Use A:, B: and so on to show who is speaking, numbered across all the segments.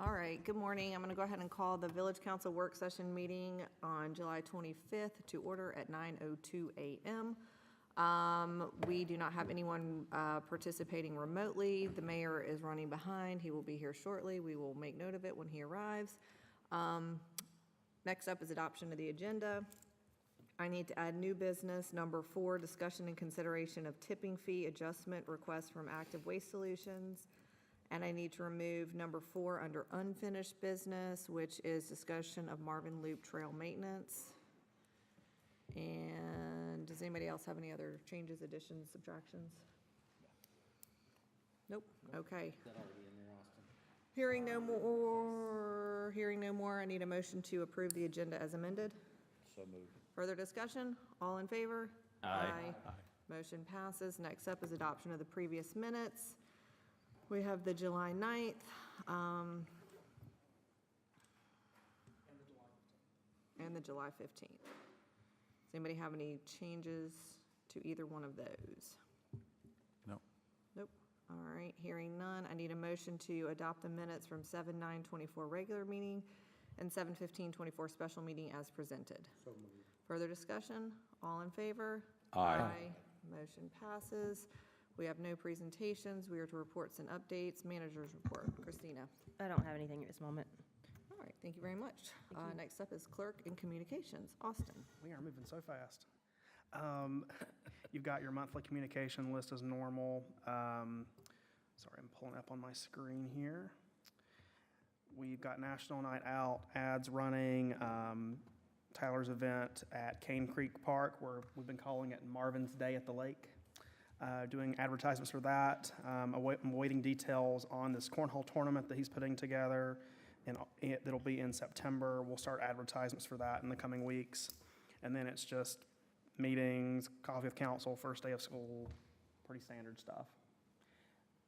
A: All right, good morning. I'm going to go ahead and call the Village Council Work Session meeting on July 25th to order at 9:02 a.m. We do not have anyone participating remotely. The mayor is running behind. He will be here shortly. We will make note of it when he arrives. Next up is adoption of the agenda. I need to add new business, number 4, discussion and consideration of tipping fee adjustment request from Active Waste Solutions. And I need to remove number 4 under unfinished business, which is discussion of Marvin Loop Trail maintenance. And does anybody else have any other changes, additions, subtractions? Nope. Okay.
B: Is that already in there, Austin?
A: Hearing no more, I need a motion to approve the agenda as amended.
B: So moved.
A: Further discussion? All in favor?
B: Aye.
A: Motion passes. Next up is adoption of the previous minutes. We have the July 9th. And the July 15th. Does anybody have any changes to either one of those?
C: No.
A: Nope. All right, hearing none, I need a motion to adopt the minutes from 7/9/24 regular meeting and 7/15/24 special meeting as presented. So moved. Further discussion? All in favor?
C: Aye.
A: Motion passes. We have no presentations. We are to reports and updates. Manager's report. Christina.
D: I don't have anything at this moment.
A: All right, thank you very much. Next up is clerk and communications. Austin.
E: We are moving so fast. You've got your monthly communication list as normal. Sorry, I'm pulling up on my screen here. We've got National Night Out ads running, Tyler's event at Cane Creek Park, where we've been calling it Marvin's Day at the Lake. Doing advertisements for that. I'm awaiting details on this cornhole tournament that he's putting together, and that'll be in September. We'll start advertisements for that in the coming weeks. And then it's just meetings, coffee with council, first day of school, pretty standard stuff.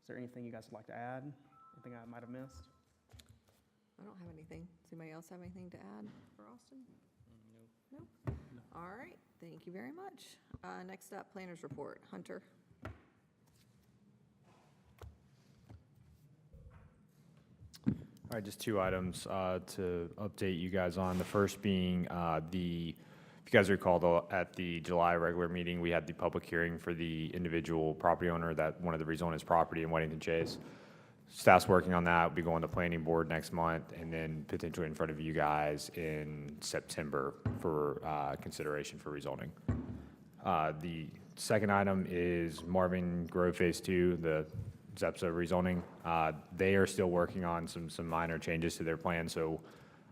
E: Is there anything you guys would like to add? Anything I might have missed?
A: I don't have anything. Does anybody else have anything to add for Austin? Nope. All right, thank you very much. Next up, planner's report. Hunter.
F: All right, just 2 items to update you guys on. The first being if you guys recall, at the July regular meeting, we had the public hearing for the individual property owner that wanted to rezone his property in Weddington Chase. Staff's working on that. We'll be going to planning board next month and then potentially in front of you guys in September for consideration for rezoning. The second item is Marvin Grove Phase 2, the ZEPSA rezoning. They are still working on some minor changes to their plan, so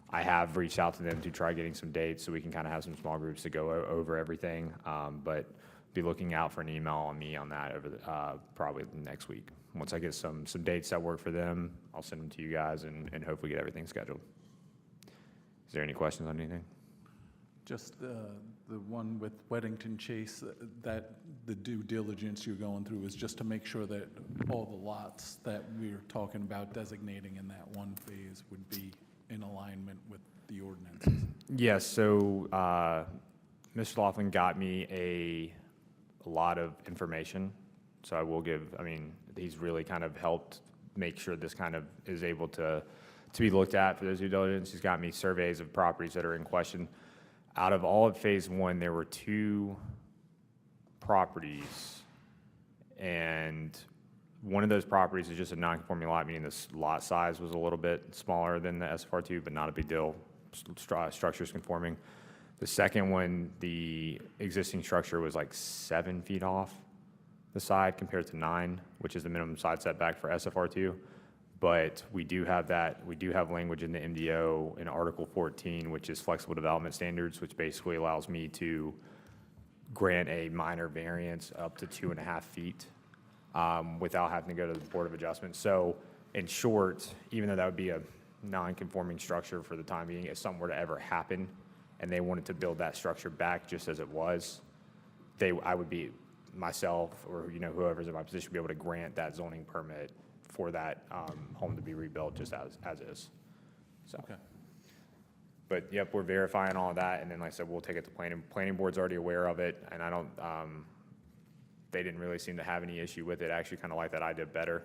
F: I have reached out to them to try getting some dates so we can kind of have some small groups to go over everything, but be looking out for an email on me on that over the, probably next week. Once I get some dates that work for them, I'll send them to you guys and hopefully get everything scheduled. Is there any questions on anything?
C: Just the one with Weddington Chase, that the due diligence you're going through is just to make sure that all the lots that we're talking about designating in that one phase would be in alignment with the ordinances.
F: Yes, so Mr. Laughlin got me a lot of information, so I will give, he's really kind of helped make sure this kind of is able to be looked at for those due diligence. He's got me surveys of properties that are in question. Out of all of phase 1, there were 2 properties, and one of those properties is just a non-conforming lot, meaning the lot size was a little bit smaller than the SFR2, but not a big deal. Structure's conforming. The second one, the existing structure was like 7 feet off the side compared to 9, which is the minimum side setback for SFR2. But we do have language in the MDO in Article 14, which is flexible development standards, which basically allows me to grant a minor variance up to 2.5 feet without having to go to the Board of Adjustment. So in short, even though that would be a non-conforming structure for the time being, if something were to ever happen and they wanted to build that structure back just as it was, I would be, myself or whoever's in my position, would be able to grant that zoning permit for that home to be rebuilt just as is. So.
C: Okay.
F: But yep, we're verifying all of that, and then like I said, we'll take it to planning. Planning board's already aware of it, and they didn't really seem to have any issue with it. I actually kind of like that idea better.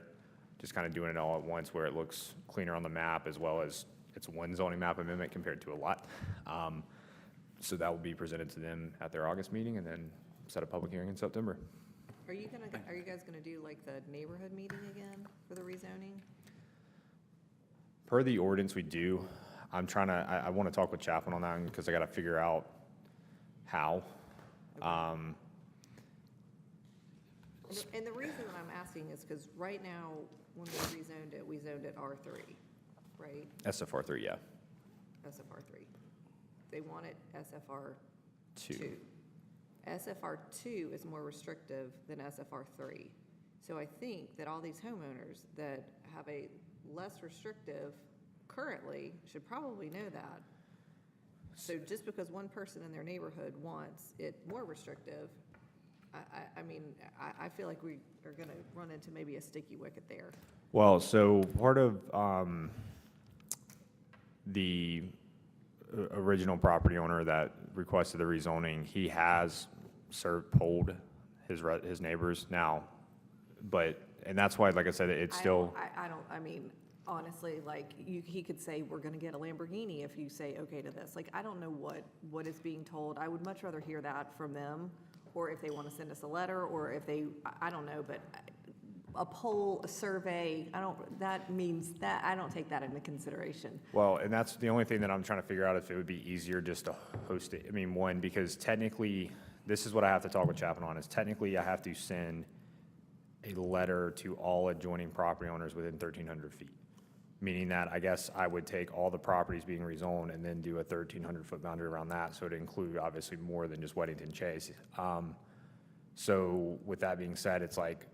F: just kind of doing it all at once where it looks cleaner on the map as well as it's one zoning map amendment compared to a lot. So that will be presented to them at their August meeting and then set a public hearing in September.
A: Are you guys gonna do like the neighborhood meeting again for the rezoning?
F: Per the ordinance, we do. I want to talk with Chaplin on that because I got to figure out how.
A: And the reason that I'm asking is because right now, when we zoned it R3, right?
F: SFR3, yeah.
A: SFR3. They want it SFR2.
F: Two.
A: SFR2 is more restrictive than SFR3. So I think that all these homeowners that have a less restrictive currently should probably know that. So just because one person in their neighborhood wants it more restrictive, I feel like we are gonna run into maybe a sticky wicket there.
F: Well, so part of the original property owner that requested the rezoning, he has polled his neighbors now, and that's why, like I said, it's still.
A: Honestly, like, he could say, we're gonna get a Lamborghini if you say okay to this. Like, I don't know what is being told. I would much rather hear that from them, or if they wanna send us a letter, or if they, I don't know, but a poll, a survey, I don't take that into consideration.
F: Well, and that's the only thing that I'm trying to figure out, if it would be easier just to host it. I mean, one, because technically, this is what I have to talk with Chaplin on, is technically I have to send a letter to all adjoining property owners within 1,300 feet. Meaning that I guess I would take all the properties being rezoned and then do a 1,300-foot boundary around that, so to include obviously more than just Weddington Chase. So with that being said, it's like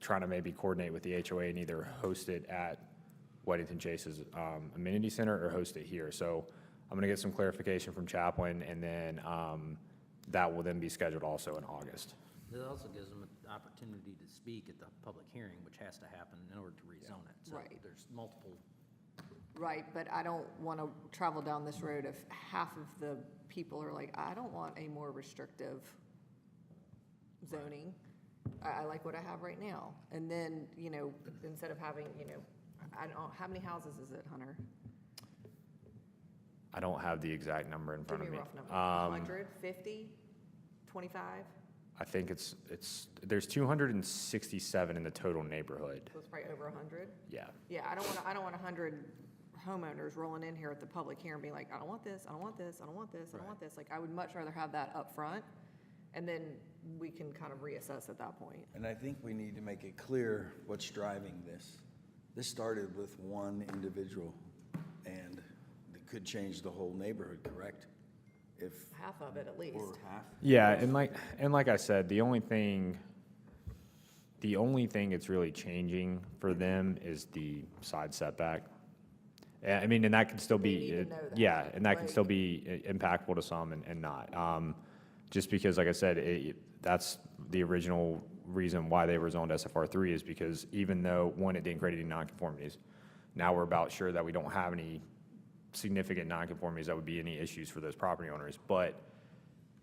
F: trying to maybe coordinate with the HOA and either host it at Weddington Chase's amenity center or host it here. So I'm gonna get some clarification from Chaplin, and then that will then be scheduled also in August.
B: It also gives them an opportunity to speak at the public hearing, which has to happen in order to rezone it. So
A: Right.
B: there's multiple.
A: Right, but I don't wanna travel down this road if half of the people are like, I don't want a more restrictive zoning. I like what I have right now. And then, instead of having, I don't, how many houses is it, Hunter?
F: I don't have the exact number in
A: Give
F: front
A: me
F: of
A: a
F: me.
A: rough number. 100, 50, 25?
F: I think there's 267 in the total neighborhood.
A: So it's probably over 100?
F: Yeah.
A: Yeah, I don't want 100 homeowners rolling in here at the public hearing being like, I don't want this, I don't want this, I don't want this, I don't want this. Like, I would much rather have that up front, and then we can kind of reassess at that point.
D: And I think we need to make it clear what's driving this. This started with one individual, and it could change the whole neighborhood, correct? If,
A: Half of it, at least.
D: or half?
F: Yeah, and like I said, the only thing it's really changing for them is the side setback. I mean, and that can still
A: They
F: be,
A: need to know that,
F: yeah, and that can
A: like-
F: still be impactful to some and not. Just because, like I said, that's the original reason why they were zoned SFR3 is because even though, one, it didn't create any nonconformities, now we're about sure that we don't have any significant nonconformities that would be any issues for those property owners, but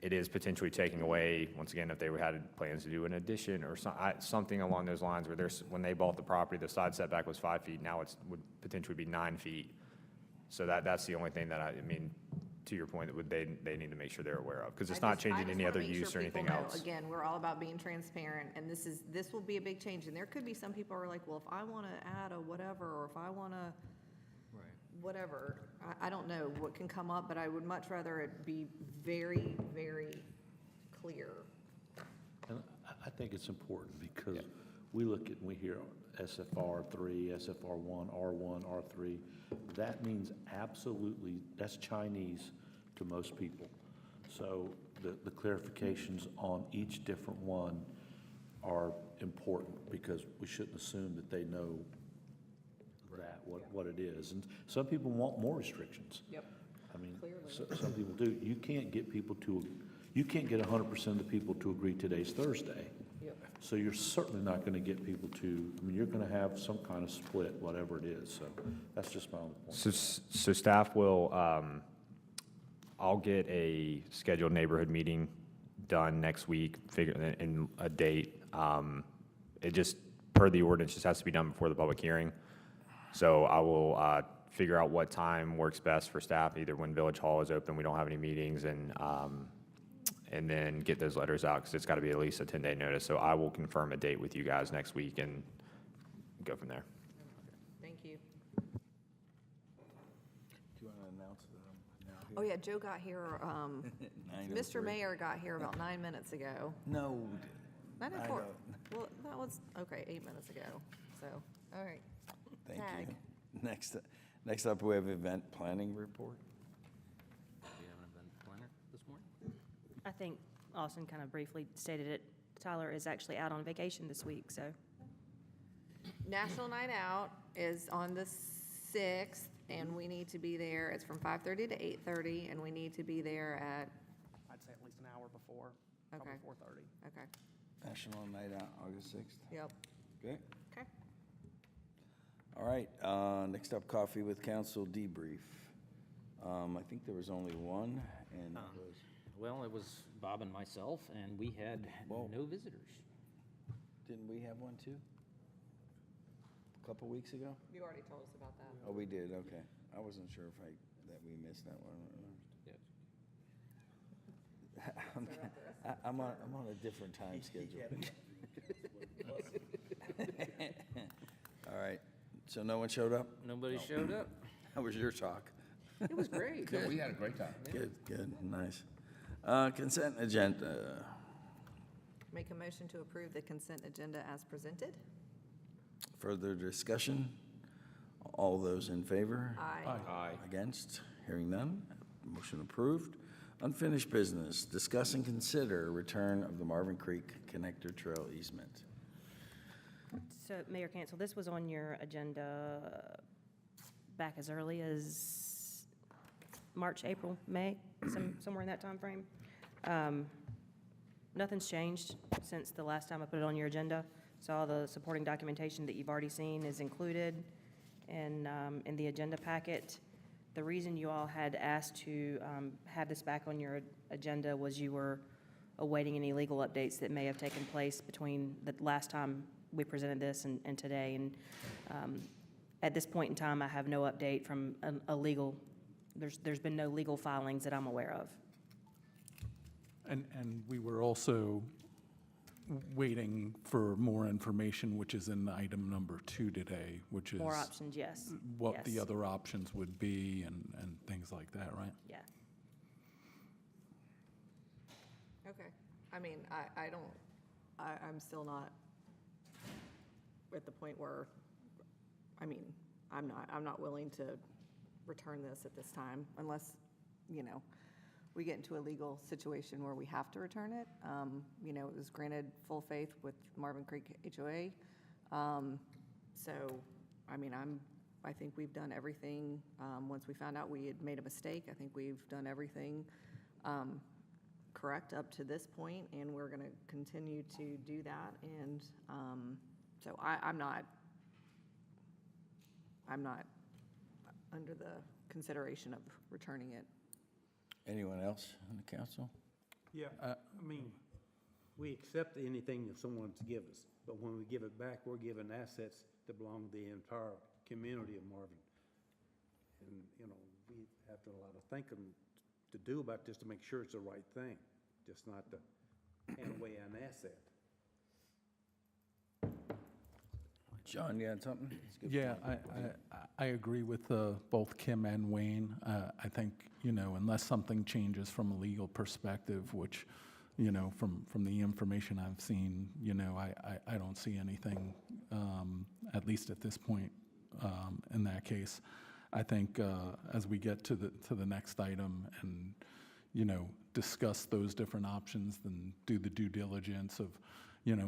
F: it is potentially taking away, once again, if they had plans to do an addition or something along those lines where when they bought the property, the side setback was 5 feet, now would potentially be 9 feet. So that's the only thing that I mean, to your point, that they need to make sure they're aware of, because it's not changing any other use or anything else.
A: Again, we're all about being transparent, and this will be a big change, and there could be some people who are like, well, if I want to add a whatever, or if I want to whatever, I don't know what can come up, but I would much rather it be very, very clear.
G: And I think it's important because we look at, and we hear SFR3, SFR1, R1, R3. That means absolutely, that's Chinese to most people. So the clarifications on each different one are important because we shouldn't assume that they know that, what it is. And some people want more restrictions.
A: Yep.
G: I mean,
A: Clearly.
G: some people do. You can't get 100% of the people to agree today's Thursday.
A: Yep.
G: So you're certainly not going to get people to, I mean, you're going to have some kind of split, whatever it is. So that's just my only point.
F: So staff will, I'll get a scheduled neighborhood meeting done next week, in a date. per the ordinance, just has to be done before the public hearing. So I will figure out what time works best for staff, either when Village Hall is open, we don't have any meetings, and then get those letters out, because it's got to be at least a 10-day notice. So I will confirm a date with you guys next week and go from there.
A: Thank you.
D: Do you want to announce that I'm now here?
A: Oh, yeah, Joe got here,
D: 9:03.
A: Mr. Mayor got here about 9 minutes ago.
D: No.
A: 9:04. Well, that was, okay, 8 minutes ago, so, all right.
D: Thank
A: Tag.
D: you. Next up, we have event planning report.
B: Do you have an event planner this morning?
H: I think Austin kind of briefly stated it. Tyler is actually out on vacation this week, so
A: National Night Out is on the 6th, and we need to be there, it's from 5:30 to 8:30, and we need to be there at,
E: I'd say at least an hour before, probably
A: Okay.
E: 4:30.
A: okay,
D: National Night Out, August 6th.
A: yep,
D: Okay.
A: okay.
D: All right, next up, Coffee with Council debrief. I think there was only one, and it was,
B: Well, it was Bob and myself, and we had
D: Whoa.
B: no visitors.
D: didn't we have one too? A couple weeks ago?
A: You already told us about that.
D: Oh, we did, okay. I wasn't sure if that we missed that one. I'm on a different time schedule. All right, so no one showed up?
B: Nobody showed up.
D: How was your talk?
B: It was great.
I: We had a great time.
D: Good, nice. Consent agenda.
A: Make a motion to approve the consent agenda as presented?
D: Further discussion? All those in favor?
A: Aye.
D: Against? Hearing none. Motion approved. Unfinished business. Discuss and consider return of the Marvin Creek Connector Trail easement.
H: So, Mayor Cancel, this was on your agenda back as early as March, April, May, somewhere in that timeframe. Nothing's changed since the last time I put it on your agenda. So all the supporting documentation that you've already seen is included in the agenda packet. The reason you all had asked to have this back on your agenda was you were awaiting any legal updates that may have taken place between the last time we presented this and today. And at this point in time, I have no update from a legal, there's been no legal filings that I'm aware of.
C: And we were also waiting for more information, which is in item number 2 today, which is
H: More options, yes.
C: what the
H: Yes.
C: other options would be and things like that, right?
H: Yeah.
A: Okay. I mean, I'm still not at the point where, I mean, I'm not willing to return this at this time unless, we get into a legal situation where we have to return it. It was granted full faith with Marvin Creek HOA. So, I mean, I think we've done everything. Once we found out we had made a mistake, I think we've done everything correct up to this point, and we're going to continue to do that. And so I'm not under the consideration of returning it.
D: Anyone else on the council?
J: Yeah, I mean, we accept anything that someone's give us, but when we give it back, we're giving assets that belong to the entire community of Marvin. And, we have a lot of thinking to do about this to make sure it's the right thing, just not to hand away an asset.
D: John, you had something? It's a good
C: Yeah,
D: point.
C: I agree with both Kim and Wayne. I think, unless something changes from a legal perspective, which, from the information I've seen, I don't see anything, at least at this point, in that case. I think as we get to the next item and, discuss those different options, then do the due diligence of,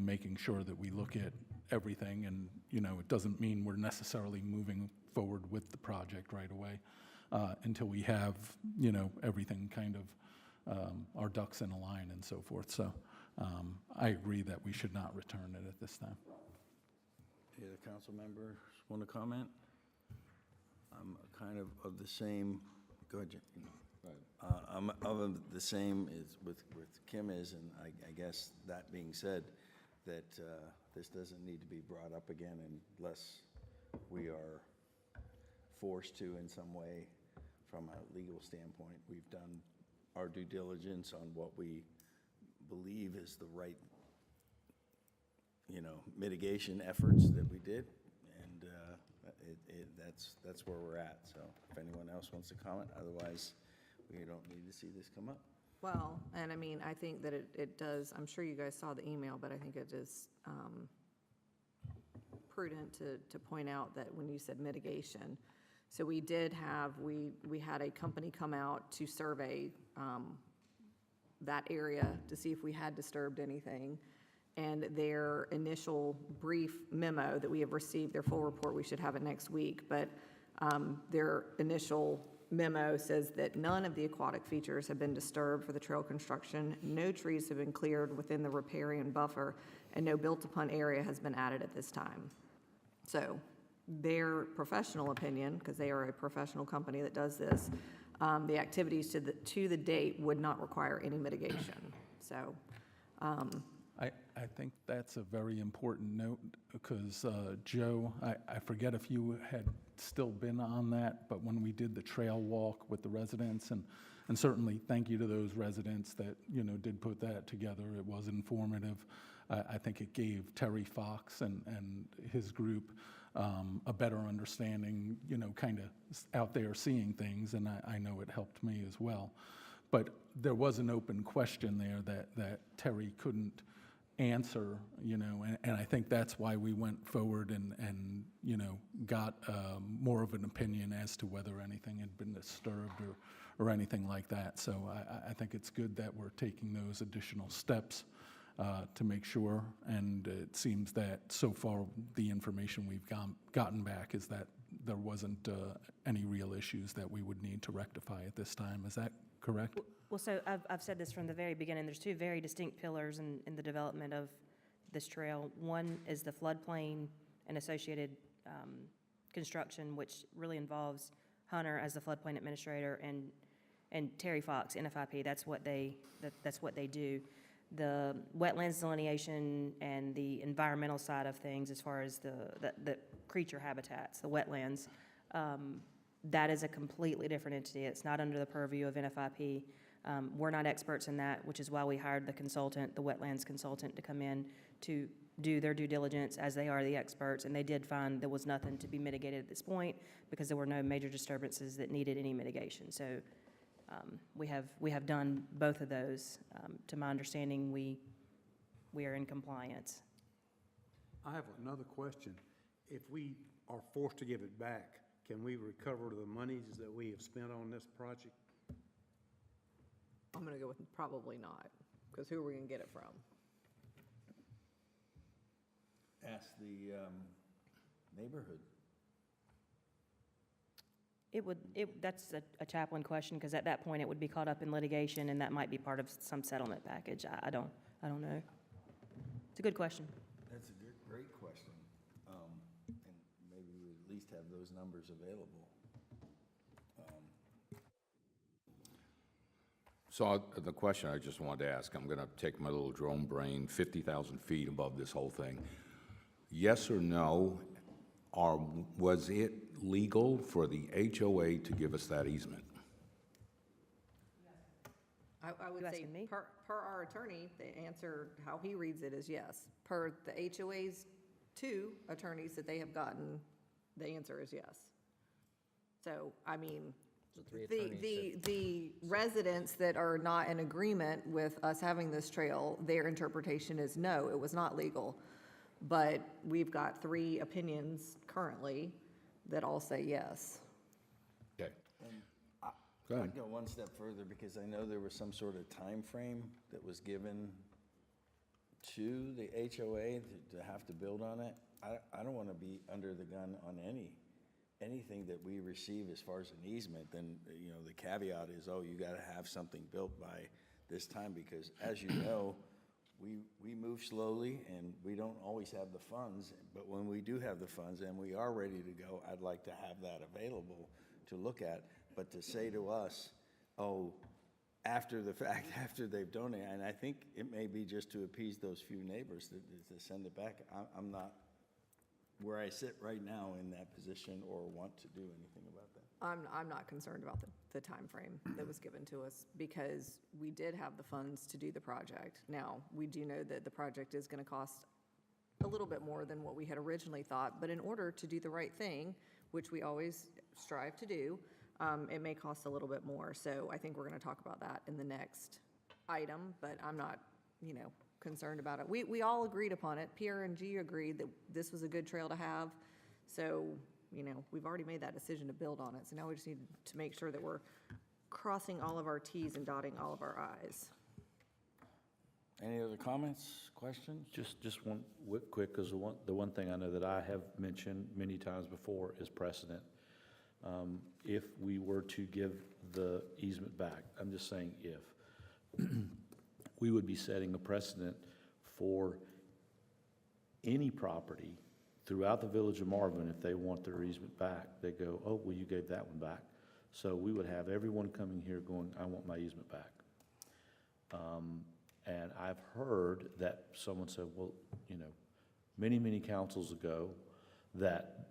C: making sure that we look at everything, and, it doesn't mean we're necessarily moving forward with the project right away until we have, everything kind of, our ducks in a line and so forth. So I agree that we should not return it at this time.
D: Any other council members want to comment? I'm kind of the same, go ahead, Jim. I'm of the same as with Kim is, and I guess that being said, that this doesn't need to be brought up again unless we are forced to in some way from a legal standpoint. We've done our due diligence on what we believe is the right, mitigation efforts that we did, and that's where we're at. So if anyone else wants to comment, otherwise, we don't need to see this come up.
A: Well, and I mean, I think that it does, I'm sure you guys saw the email, but I think it is prudent to point out that when you said mitigation, so we had a company come out to survey that area to see if we had disturbed anything. And their initial brief memo that we have received, their full report, we should have it next week, but their initial memo says that none of the aquatic features have been disturbed for the trail construction, no trees have been cleared within the riparian buffer, and no built-upon area has been added at this time. So their professional opinion, because they are a professional company that does this, the activities to the date would not require any mitigation. So
C: I think that's a very important note, because Joe, I forget if you had still been on that, but when we did the trail walk with the residents, and certainly thank you to those residents that, did put that together. It was informative. I think it gave Terry Fox and his group a better understanding, kind of out there seeing things, and I know it helped me as well. But there was an open question there that Terry couldn't answer, and I think that's why we went forward and got more of an opinion as to whether anything had been disturbed or anything like that. So I think it's good that we're taking those additional steps to make sure, and it seems that so far the information we've gotten back is that there wasn't any real issues that we would need to rectify at this time. Is that correct?
H: Well, so I've said this from the very beginning. There's two very distinct pillars in the development of this trail. One is the floodplain and associated construction, which really involves Hunter as the floodplain administrator and Terry Fox, NFIP. That's what they do. The wetlands delineation and the environmental side of things, as far as the creature habitats, the wetlands, that is a completely different entity. It's not under the purview of NFIP. We're not experts in that, which is why we hired the consultant, the wetlands consultant, to come in to do their due diligence, as they are the experts, and they did find there was nothing to be mitigated at this point because there were no major disturbances that needed any mitigation. So we have done both of those. To my understanding, we are in compliance.
J: I have another question. If we are forced to give it back, can we recover the monies that we have spent on this project?
A: I'm going to go with probably not, because who are we going to get it from?
D: Ask the neighborhood.
H: That's a Chaplain question, because at that point it would be caught up in litigation, and that might be part of some settlement package. I don't know. It's a good question.
D: That's a great question. And maybe we at least have those numbers available.
I: So the question I just wanted to ask, I'm going to take my little drone brain 50,000 feet above this whole thing. Yes or no, was it legal for the HOA to give us that easement?
A: I would
H: You
A: say,
H: asking me?
A: per our attorney, the answer, how he reads it, is yes. Per the HOA's two attorneys that they have gotten, the answer is yes. So, I mean,
B: So three attorneys
A: the residents that are not in agreement with us having this trail, their interpretation is no, it was not legal. But we've got three opinions currently that all say yes.
I: Okay. Go
D: I'd
I: ahead.
D: go one step further, because I know there was some sort of time frame that was given to the HOA to have to build on it. I don't want to be under the gun on anything that we receive as far as an easement. Then, the caveat is, oh, you got to have something built by this time, because as you know, we move slowly and we don't always have the funds, but when we do have the funds and we are ready to go, I'd like to have that available to look at. But to say to us, oh, after the fact, after they've donated. And I think it may be just to appease those few neighbors to send it back. I'm not where I sit right now in that position or want to do anything about that.
A: I'm not concerned about the timeframe that was given to us because we did have the funds to do the project. Now, we do know that the project is going to cost a little bit more than what we had originally thought, but in order to do the right thing, which we always strive to do, it may cost a little bit more. So I think we're going to talk about that in the next item, but I'm not, concerned about it. We all agreed upon it. PRNG agreed that this was a good trail to have. So, we've already made that decision to build on it. So now we just need to make sure that we're crossing all of our Ts and dotting all of our Is.
D: Any other comments, questions?
G: Just one quick, because the one thing I know that I have mentioned many times before is precedent. If we were to give the easement back, I'm just saying if, we would be setting a precedent for any property throughout the village of Marvin. If they want their easement back, they go, oh, well, you gave that one back. So we would have everyone coming here going, I want my easement back. And I've heard that someone said, well, many, many councils ago that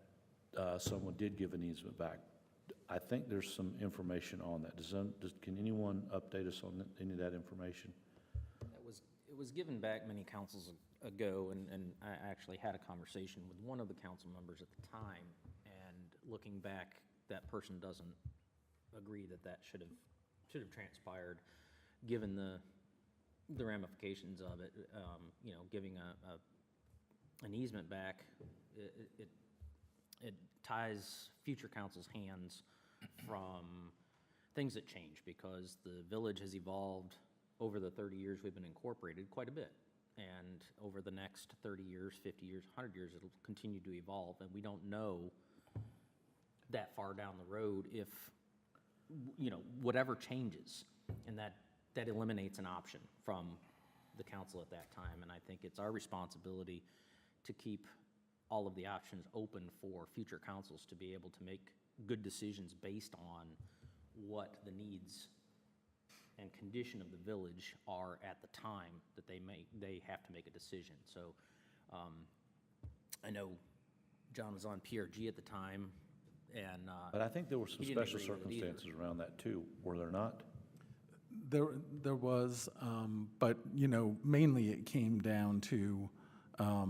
G: someone did give an easement back. I think there's some information on that. Can anyone update us on any of that information?
B: It was given back many councils ago, and I actually had a conversation with one of the council members at the time, and looking back, that person doesn't agree that should have transpired, given the ramifications of it. Giving an easement back, it ties future council's hands from things that change, because the village has evolved over the 30 years we've been incorporated quite a bit. And over the next 30 years, 50 years, 100 years, it'll continue to evolve. And we don't know that far down the road if, whatever changes. And that eliminates an option from the council at that time. And I think it's our responsibility to keep all of the options open for future councils to be able to make good decisions based on what the needs and condition of the village are at the time that they have to make a decision. So I know John was on PRG at the time, and
G: But I think there were some
B: he didn't
G: special
B: agree with it either.
G: circumstances around that too, were there not?
C: There was, but, mainly it came down to, a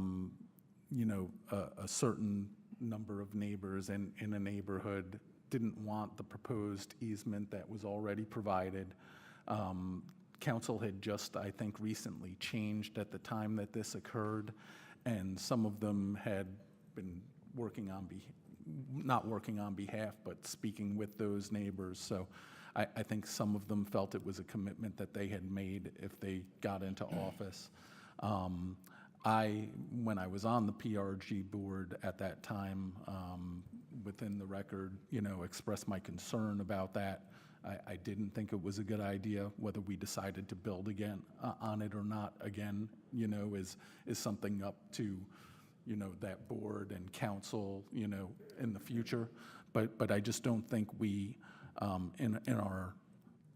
C: certain number of neighbors in a neighborhood didn't want the proposed easement that was already provided. Council had just, I think, recently changed at the time that this occurred, and some of them had been working on not working on behalf, but speaking with those neighbors. So I think some of them felt it was a commitment that they had made if they got into office. When I was on the PRG board at that time, within the record, expressed my concern about that. I didn't think it was a good idea. Whether we decided to build again on it or not again, is something up to, that board and council, in the future. But I just don't think we, in our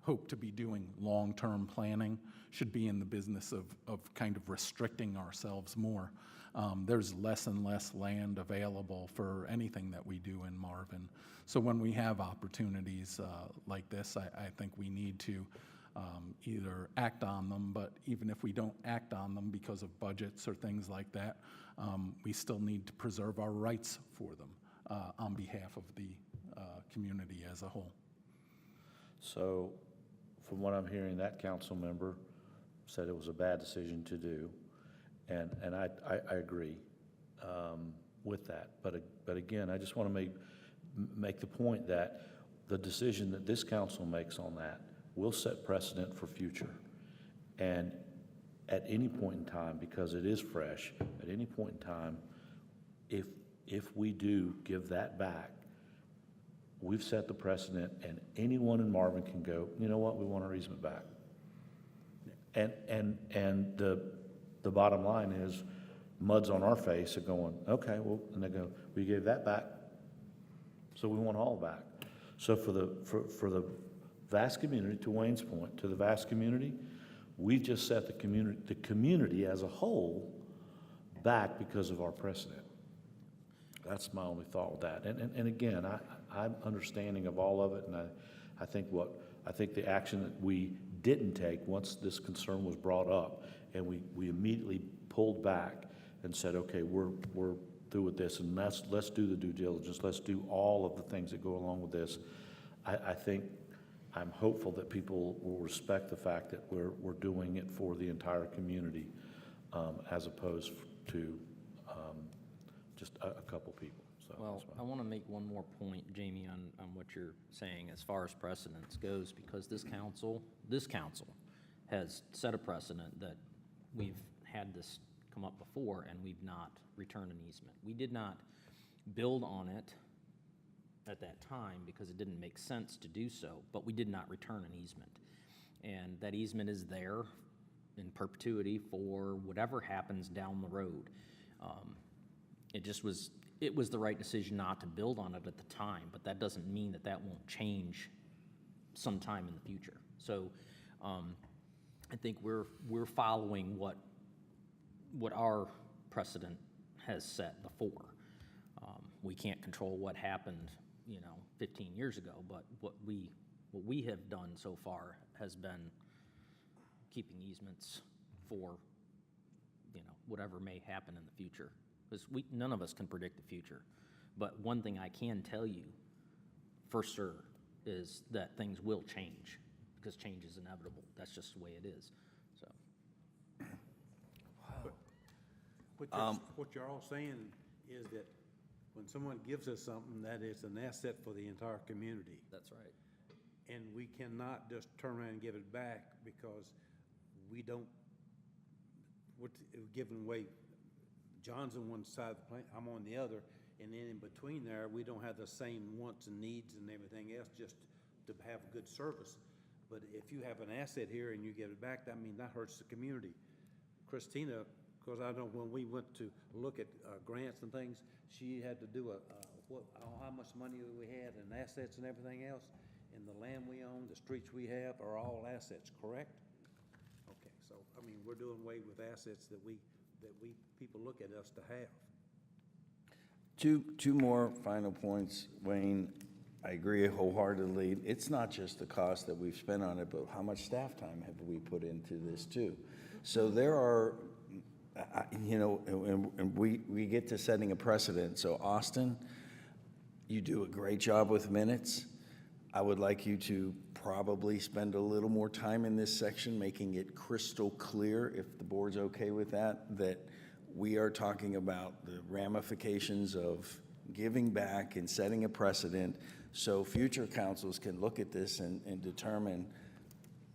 C: hope to be doing long-term planning, should be in the business of kind of restricting ourselves more. There's less and less land available for anything that we do in Marvin. So when we have opportunities like this, I think we need to either act on them, but even if we don't act on them because of budgets or things like that, we still need to preserve our rights for them on behalf of the community as a whole.
G: So from what I'm hearing, that council member said it was a bad decision to do, and I agree with that. But again, I just want to make the point that the decision that this council makes on that will set precedent for future. And at any point in time, because it is fresh, at any point in time, if we do give that back, we've set the precedent, and anyone in Marvin can go, you know what, we want our easement back. And the bottom line is, mud's on our face of going, okay, well, and they go, we gave that back, so we want all back. So for the vast community, to Wayne's point, to the vast community, we've just set the community as a whole back because of our precedent. That's my only thought with that. And again, I'm understanding of all of it, and I think the action that we didn't take once this concern was brought up, and we immediately pulled back and said, okay, we're through with this, and let's do the due diligence, let's do all of the things that go along with this. I think, I'm hopeful that people will respect the fact that we're doing it for the entire community, as opposed to just a couple people. So
B: Well,
G: that's
B: I want to make one more point, Jamie, on what you're saying as far as precedence goes, because this council has set a precedent that we've had this come up before, and we've not returned an easement. We did not build on it at that time because it didn't make sense to do so, but we did not return an easement. And that easement is there in perpetuity for whatever happens down the road. It was the right decision not to build on it at the time, but that doesn't mean that that won't change sometime in the future. So I think we're following what our precedent has set before. We can't control what happened, 15 years ago, but what we have done so far has been keeping easements for, whatever may happen in the future. Because none of us can predict the future. But one thing I can tell you for sure is that things will change, because change is inevitable. That's just the way it is, so.
J: What you're all saying is that when someone gives us something, that is an asset for the entire community.
B: That's right.
J: And we cannot just turn around and give it back because we're giving away. John's on one side of the planet, I'm on the other, and then in between there, we don't have the same wants and needs and everything else just to have good service. But if you have an asset here and you give it back, that means that hurts the community. Christina, because I know when we went to look at grants and things, she had to do how much money we had and assets and everything else, and the land we own, the streets we have are all assets, correct? Okay, so, we're doing away with assets that people look at us to have.
D: Two more final points, Wayne. I agree wholeheartedly. It's not just the cost that we've spent on it, but how much staff time have we put into this too? So there are, and we get to setting a precedent. So Austin, you do a great job with minutes. I would like you to probably spend a little more time in this section, making it crystal clear, if the board's okay with that we are talking about the ramifications of giving back and setting a precedent so future councils can look at this and determine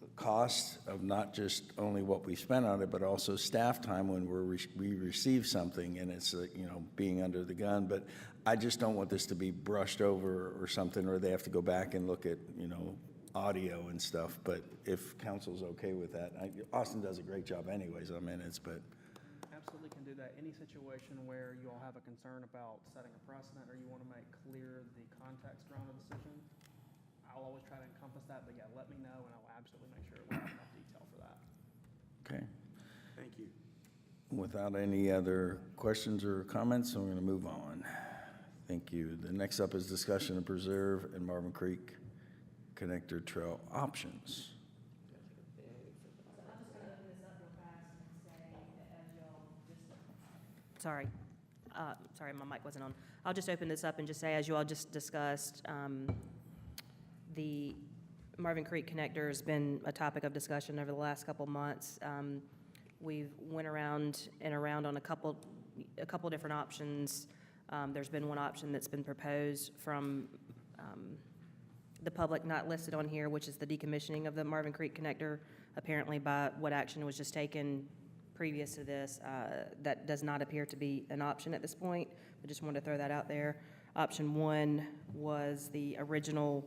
D: the cost of not just only what we spent on it, but also staff time when we receive something and it's, being under the gun. But I just don't want this to be brushed over or something, or they have to go back and look at, audio and stuff. But if council's okay with that, Austin does a great job anyways on minutes, but.
E: Absolutely can do that. Any situation where you all have a concern about setting a precedent or you want to make clear the context around a decision, I'll always try to encompass that, but yeah, let me know and I'll absolutely make sure we have enough detail for that.
D: Okay.
J: Thank you.
D: Without any other questions or comments, I'm going to move on. Thank you. The next up is discussion of Preserve and Marvin Creek Connector Trail options.
H: Sorry, my mic wasn't on. I'll just open this up and just say, as you all just discussed, the Marvin Creek Connector has been a topic of discussion over the last couple months. We've went around on a couple different options. There's been one option that's been proposed from the public, not listed on here, which is the decommissioning of the Marvin Creek Connector. Apparently, by what action was just taken previous to this, that does not appear to be an option at this point. I just wanted to throw that out there. Option one was the original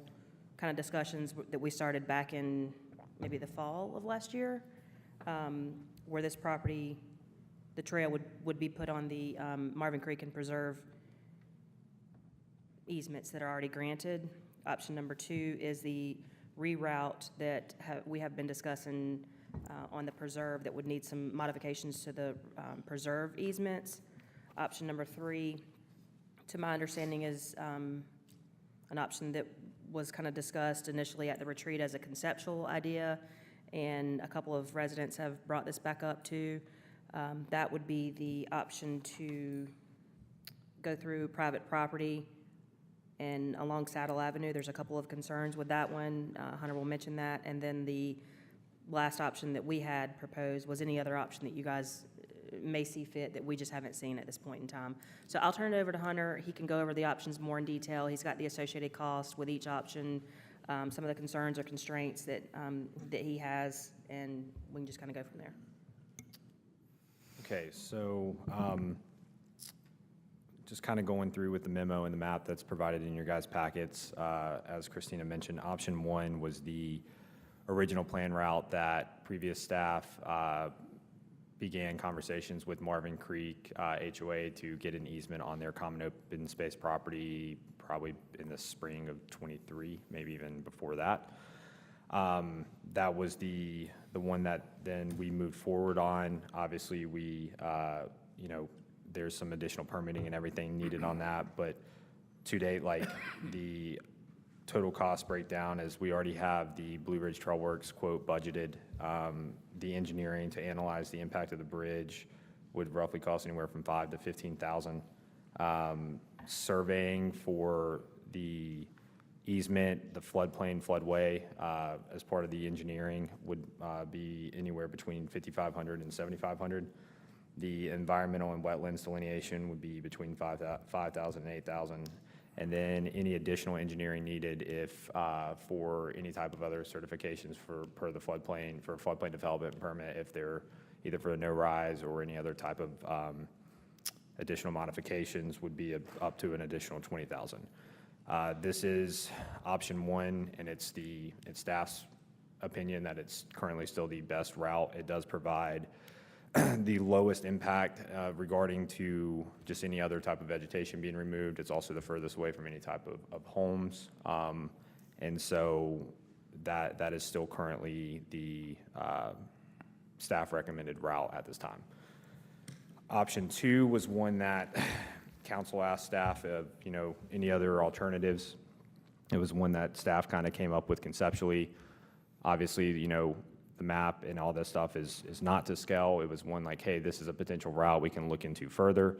H: kind of discussions that we started back in maybe the fall of last year, where this property, the trail would be put on the Marvin Creek and Preserve easements that are already granted. Option number two is the reroute that we have been discussing on the preserve that would need some modifications to the preserve easements. Option number 3, to my understanding, is an option that was kind of discussed initially at the retreat as a conceptual idea, and a couple of residents have brought this back up too. That would be the option to go through private property and along Saddle Avenue. There's a couple of concerns with that one. Hunter will mention that. And then the last option that we had proposed was any other option that you guys may see fit that we just haven't seen at this point in time. So I'll turn it over to Hunter. He can go over the options more in detail. He's got the associated cost with each option, some of the concerns or constraints that he has, and we can just kind of go from there.
F: Okay, so just kind of going through with the memo and the map that's provided in your guys' packets. As Christina mentioned, option 1 was the original plan route that previous staff began conversations with Marvin Creek HOA to get an easement on their common open space property probably in the spring of '23, maybe even before that. That was the one that then we moved forward on. Obviously, we, there's some additional permitting and everything needed on that, but to date, like, the total cost breakdown is we already have the Blue Ridge Trail Works quote budgeted. The engineering to analyze the impact of the bridge would roughly cost anywhere from $5,000 to $15,000. Surveying for the easement, the floodplain, floodway, as part of the engineering would be anywhere between $5,500 and $7,500. The environmental and wetlands delineation would be between $5,000 and $8,000. And then any additional engineering needed if for any type of other certifications per the floodplain, for a floodplain development permit, if they're either for a no-rise or any other type of additional modifications, would be up to an additional $20,000. This is option 1, and it's staff's opinion that it's currently still the best route. It does provide the lowest impact regarding to just any other type of vegetation being removed. It's also the furthest away from any type of homes. And so that is still currently the staff recommended route at this time. Option 2 was one that council asked staff of, any other alternatives. It was one that staff kind of came up with conceptually. Obviously, the map and all this stuff is not to scale. It was one like, hey, this is a potential route we can look into further.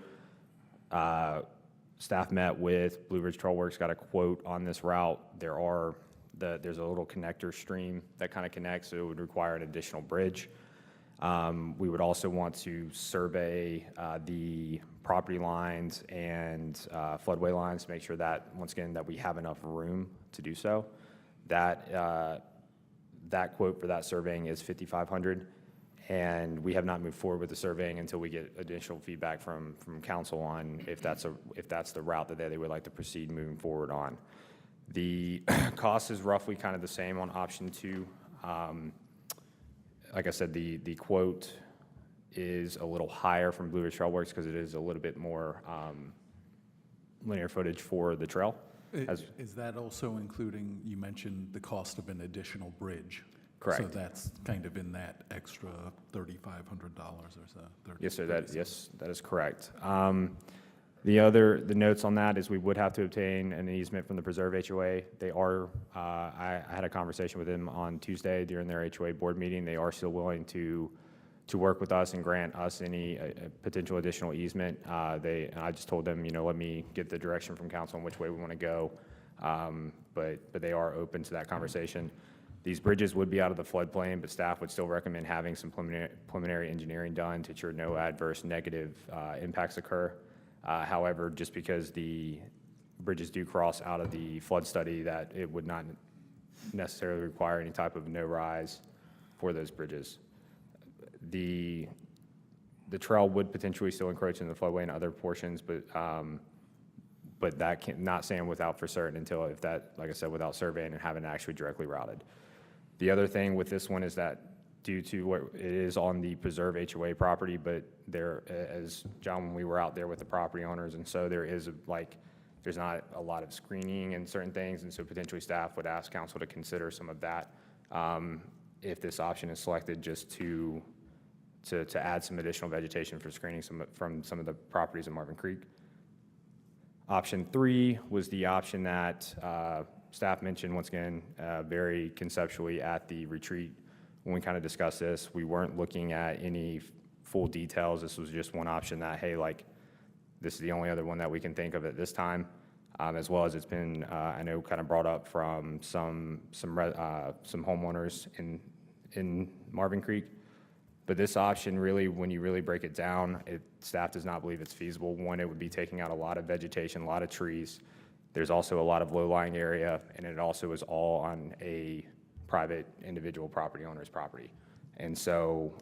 F: Staff met with Blue Ridge Trail Works, got a quote on this route. There's a little connector stream that kind of connects, so it would require an additional bridge. We would also want to survey the property lines and floodway lines to make sure that, once again, that we have enough room to do so. That quote for that surveying is $5,500, and we have not moved forward with the surveying until we get additional feedback from council on if that's the route that they would like to proceed moving forward on. The cost is roughly kind of the same on option 2. Like I said, the quote is a little higher from Blue Ridge Trail Works because it is a little bit more linear footage for the trail.
C: Is that also including, you mentioned the cost of an additional bridge?
F: Correct.
C: So that's kind of in that extra $3,500 or so?
F: Yes, sir, that is correct. The notes on that is we would have to obtain an easement from the Preserve HOA. I had a conversation with them on Tuesday during their HOA board meeting. They are still willing to work with us and grant us any potential additional easement. I just told them, let me get the direction from council on which way we want to go. But they are open to that conversation. These bridges would be out of the floodplain, but staff would still recommend having some preliminary engineering done to ensure no adverse negative impacts occur. However, just because the bridges do cross out of the flood study, that it would not necessarily require any type of no-rise for those bridges. The trail would potentially still encroach in the floodway in other portions, but that not saying without for certain until if that, like I said, without surveying and having it actually directly routed. The other thing with this one is that due to what it is on the Preserve HOA property, but there, as John, when we were out there with the property owners, and so there is there's not a lot of screening and certain things, and so potentially staff would ask council to consider some of that if this option is selected, just to add some additional vegetation for screening from some of the properties in Marvin Creek. Option 3 was the option that staff mentioned, once again, very conceptually at the retreat. When we kind of discussed this, we weren't looking at any full details. This was just one option that, hey, like, this is the only other one that we can think of at this time, as well as it's been, I know, kind of brought up from some homeowners in Marvin Creek. But this option, really, when you really break it down, staff does not believe it's feasible. One, it would be taking out a lot of vegetation, a lot of trees. There's also a lot of low-lying area, and it also is all on a private individual property owner's property. And so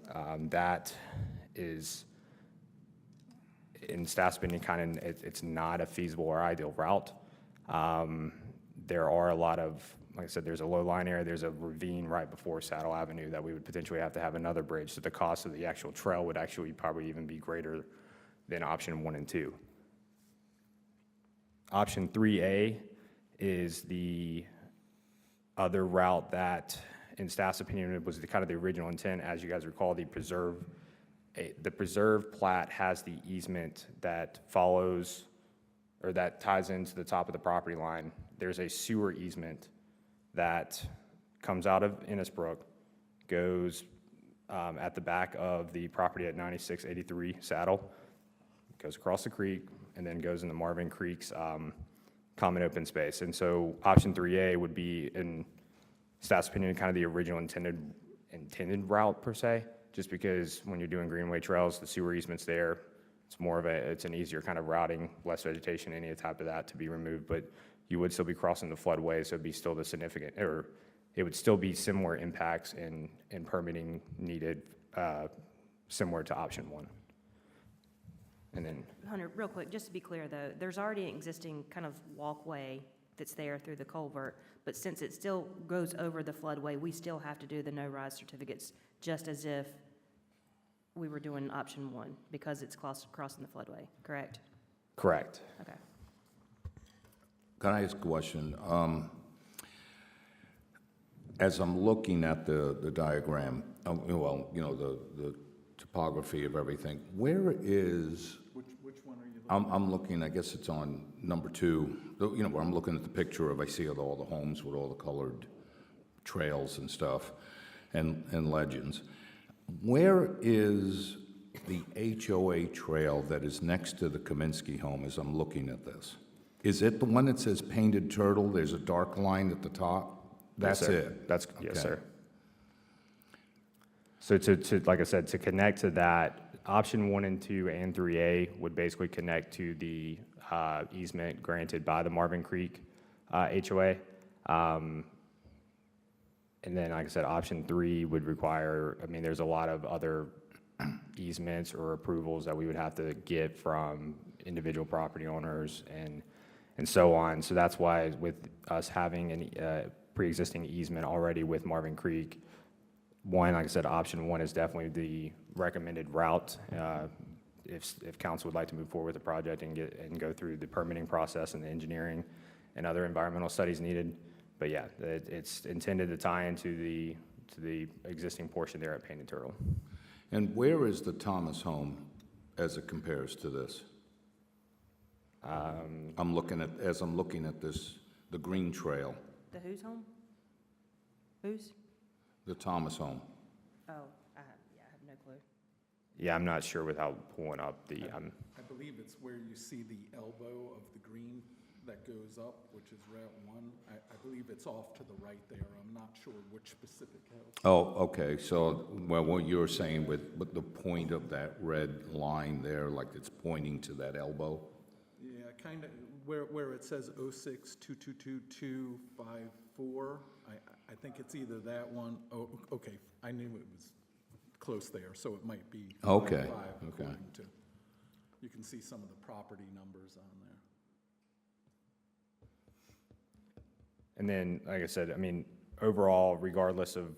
F: that is, in staff's opinion, kind of, it's not a feasible or ideal route. There are a lot of, like I said, there's a low-lying area, there's a ravine right before Saddle Avenue that we would potentially have to have another bridge, so the cost of the actual trail would actually probably even be greater than option 1 and 2. Option 3A is the other route that, in staff's opinion, was kind of the original intent. As you guys recall, the preserve plat has the easement that follows, or that ties into the top of the property line. There's a sewer easement that comes out of Innisbrook, goes at the back of the property at 9683 Saddle, goes across the creek, and then goes into Marvin Creek's common open space. And so option 3A would be, in staff's opinion, kind of the original intended route per se, just because when you're doing greenway trails, the sewer easement's there. It's more of it's an easier kind of routing, less vegetation, any type of that to be removed, but you would still be crossing the floodway, so it'd be still the significant, or it would still be similar impacts in permitting needed, similar to option 1. And then,
H: Hunter, real quick, just to be clear though, there's already an existing kind of walkway that's there through the culvert, but since it still goes over the floodway, we still have to do the no-rise certificates, just as if we were doing option 1, because it's crossing the floodway, correct?
F: correct.
H: Okay.
I: Can I ask a question? As I'm looking at the diagram, well, you know, the topography of everything, where is,
C: Which one are you looking
I: I'm looking, I guess it's on number 2, you know, where I'm looking at the picture of, I see all the homes with all the colored trails and stuff and legends. Where is the HOA trail that is next to the Kaminsky home as I'm looking at this? Is it the one that says Painted Turtle? There's a dark line at the top? That's
F: Yes, sir.
I: it?
F: Yes,
I: Okay.
F: sir. So to, like I said, to connect to that, option 1 and 2 and 3A would basically connect to the easement granted by the Marvin Creek HOA. And then, like I said, option 3 would require, I mean, there's a lot of other easements or approvals that we would have to get from individual property owners and so on. So that's why, with us having a pre-existing easement already with Marvin Creek, one, like I said, option 1 is definitely the recommended route if council would like to move forward with the project and go through the permitting process and the engineering and other environmental studies needed. But yeah, it's intended to tie into the existing portion there at Painted Turtle.
I: And where is the Thomas home as it compares to this? As I'm looking at this, the green trail,
H: The whose home? Whose?
I: the Thomas home.
H: Oh, I have no clue.
F: Yeah, I'm not sure without pulling up the,
C: I believe it's where you see the elbow of the green that goes up, which is Route 1. I believe it's off to the right there. I'm not sure which specific house.
I: Oh, okay, so, well, what you were saying with the point of that red line there, like it's pointing to that elbow?
C: Yeah, kind of, where it says 06-222-254, I think it's either that one. Oh, okay, I knew it was close there, so it might be
I: Okay,
C: 55
I: okay.
C: according to, you can see some of the property numbers on there.
F: and then, like I said, I mean, overall, regardless of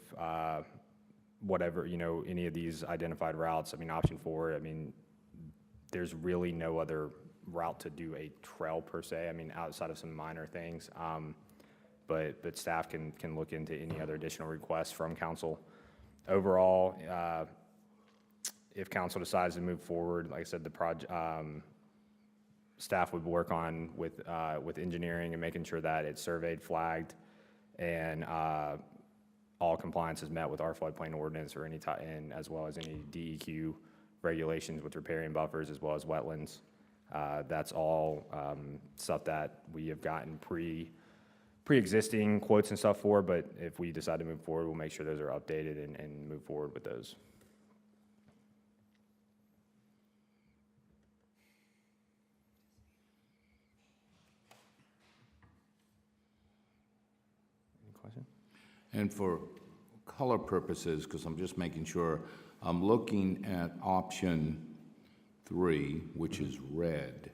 F: whatever, you know, any of these identified routes, I mean, option 4, I mean, there's really no other route to do a trail per se, I mean, outside of some minor things. But staff can look into any other additional requests from council. Overall, if council decides to move forward, like I said, the project, staff would work on with engineering and making sure that it's surveyed, flagged, and all compliance is met with our floodplain ordinance or any type, and as well as any DEQ regulations with riparian buffers as well as wetlands. That's all stuff that we have gotten pre-existing quotes and stuff for, but if we decide to move forward, we'll make sure those are updated and move forward with those. Any question?
I: And for color purposes, because I'm just making sure, I'm looking at option 3, which is red.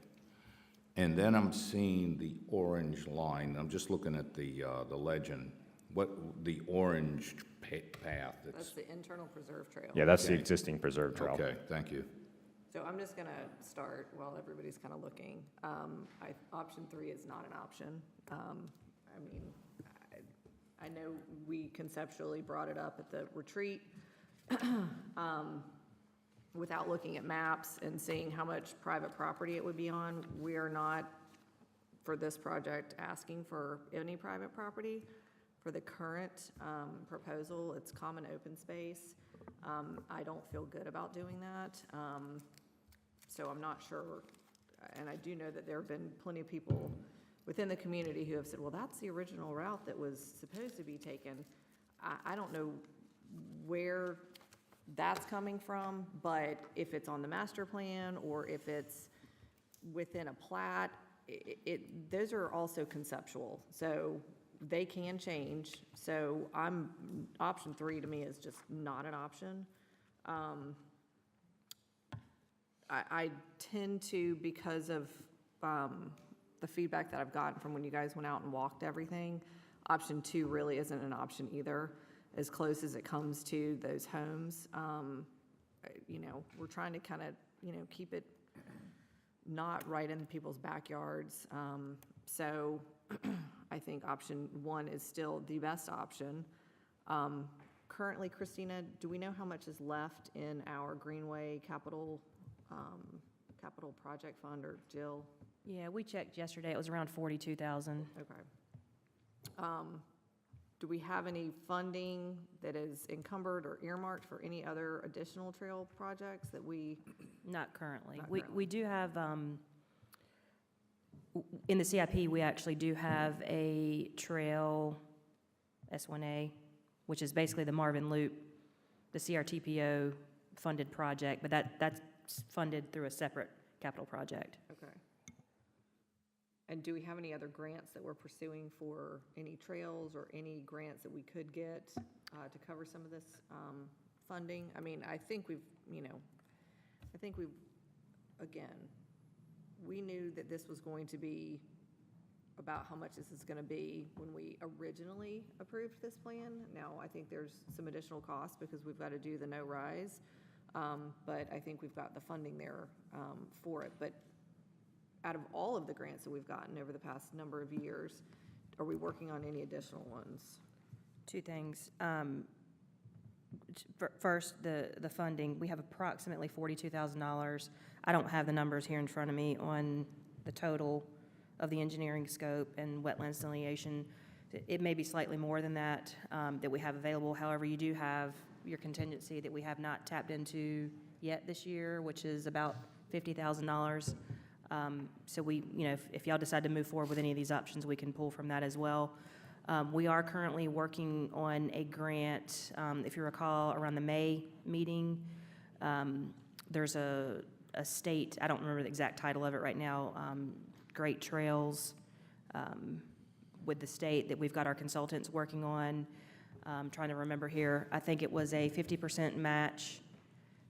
I: And then I'm seeing the orange line. I'm just looking at the legend. What, the orange path
A: That's
I: that's,
A: the internal preserve trail.
F: Yeah, that's the
I: Okay.
F: existing preserve trail.
I: okay, thank you.
A: So I'm just gonna start while everybody's kind of looking. Option 3 is not an option. I mean, I know we conceptually brought it up at the retreat, without looking at maps and seeing how much private property it would be on. We are not, for this project, asking for any private property. For the current proposal, it's common open space. I don't feel good about doing that. So I'm not sure, and I do know that there have been plenty of people within the community who have said, well, that's the original route that was supposed to be taken. I don't know where that's coming from, but if it's on the master plan or if it's within a plat, those are also conceptual, so they can change. So option 3 to me is just not an option. I tend to, because of the feedback that I've gotten from when you guys went out and walked everything, option 2 really isn't an option either, as close as it comes to those homes. You know, we're trying to kind of, you know, keep it not right in people's backyards. So I think option 1 is still the best option. Currently, Christina, do we know how much is left in our Greenway capital project fund, or Jill?
H: Yeah, we checked yesterday, it was around 42,000.
A: Okay. Do we have any funding that is encumbered or earmarked for any other additional trail projects that we?
H: Not currently.
A: Not
H: We do have, in the CIP, we actually do have a trail S1A, which is basically the Marvin Loop, the CRTPO funded project, but that's funded through a separate capital project.
A: Okay. And do we have any other grants that we're pursuing for any trails or any grants that we could get to cover some of this funding? I mean, I think we've, again, we knew that this was going to be about how much this is going to be when we originally approved this plan. Now, I think there's some additional costs because we've got to do the no rise, but I think we've got the funding there for it. But out of all of the grants that we've gotten over the past number of years, are we working on any additional ones?
H: Two things. First, the funding. We have approximately $42,000. I don't have the numbers here in front of me on the total of the engineering scope and wetlands delineation. It may be slightly more than that that we have available. However, you do have your contingency that we have not tapped into yet this year, which is about $50,000. So we, if y'all decide to move forward with any of these options, we can pull from that as well. We are currently working on a grant. If you recall, around the May meeting, there's a state, I don't remember the exact title of it right now, Great Trails with the state that we've got our consultants working on. Trying to remember here. I think it was a 50% match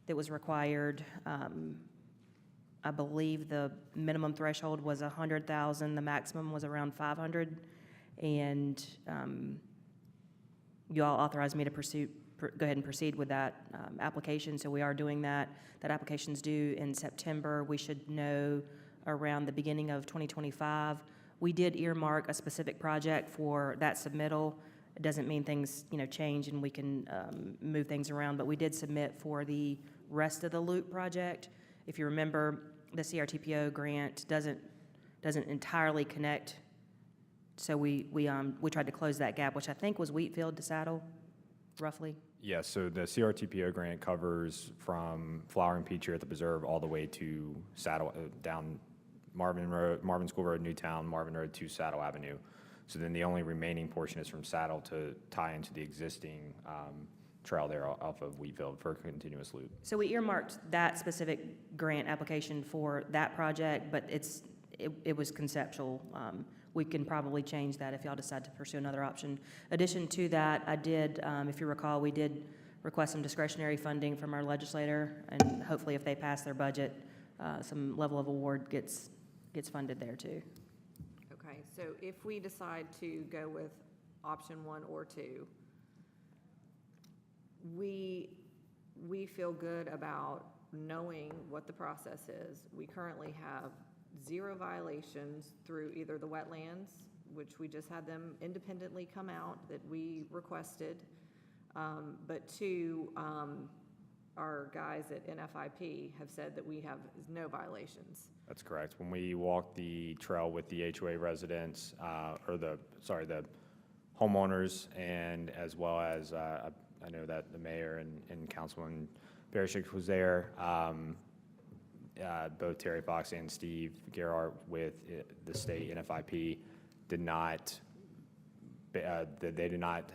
H: that was required. I believe the minimum threshold was 100,000, the maximum was around 500, and you all authorized me to go ahead and proceed with that application, so we are doing that. That application's due in September. We should know around the beginning of 2025. We did earmark a specific project for that submittal. It doesn't mean things, change and we can move things around, but we did submit for the rest of the loop project. If you remember, the CRTPO grant doesn't entirely connect, so we tried to close that gap, which I think was Wheatfield to Saddle, roughly.
F: Yes, so the CRTPO grant covers from Flowering Peach here at the preserve all the way to Saddle, down Marvin School Road, Newtown, Marvin Road to Saddle Avenue. So then the only remaining portion is from Saddle to tie into the existing trail there off of Wheatfield for a continuous loop.
H: So we earmarked that specific grant application for that project, but it was conceptual. We can probably change that if y'all decide to pursue another option. Addition to that, I did, if you recall, we did request some discretionary funding from our legislator, and hopefully if they pass their budget, some level of award gets funded there too.
A: Okay, so if we decide to go with option 1 or 2, we feel good about knowing what the process is. We currently have 0 violations through either the wetlands, which we just had them independently come out that we requested, but 2, our guys at NFIP have said that we have no violations.
F: That's correct. When we walked the trail with the HOA residents, the homeowners, and as well as, I know that the mayor and Councilman Barishik was there, both Terry Fox and Steve Gerhardt with the state NFIP did not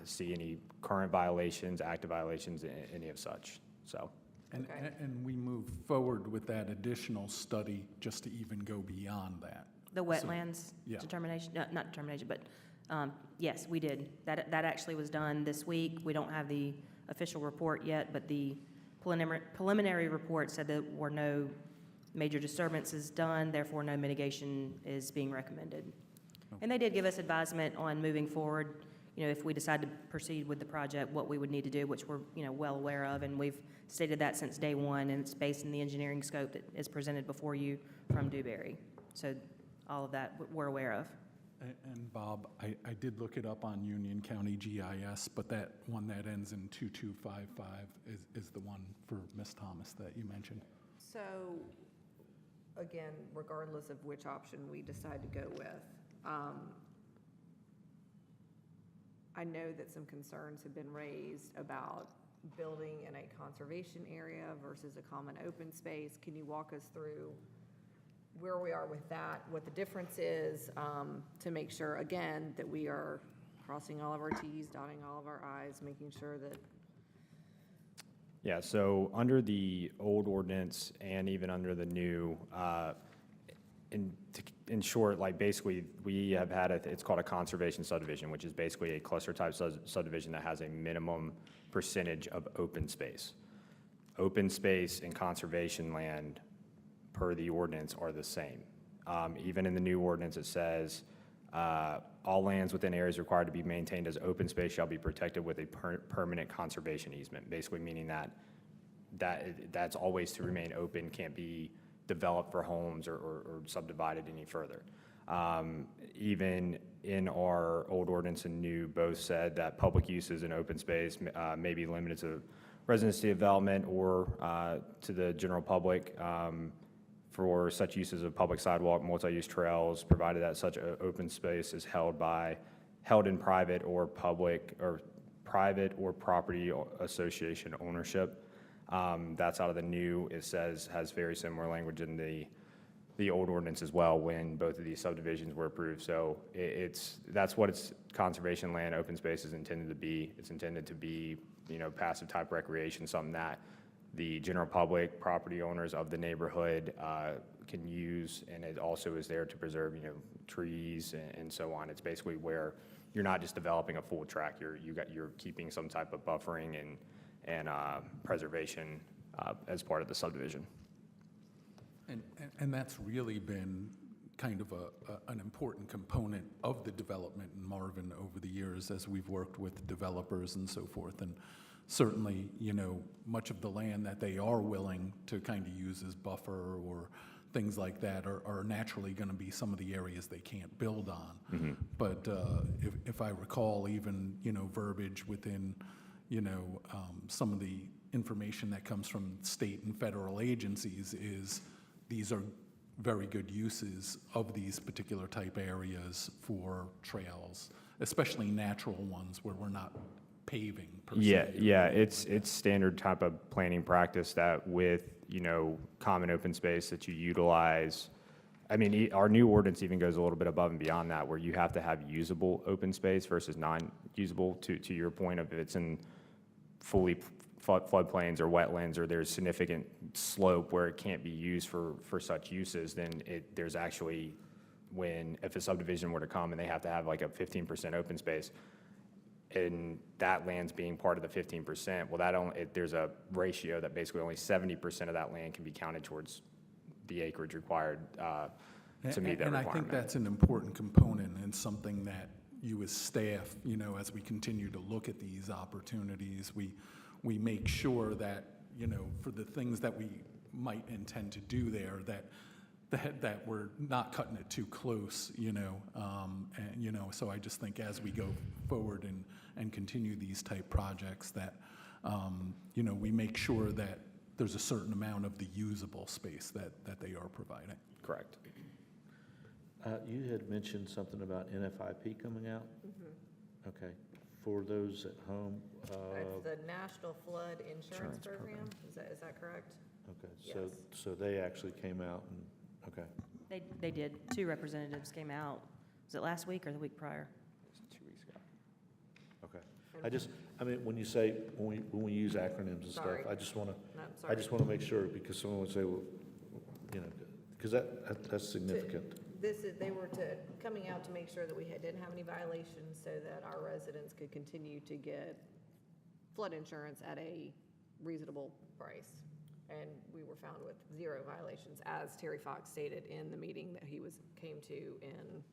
F: see any current violations, active violations, any of such, so.
A: Okay.
C: And we move forward with that additional study just to even go beyond that.
H: The wetlands
C: yeah.
H: determination, not determination, but yes, we did. That actually was done this week. We don't have the official report yet, but the preliminary report said that were no major disturbances done, therefore no mitigation is being recommended. And they did give us advisement on moving forward, if we decide to proceed with the project, what we would need to do, which we're, well aware of, and we've stated that since day one, and it's based in the engineering scope that is presented before you from Dewberry. So all of that we're aware of.
C: And Bob, I did look it up on Union County GIS, but that one that ends in 2255 is the one for Ms. Thomas that you mentioned.
A: So, again, regardless of which option we decide to go with, I know that some concerns have been raised about building in a conservation area versus a common open space. Can you walk us through where we are with that, what the difference is, to make sure, again, that we are crossing all of our Ts, dotting all of our Is, making sure that.
F: Yeah, so under the old ordinance and even under the new, in short, like basically we have had it's called a conservation subdivision, which is basically a cluster type subdivision that has a minimum percentage of open space. Open space and conservation land per the ordinance are the same. Even in the new ordinance, it says, all lands within areas required to be maintained as open space shall be protected with a permanent conservation easement, basically meaning that's always to remain open, can't be developed for homes or subdivided any further. Even in our old ordinance and new, both said that public uses in open space may be limited to residency development or to the general public, for such uses of public sidewalk, multi-use trails, provided that such open space is held in private or public or private or property association ownership. That's out of the new. It says has very similar language in the old ordinance as well when both of these subdivisions were approved. So that's what its conservation land, open space is intended to be. It's intended to be, passive type recreation, something that the general public, property owners of the neighborhood can use, and it also is there to preserve, trees and so on. It's basically where you're not just developing a full tract, you're keeping some type of buffering and preservation as part of the subdivision.
C: And that's really been kind of an important component of the development in Marvin over the years as we've worked with developers and so forth. And certainly, much of the land that they are willing to kind of use as buffer or things like that are naturally going to be some of the areas they can't build on. But if I recall, even, verbiage within, some of the information that comes from state and federal agencies is these are very good uses of these particular type areas for trails, especially natural ones where we're not paving per se.
F: Yeah, it's standard type of planning practice that with, common open space that you utilize. I mean, our new ordinance even goes a little bit above and beyond that, where you have to have usable open space versus non-usable, to your point of if it's in fully floodplains or wetlands, or there's significant slope where it can't be used for such uses, then there's actually, if a subdivision were to come and they have to have like a 15% open space, and that land's being part of the 15%, well, there's a ratio that basically only 70% of that land can be counted towards the acreage required to meet that
C: And I
F: requirement.
C: think that's an important component and something that you as staff, as we continue to look at these opportunities, we make sure that, for the things that we might intend to do there, that we're not cutting it too close, so I just think as we go forward and continue these type projects that, we make sure that there's a certain amount of the usable space that they are providing.
F: Correct.
G: You had mentioned something about NFIP coming out? Okay. For those at home,
A: It's the National Flood Insurance Program, is that correct?
G: okay,
A: Yes.
G: so they actually came out and, okay.
H: They did. 2 representatives came out. Was it last week or the week prior?
F: 2 weeks ago.
G: Okay. When you say, when we use acronyms and stuff,
A: Sorry.
G: I just want
A: No,
G: to,
A: sorry.
G: make sure, because someone would say, well, because that's significant.
A: They were coming out to make sure that we didn't have any violations so that our residents could continue to get flood insurance at a reasonable price. And we were found with 0 violations, as Terry Fox stated in the meeting that he came to in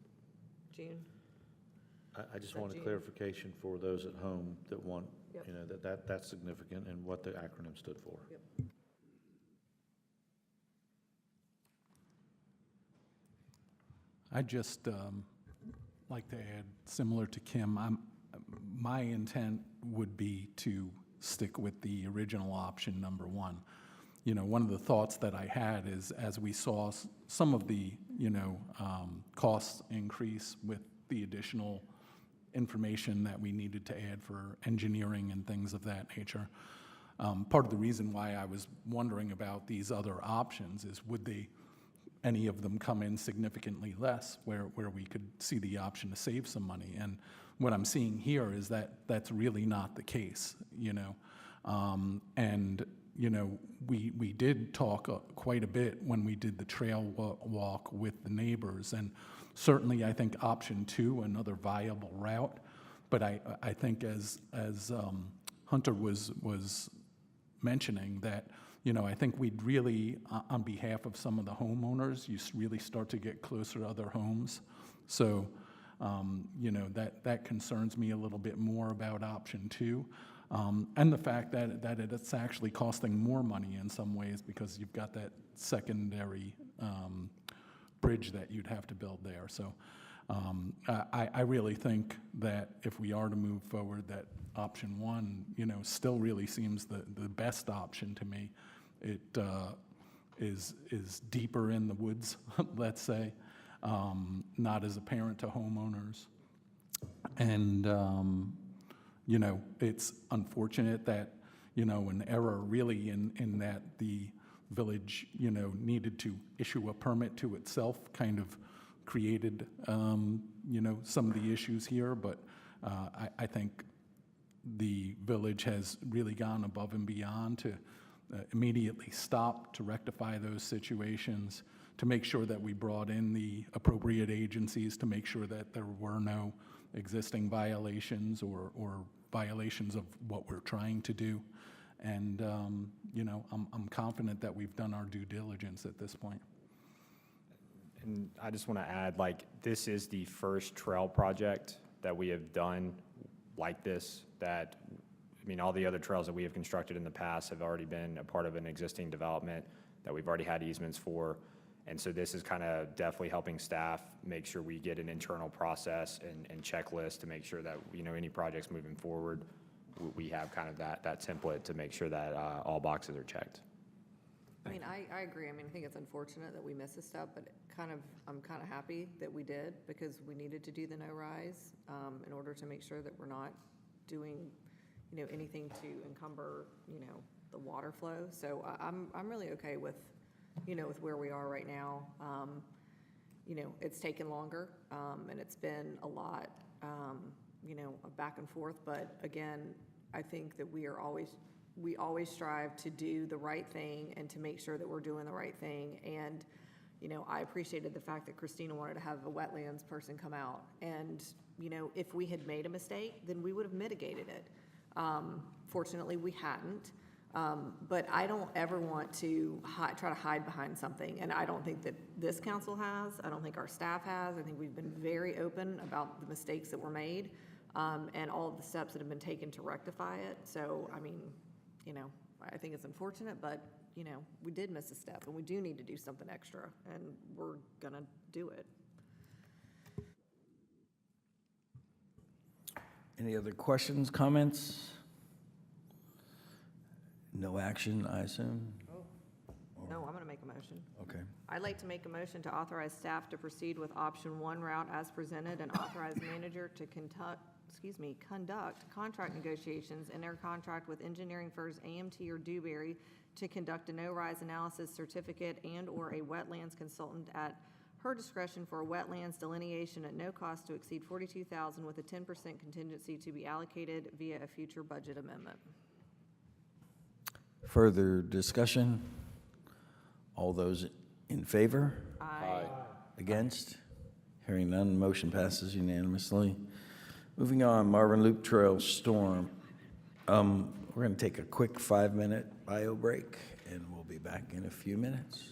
A: June.
G: I just
A: That
G: wanted
A: June.
G: clarification for those at home that want,
A: Yep.
G: that's significant and what the acronym stood for.
A: Yep.
C: I'd just like to add, similar to Kim, my intent would be to stick with the original option, number 1. One of the thoughts that I had is as we saw some of the, costs increase with the additional information that we needed to add for engineering and things of that nature. Part of the reason why I was wondering about these other options is would any of them come in significantly less where we could see the option to save some money? And what I'm seeing here is that that's really not the case, and, we did talk quite a bit when we did the trail walk with the neighbors, and certainly I think option 2, another viable route, but I think as Hunter was mentioning that, I think we'd really, on behalf of some of the homeowners, you really start to get closer to other homes. So, that concerns me a little bit more about option 2. And the fact that it's actually costing more money in some ways because you've got that secondary bridge that you'd have to build there. So I really think that if we are to move forward, that option 1, still really seems the best option to me. It is deeper in the woods, let's say, not as apparent to homeowners. And, it's unfortunate that, an error really in that the village, needed to issue a permit to itself kind of created, some of the issues here. But I think the village has really gone above and beyond to immediately stop, to rectify those situations, to make sure that we brought in the appropriate agencies to make sure that there were no existing violations or violations of what we're trying to do. And, I'm confident that we've done our due diligence at this point.
F: And I just want to add, this is the first trail project that we have done like this, all the other trails that we have constructed in the past have already been a part of an existing development that we've already had easements for. And so this is kind of definitely helping staff make sure we get an internal process and checklist to make sure that, any projects moving forward, we have kind of that template to make sure that all boxes are checked.
A: I mean, I agree. I mean, I think it's unfortunate that we missed a step, but I'm kind of happy that we did because we needed to do the no rise in order to make sure that we're not doing, anything to encumber, the water flow. So I'm really okay with, with where we are right now. It's taken longer and it's been a lot, of back and forth. But again, I think that we always strive to do the right thing and to make sure that we're doing the right thing. And, I appreciated the fact that Christina wanted to have a wetlands person come out. And, if we had made a mistake, then we would have mitigated it. Fortunately, we hadn't. But I don't ever want to try to hide behind something. And I don't think that this council has. I don't think our staff has. I think we've been very open about the mistakes that were made and all of the steps that have been taken to rectify it. So, I mean, I think it's unfortunate, but, we did miss a step and we do need to do something extra and we're gonna do it.
D: Any other questions, comments? No action, I assume?
A: No, I'm gonna make a motion.
D: Okay.
A: I'd like to make a motion to authorize staff to proceed with option 1 route as presented and authorize manager to conduct contract negotiations in their contract with engineering firms AMT or Dewberry to conduct a no-rise analysis certificate and/or a wetlands consultant at her discretion for a wetlands delineation at no cost to exceed $42,000 with a 10% contingency to be allocated via a future budget amendment.
D: Further discussion? All those in favor?
A: Aye.
D: Against? Hearing none, motion passes unanimously. Moving on, Marvin Loop Trail Storm. We're going to take a quick 5-minute bio break, and we'll be back in a few minutes.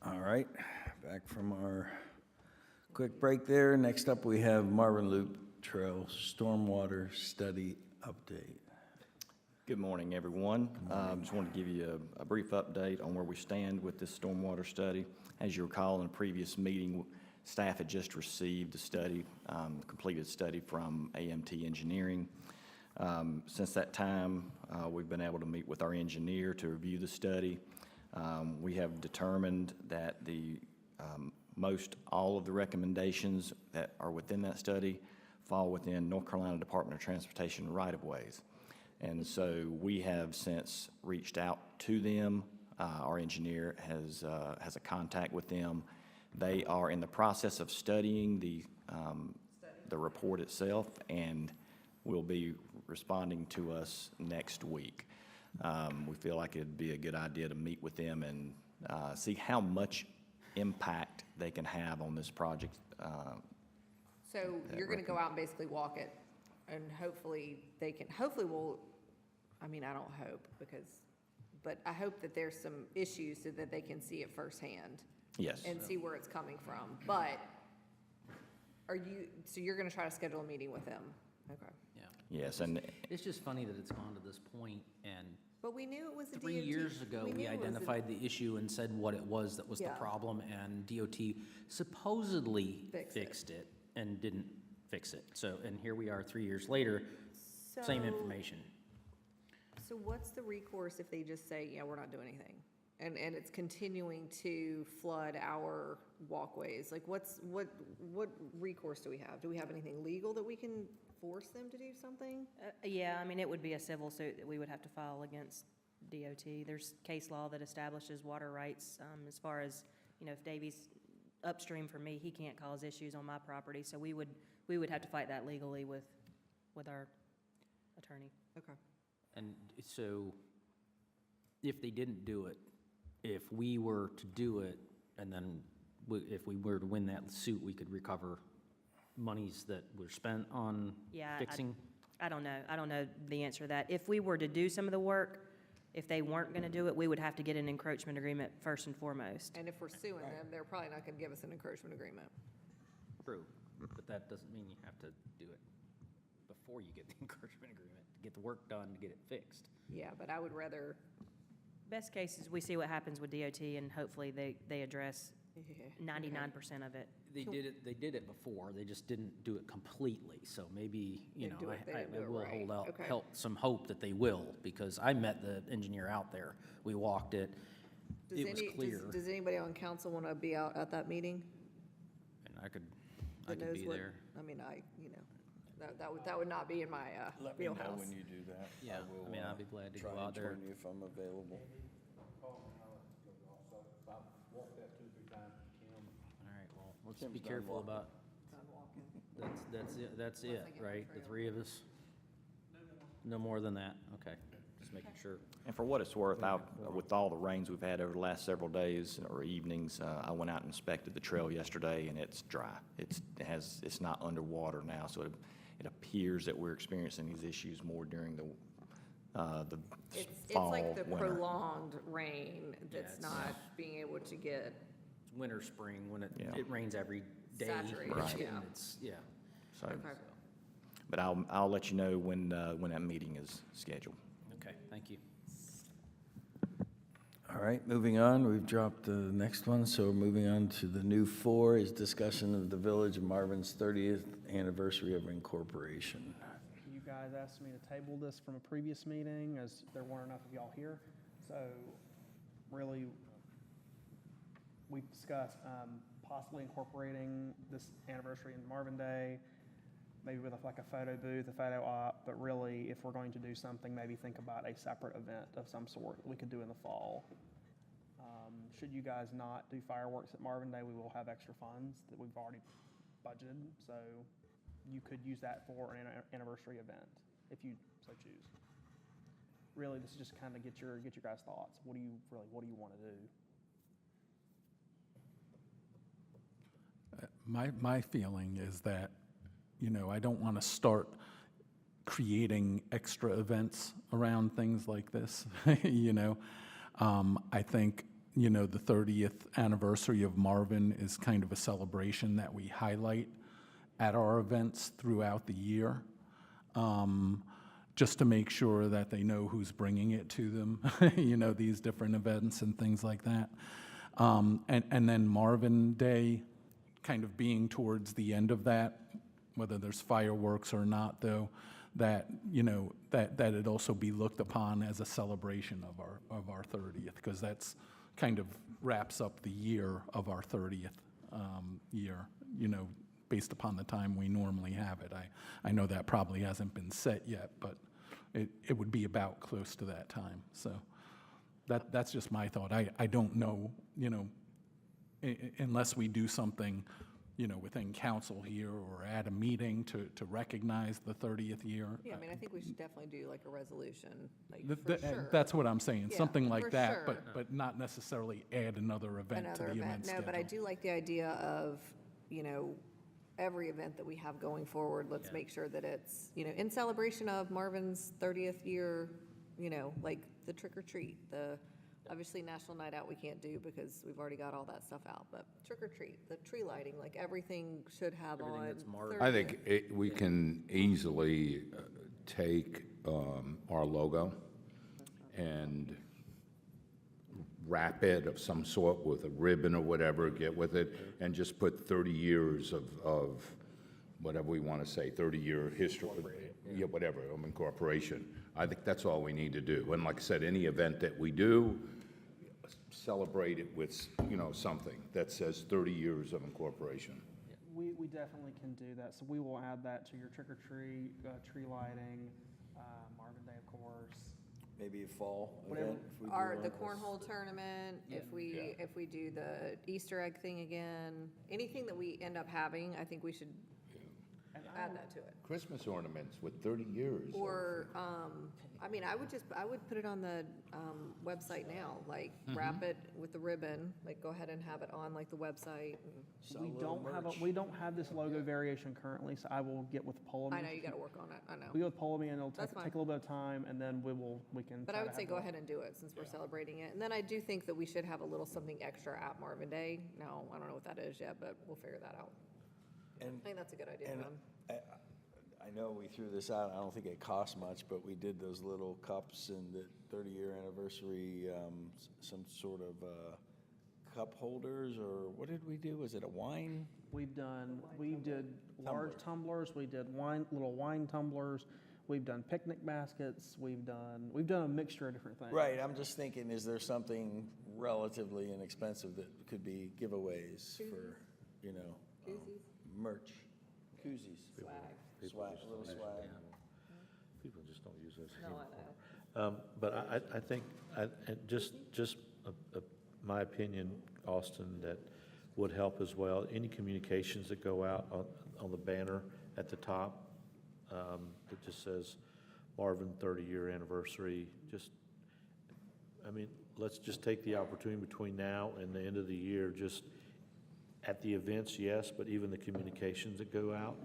D: All right, back from our quick break there. Next up, we have Marvin Loop Trail Stormwater Study Update.
K: Good morning, everyone. Just wanted to give you a brief update on where we stand with this stormwater study. As you recall, in a previous meeting, staff had just received a study, completed study from AMT Engineering. Since that time, we've been able to meet with our engineer to review the study. We have determined that most all of the recommendations that are within that study fall within North Carolina Department of Transportation right-of-ways. And so we have since reached out to them. Our engineer has a contact with them. They are in the process of studying the report itself and will be responding to us next week. We feel like it'd be a good idea to meet with them and see how much impact they can have on this project.
A: So you're gonna go out and basically walk it, and hopefully they can, hopefully we'll, I mean, I don't hope, but I hope that there's some issues so that they can see it firsthand.
K: Yes.
A: And see where it's coming from, but so you're gonna try to schedule a meeting with them? Okay.
B: Yeah.
K: Yes, and
B: It's just funny that it's gone to this point, and
A: But we knew it was a DOT.
B: 3 years ago,
A: knew
B: we
A: it was a-
B: identified the issue and said what it was that was the
A: Yeah.
B: problem, and DOT supposedly
A: Fixed it.
B: fixed it and didn't fix it. So, and here we are 3 years later, same
A: So-
B: information.
A: So what's the recourse if they just say, yeah, we're not doing anything? And it's continuing to flood our walkways? Like, what recourse do we have? Do we have anything legal that we can force them to do something?
H: Yeah, I mean, it would be a civil suit that we would have to file against DOT. There's case law that establishes water rights, as far as, if Davy's upstream from me, he can't cause issues on my property, so we would have to fight that legally with our attorney.
A: Okay.
B: And so, if they didn't do it, if we were to do it, and then if we were to win that suit, we could recover monies that were spent on
H: Yeah,
B: fixing?
H: I don't know. I don't know the answer to that. If we were to do some of the work, if they weren't going to do it, we would have to get an encroachment agreement first and foremost.
A: And if we're suing them, they're probably not gonna give us an encouragement agreement.
B: True, but that doesn't mean you have to do it before you get the encouragement agreement, to get the work done, to get it fixed.
A: Yeah, but I would rather,
H: Best case is we see what happens with DOT, and hopefully they address
A: yeah.
H: 99% of it.
B: They did it before, they just didn't do it completely, so maybe,
A: Didn't do it, they didn't do
B: I
A: it
B: will
A: right.
B: hold out,
A: Okay.
B: some hope that they will, because I met the engineer out there, we walked it, it was clear,
A: Does anybody on council wanna be out at that meeting?
B: and I could
A: that knows
B: be
A: what-
B: there.
A: I mean, that would not be in my
D: Let me know
A: wheelhouse.
D: when you do that.
B: Yeah,
D: will,
B: I mean, I'll be glad to go
D: try
B: out
D: and
B: there.
D: join you if I'm available.
B: All right, well, let's
D: Kim's
B: be
D: done
B: careful
D: walking.
B: about, that's it, right? The three of us? No more than that, okay, just making sure.
K: And for what it's worth, with all the rains we've had over the last several days or evenings, I went out and inspected the trail yesterday, and it's dry. It's not underwater now, so it appears that we're experiencing these issues more during the
A: It's
K: fall,
A: like the
K: winter.
A: prolonged rain that's
B: it's-
A: not being able to get,
B: It's winter, spring, when
K: Yeah.
B: it rains every day.
A: Saturated,
K: Right.
A: yeah.
B: It's, yeah.
K: So,
A: okay.
K: but I'll let you know when that meeting is scheduled.
B: Okay, thank you.
D: All right, moving on, we've dropped the next one, so moving on to the new 4 is discussion of the Village of Marvin's 30th anniversary of incorporation.
E: You guys asked me to table this from a previous meeting, as there weren't enough of y'all here. So really, we've discussed possibly incorporating this anniversary in Marvin Day, maybe with like a photo booth, a photo op, but really, if we're going to do something, maybe think about a separate event of some sort we could do in the fall. Should you guys not do fireworks at Marvin Day, we will have extra funds that we've already budgeted, so you could use that for an anniversary event, if you so choose. Really, this is just kind of get your guys' thoughts. What do you want to do?
C: My feeling is that, I don't want to start creating extra events around things like this, I think, you know, the 30th anniversary of Marvin is kind of a celebration that we highlight at our events throughout the year, just to make sure that they know who's bringing it to them, you know, these different events and things like that. And then Marvin Day kind of being towards the end of that, whether there's fireworks or not, though, that, you know, that it also be looked upon as a celebration of our 30th, because that's kind of wraps up the year of our 30th year, you know, based upon the time we normally have it. I know that probably hasn't been set yet, but it would be about close to that time. So that's just my thought. I don't know, you know, unless we do something, you know, within council here or at a meeting to recognize the 30th year.
A: Yeah, I mean, I think we should definitely do like a resolution, like
C: And
A: for sure.
C: that's what I'm saying,
A: Yeah,
C: something
A: for
C: like that,
A: sure.
C: but not necessarily add another event to
A: Another
C: the
A: event,
C: event
A: no,
C: schedule.
A: but I do like the idea of, you know, every event that we have going forward, let's make sure that it's, you know, in celebration of Marvin's 30th year, you know, like the trick or treat, the, obviously National Night Out we can't do because we've already got all that stuff out, but trick or treat, the tree lighting, like everything should have
B: Everything
A: on.
B: that's Marvin.
A: 30th.
I: I think we can easily take our logo and wrap it of some sort with a ribbon or whatever, get with it, and just put 30 years of whatever we want to say, 30-year history, yeah, whatever, of incorporation. I think that's all we need to do. And like I said, any event that we do, celebrate it with, you know, something that says 30 years of incorporation.
E: We definitely can do that, so we will add that to your trick or treat, tree lighting, Marvin Day, of course.
D: Maybe a fall
E: Whatever.
D: event. if we do
A: Or
D: one.
A: the cornhole tournament, if we do the Easter egg thing again, anything that we end up having, I think we should add that to it.
I: Christmas ornaments with 30 years.
A: Or, I mean, I would put it on the website now, like wrap it with the ribbon, like go ahead and have it on like the website.
E: We don't have this logo variation currently, so I will get with Ptolemy.
A: I know, you gotta work on it, I know.
E: We go with Ptolemy, and it'll
A: That's
E: take
A: fine.
E: a little bit of time, and then we can.
A: But
E: try
A: I
E: to
A: would say
E: have
A: go
E: the-
A: ahead and do it since we're celebrating it. And then I do think that we should have a little something extra at Marvin Day. No, I don't know what that is yet, but we'll figure that out.
D: And
A: I think that's a good idea,
D: And
A: Ron.
D: I know we threw this out, I don't think it cost much, but we did those little cups and the 30-year anniversary, some sort of cup holders, or what did we do? Was it a wine?
E: We did large tumblers, we did little wine tumblers, we've done picnic baskets, we've done a mixture of different things.
D: Right, I'm just thinking, is there something relatively inexpensive that could be giveaways for, you know, merch, koozies? Swag, a little swag.
G: People just don't use those
A: No,
G: anymore.
A: I know.
G: But I think, just my opinion, Austin, that would help as well, any communications that go out on the banner at the top, that just says Marvin 30-year anniversary, I mean, let's just take the opportunity between now and the end of the year, just at the events, yes, but even the communications that go out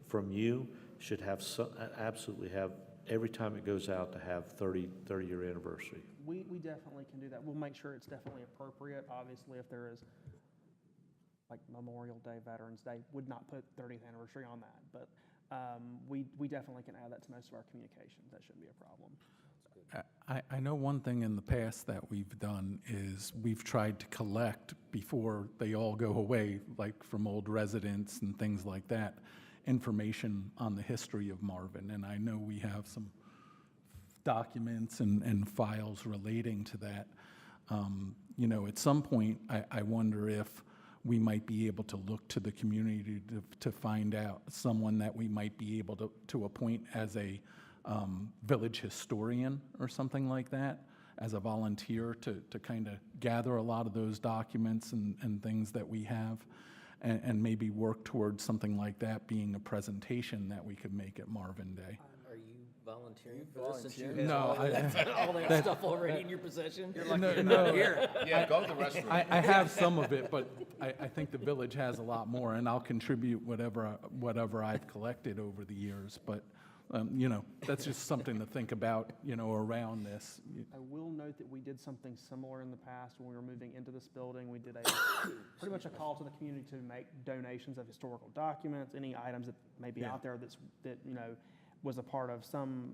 G: from you should have absolutely have, every time it goes out, to have 30-year anniversary.
E: We definitely can do that. We'll make sure it's definitely appropriate. Obviously, if there is, like Memorial Day, Veterans Day, would not put 30th anniversary on that. But we definitely can add that to most of our communications. That shouldn't be a problem.
C: I know one thing in the past that we've done is we've tried to collect before they all go away, like from old residents and things like that, information on the history of Marvin. And I know we have some documents and files relating to that. You know, at some point, I wonder if we might be able to look to the community to find out someone that we might be able to appoint as a village historian or something like that, as a volunteer to kind of gather a lot of those documents and things that we have, and maybe work towards something like that being a presentation that we could make at Marvin Day.
B: Are you volunteering for this since you
D: volunteering?
B: have
C: No,
B: all that stuff already in your possession?
C: No,
I: Yeah, go to the restroom.
C: I have some of it, but I think the village has a lot more, and I'll contribute whatever I've collected over the years. But That's just something to think about, around this.
E: I will note that we did something similar in the past when we were moving into this building. We did pretty much a call to the community to make donations of historical documents, any items that may be out there that was a part of some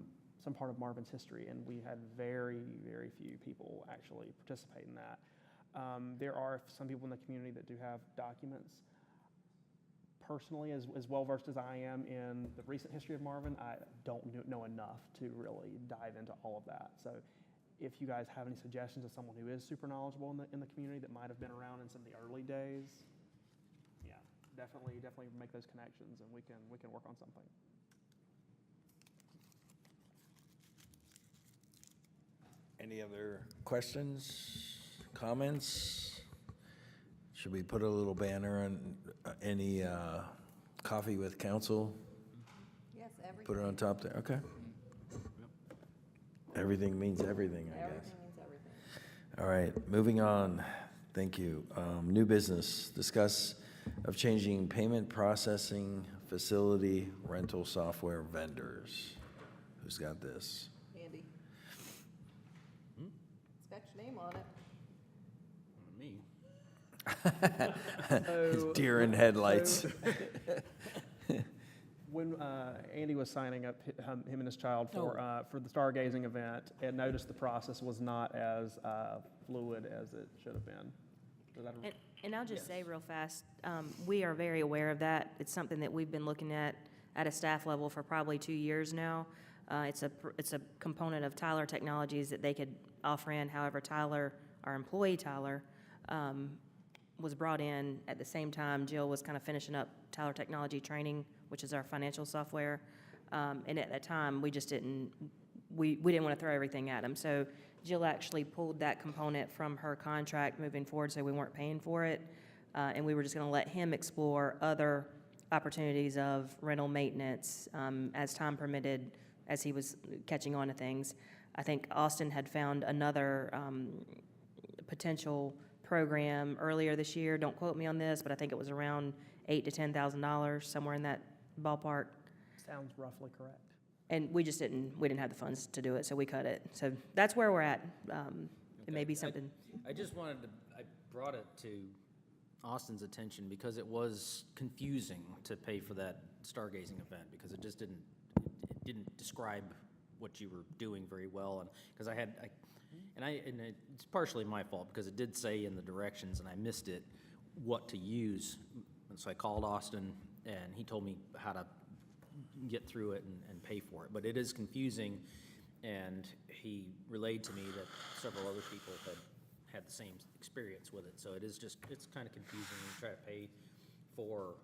E: part of Marvin's history, and we had very, very few people actually participate in that. There are some people in the community that do have documents. Personally, as well-versed as I am in the recent history of Marvin, I don't know enough to really dive into all of that. So if you guys have any suggestions of someone who is super knowledgeable in the community that might have been around in some of the early days, yeah, definitely make those connections, and we can work on something.
D: Any other questions, comments? Should we put a little banner on any coffee with council?
A: Yes, everything.
D: Put it on top there, okay. Everything means everything, I guess.
A: Everything means everything.
D: All right, moving on. Thank you. New business, discuss of changing payment processing facility rental software vendors. Who's got this?
A: Andy? It's got your name on it.
B: Me.
D: Deer in headlights.
E: When Andy was signing up him and his child for the stargazing event, and noticed the process was not as fluid as it should have been.
H: And I'll just say real fast, we are very aware of that. It's something that we've been looking at a staff level for probably 2 years now. It's a component of Tyler Technologies that they could offer in. However, Tyler, our employee Tyler, was brought in at the same time Jill was kind of finishing up Tyler Technology Training, which is our financial software. And at that time, we just didn't want to throw everything at them. So Jill actually pulled that component from her contract moving forward, so we weren't paying for it. And we were just going to let him explore other opportunities of rental maintenance as time permitted, as he was catching on to things. I think Austin had found another potential program earlier this year. Don't quote me on this, but I think it was around $8,000 to $10,000, somewhere in that ballpark.
E: Sounds roughly correct.
H: And we didn't have the funds to do it, so we cut it. So that's where we're at. It may be something.
B: I just wanted to, I brought it to Austin's attention because it was confusing to pay for that stargazing event, because it just didn't describe what you were doing very well. And because and it's partially my fault, because it did say in the directions and I missed it what to use. And so I called Austin and he told me how to get through it and pay for it. But it is confusing, and he relayed to me that several other people had the same experience with it. So it's kind of confusing when you try to pay for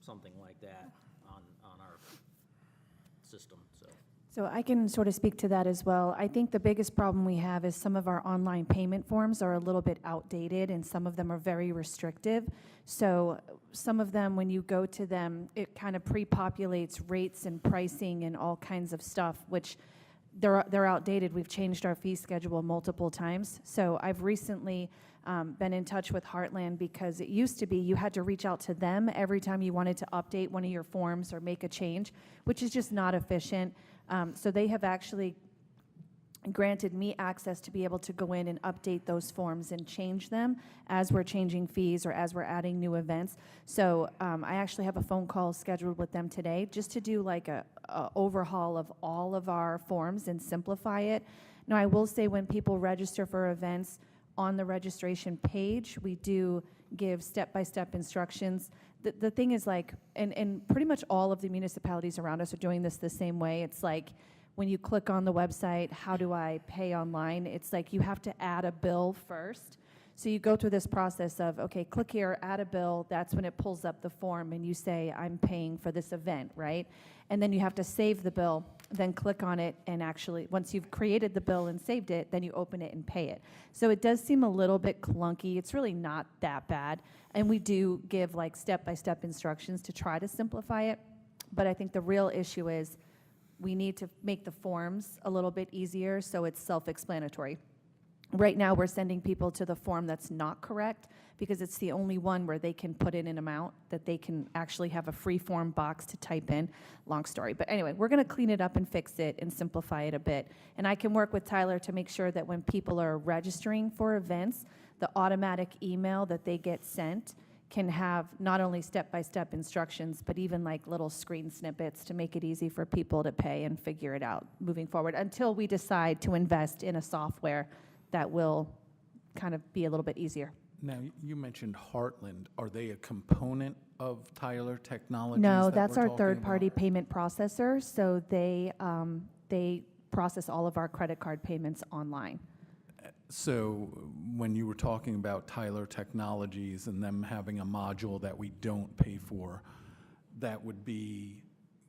B: something like that on our system, so.
L: So I can sort of speak to that as well. I think the biggest problem we have is some of our online payment forms are a little bit outdated, and some of them are very restrictive. So some of them, when you go to them, it kind of pre-populates rates and pricing and all kinds of stuff, which they're outdated. We've changed our fee schedule multiple times. So I've recently been in touch with Heartland, because it used to be you had to reach out to them every time you wanted to update one of your forms or make a change, which is just not efficient. So they have actually granted me access to be able to go in and update those forms and change them as we're changing fees or as we're adding new events. So I actually have a phone call scheduled with them today just to do like a overhaul of all of our forms and simplify it. Now, I will say when people register for events on the registration page, we do give step-by-step instructions. The thing is, like, and pretty much all of the municipalities around us are doing this the same way. It's like when you click on the website, how do I pay online? It's like you have to add a bill first. So you go through this process of, okay, click here, add a bill. That's when it pulls up the form and you say, I'm paying for this event, right? And then you have to save the bill, then click on it, and actually, once you've created the bill and saved it, then you open it and pay it. So it does seem a little bit clunky. It's really not that bad. And we do give like step-by-step instructions to try to simplify it. But I think the real issue is we need to make the forms a little bit easier so it's self-explanatory. Right now, we're sending people to the form that's not correct because it's the only one where they can put in an amount that they can actually have a free form box to type in. Long story. But anyway, we're going to clean it up and fix it and simplify it a bit. And I can work with Tyler to make sure that when people are registering for events, the automatic email that they get sent can have not only step-by-step instructions, but even like little screen snippets to make it easy for people to pay and figure it out moving forward until we decide to invest in a software that will kind of be a little bit easier.
C: Now, you mentioned Heartland. Are they a component of Tyler Technologies?
L: No,
C: that
L: that's
C: we're
L: our
C: talking
L: third-party
C: about?
L: payment processor, so they process all of our credit card payments online.
C: So when you were talking about Tyler Technologies and them having a module that we don't pay for, that would be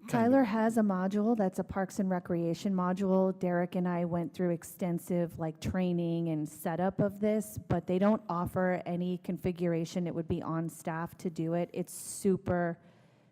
C: kind of-
L: Tyler has a module that's a Parks and Recreation module. Derek and I went through extensive like training and setup of this, but they don't offer any configuration. It would be on staff to do it. It's super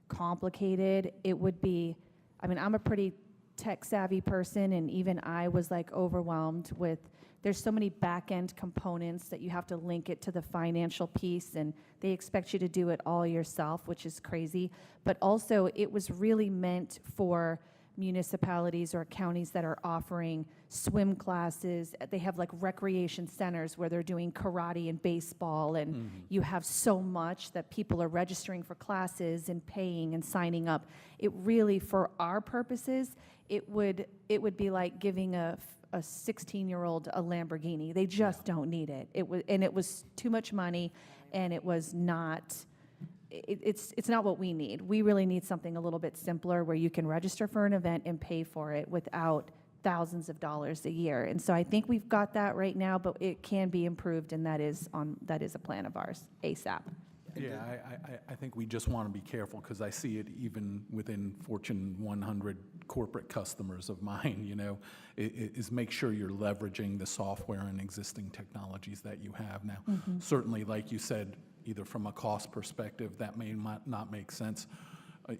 L: complicated. It would be, I mean, I'm a pretty tech savvy person, and even I was like overwhelmed with, there's so many back-end components that you have to link it to the financial piece, and they expect you to do it all yourself, which is crazy. But also, it was really meant for municipalities or counties that are offering swim classes. They have like recreation centers where they're doing karate and baseball, and you have so much that people are registering for classes and paying and signing up. It really, for our purposes, it would be like giving a 16-year-old a Lamborghini. They just don't need it. It was too much money, and it was not. It's not what we need. We really need something a little bit simpler where you can register for an event and pay for it without thousands of dollars a year. And so I think we've got that right now, but it can be improved, and that is a plan of ours ASAP.
C: Yeah, I think we just want to be careful because I see it even within Fortune 100 corporate customers of mine, you know, is make sure you're leveraging the software and existing technologies that you have now. Certainly, like you said, either from a cost perspective, that may not make sense.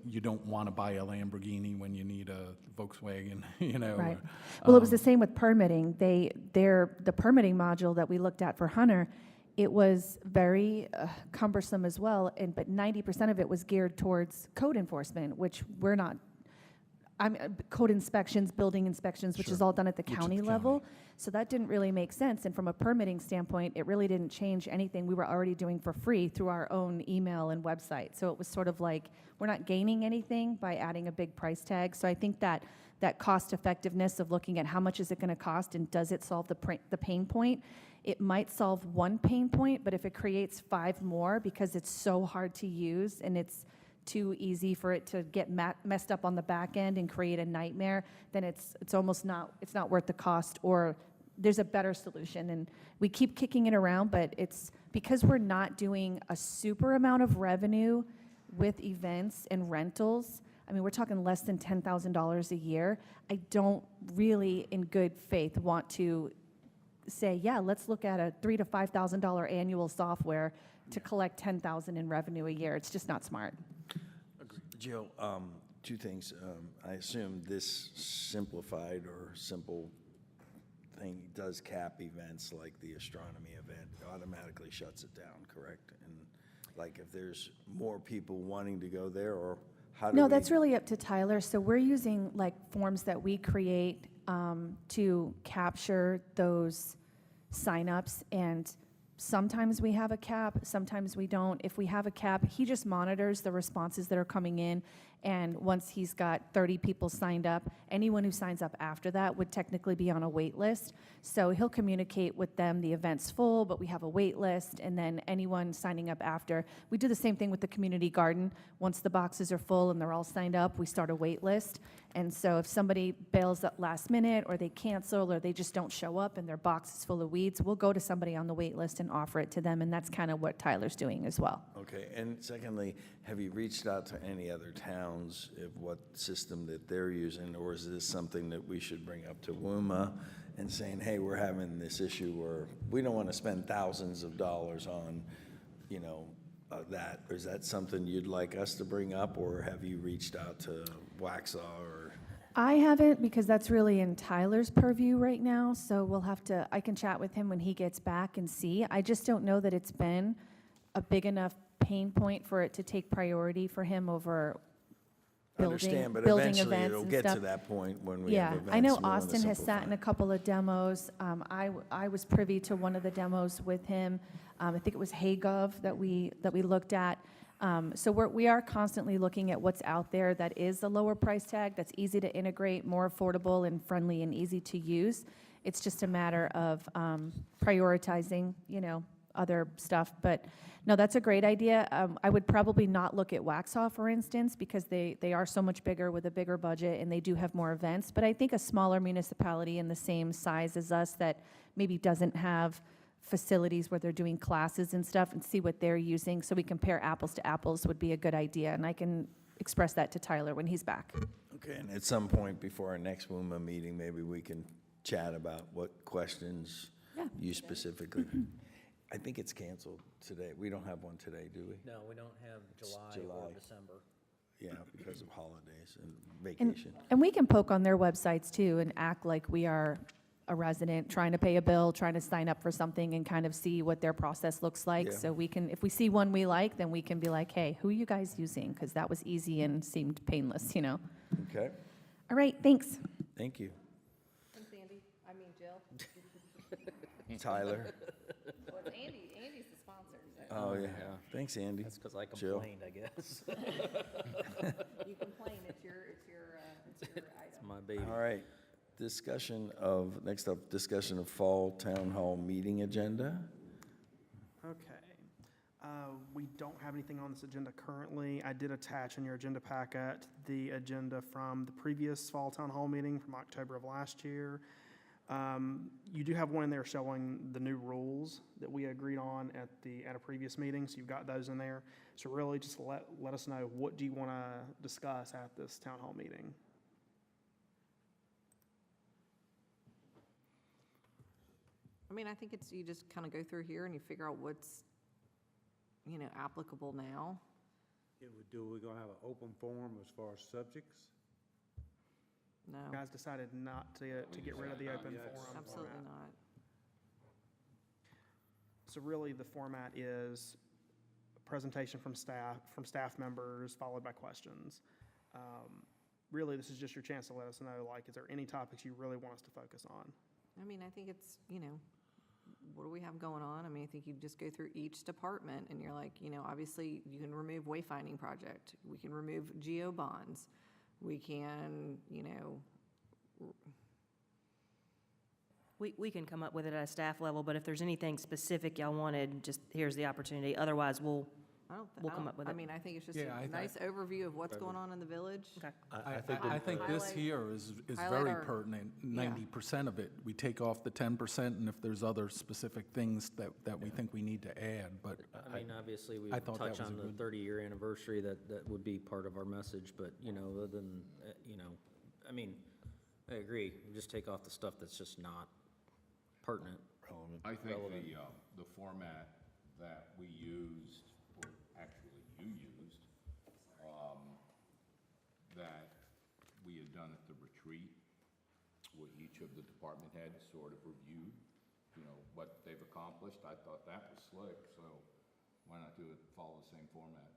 C: You don't want to buy a Lamborghini when you need a Volkswagen, you know.
L: Right. Well, it was the same with permitting. The permitting module that we looked at for Hunter, it was very cumbersome as well, but 90% of it was geared towards code enforcement, which we're not. Code inspections, building inspections, which is all done at the county level. So that didn't really make sense. And from a permitting standpoint, it really didn't change anything we were already doing for free through our own email and website. So it was sort of like, we're not gaining anything by adding a big price tag. So I think that cost effectiveness of looking at how much is it going to cost and does it solve the pain point, it might solve one pain point, but if it creates 5 more because it's so hard to use and it's too easy for it to get messed up on the back end and create a nightmare, then it's almost not worth the cost, or there's a better solution. And we keep kicking it around, but it's because we're not doing a super amount of revenue with events and rentals. I mean, we're talking less than $10,000 a year. I don't really, in good faith, want to say, yeah, let's look at a $3,000 to $5,000 annual software to collect $10,000 in revenue a year. It's just not smart.
D: Jill, 2 things. I assume this simplified or simple thing does cap events like the astronomy event, it automatically shuts it down, correct? And like if there's more people wanting to go there, or how do we?
L: No, that's really up to Tyler. So we're using like forms that we create to capture those signups, and sometimes we have a cap, sometimes we don't. If we have a cap, he just monitors the responses that are coming in, and once he's got 30 people signed up, anyone who signs up after that would technically be on a wait list. So he'll communicate with them, the event's full, but we have a wait list, and then anyone signing up after. We do the same thing with the community garden. Once the boxes are full and they're all signed up, we start a wait list. And so if somebody bails at last minute, or they cancel, or they just don't show up and their box is full of weeds, we'll go to somebody on the wait list and offer it to them, and that's kind of what Tyler's doing as well.
D: Okay, and secondly, have you reached out to any other towns of what system that they're using, or is this something that we should bring up to WUMA and saying, hey, we're having this issue where we don't want to spend thousands of dollars on, you know, that? Or is that something you'd like us to bring up, or have you reached out to Waxaw or?
L: I haven't, because that's really in Tyler's purview right now, so we'll have to, I can chat with him when he gets back and see. I just don't know that it's been a big enough pain point for it to take priority for him over
D: Understand, but
L: building
D: eventually
L: events
D: it'll
L: and
D: get to
L: stuff.
D: that point when we have
L: Yeah,
D: events.
L: I know
D: we wanna
L: Austin has sat in
D: simplify.
L: a couple of demos. I was privy to one of the demos with him. I think it was HayGov that we looked at. So we are constantly looking at what's out there that is a lower price tag, that's easy to integrate, more affordable and friendly and easy to use. It's just a matter of prioritizing, other stuff. But no, that's a great idea. I would probably not look at Waxhaw, for instance, because they are so much bigger with a bigger budget and they do have more events. But I think a smaller municipality in the same size as us that maybe doesn't have facilities where they're doing classes and stuff and see what they're using so we compare apples to apples would be a good idea. And I can express that to Tyler when he's back.
D: Okay, and at some point before our next WUMA meeting, maybe we can chat about what questions
L: Yeah.
D: you specifically. I think it's canceled today. We don't have one today, do we?
B: No, we don't have July or
D: July.
B: December.
D: Yeah, because of holidays and
L: And,
D: vacation.
L: and we can poke on their websites too and act like we are a resident trying to pay a bill, trying to sign up for something and kind of see what their process looks like.
D: Yeah.
L: So we can, if we see one we like, then we can be like, hey, who are you guys using? Because that was easy and seemed painless,
D: Okay,
L: All right, thanks.
D: thank you.
A: Thanks, Andy. I mean, Jill.
D: Tyler?
A: Well, it's Andy. Andy's the sponsor. So
D: Oh, yeah. Thanks, Andy.
B: That's because I
D: Jill.
B: complained, I guess.
A: you complain. It's your item.
B: My baby.
D: All right, next up, discussion of fall town hall meeting agenda.
E: Okay. We don't have anything on this agenda currently. I did attach in your agenda packet the agenda from the previous fall town hall meeting from October of last year. You do have one in there showing the new rules that we agreed on at a previous meeting, so you've got those in there. So really, just let us know, what do you want to discuss at this town hall meeting?
A: I mean, I think you just kind of go through here and you figure out what's, applicable now.
J: We're gonna have an open forum as far as subjects?
A: No,
E: You guys decided not to get rid of the open forum
A: absolutely
E: format.
A: not.
E: So really, the format is a presentation from staff members, followed by questions. Really, this is just your chance to let us know, is there any topics you really want us to focus on?
A: I mean, I think it's, what do we have going on? I mean, I think you just go through each department and you're like, obviously you can remove wayfinding project. We can remove geo bonds. We can,
H: We can come up with it at a staff level, but if there's anything specific y'all wanted, just here's the opportunity. Otherwise, we'll come up with
A: I
H: it.
A: mean, I think it's just
C: Yeah,
A: a nice overview of what's going on in the village.
H: Okay.
C: I think this
A: Highlight-
C: here is
A: highlight
C: very
A: our-
C: pertinent,
A: yeah.
C: 90% of it. We take off the 10%, and if there's other specific things that we think we need to add, but
B: I mean, obviously, we
C: I
B: would
C: thought that
B: touch
C: was
B: on
C: a
B: the
C: good-
B: 30-year anniversary, that would be part of our message, but, other than, I mean, I agree, we just take off the stuff that's just not pertinent.
I: I think the format that we used, or actually you used, that we had done at the retreat, where each of the department heads sort of reviewed, what they've accomplished, I thought that was slick, so why not follow the same format?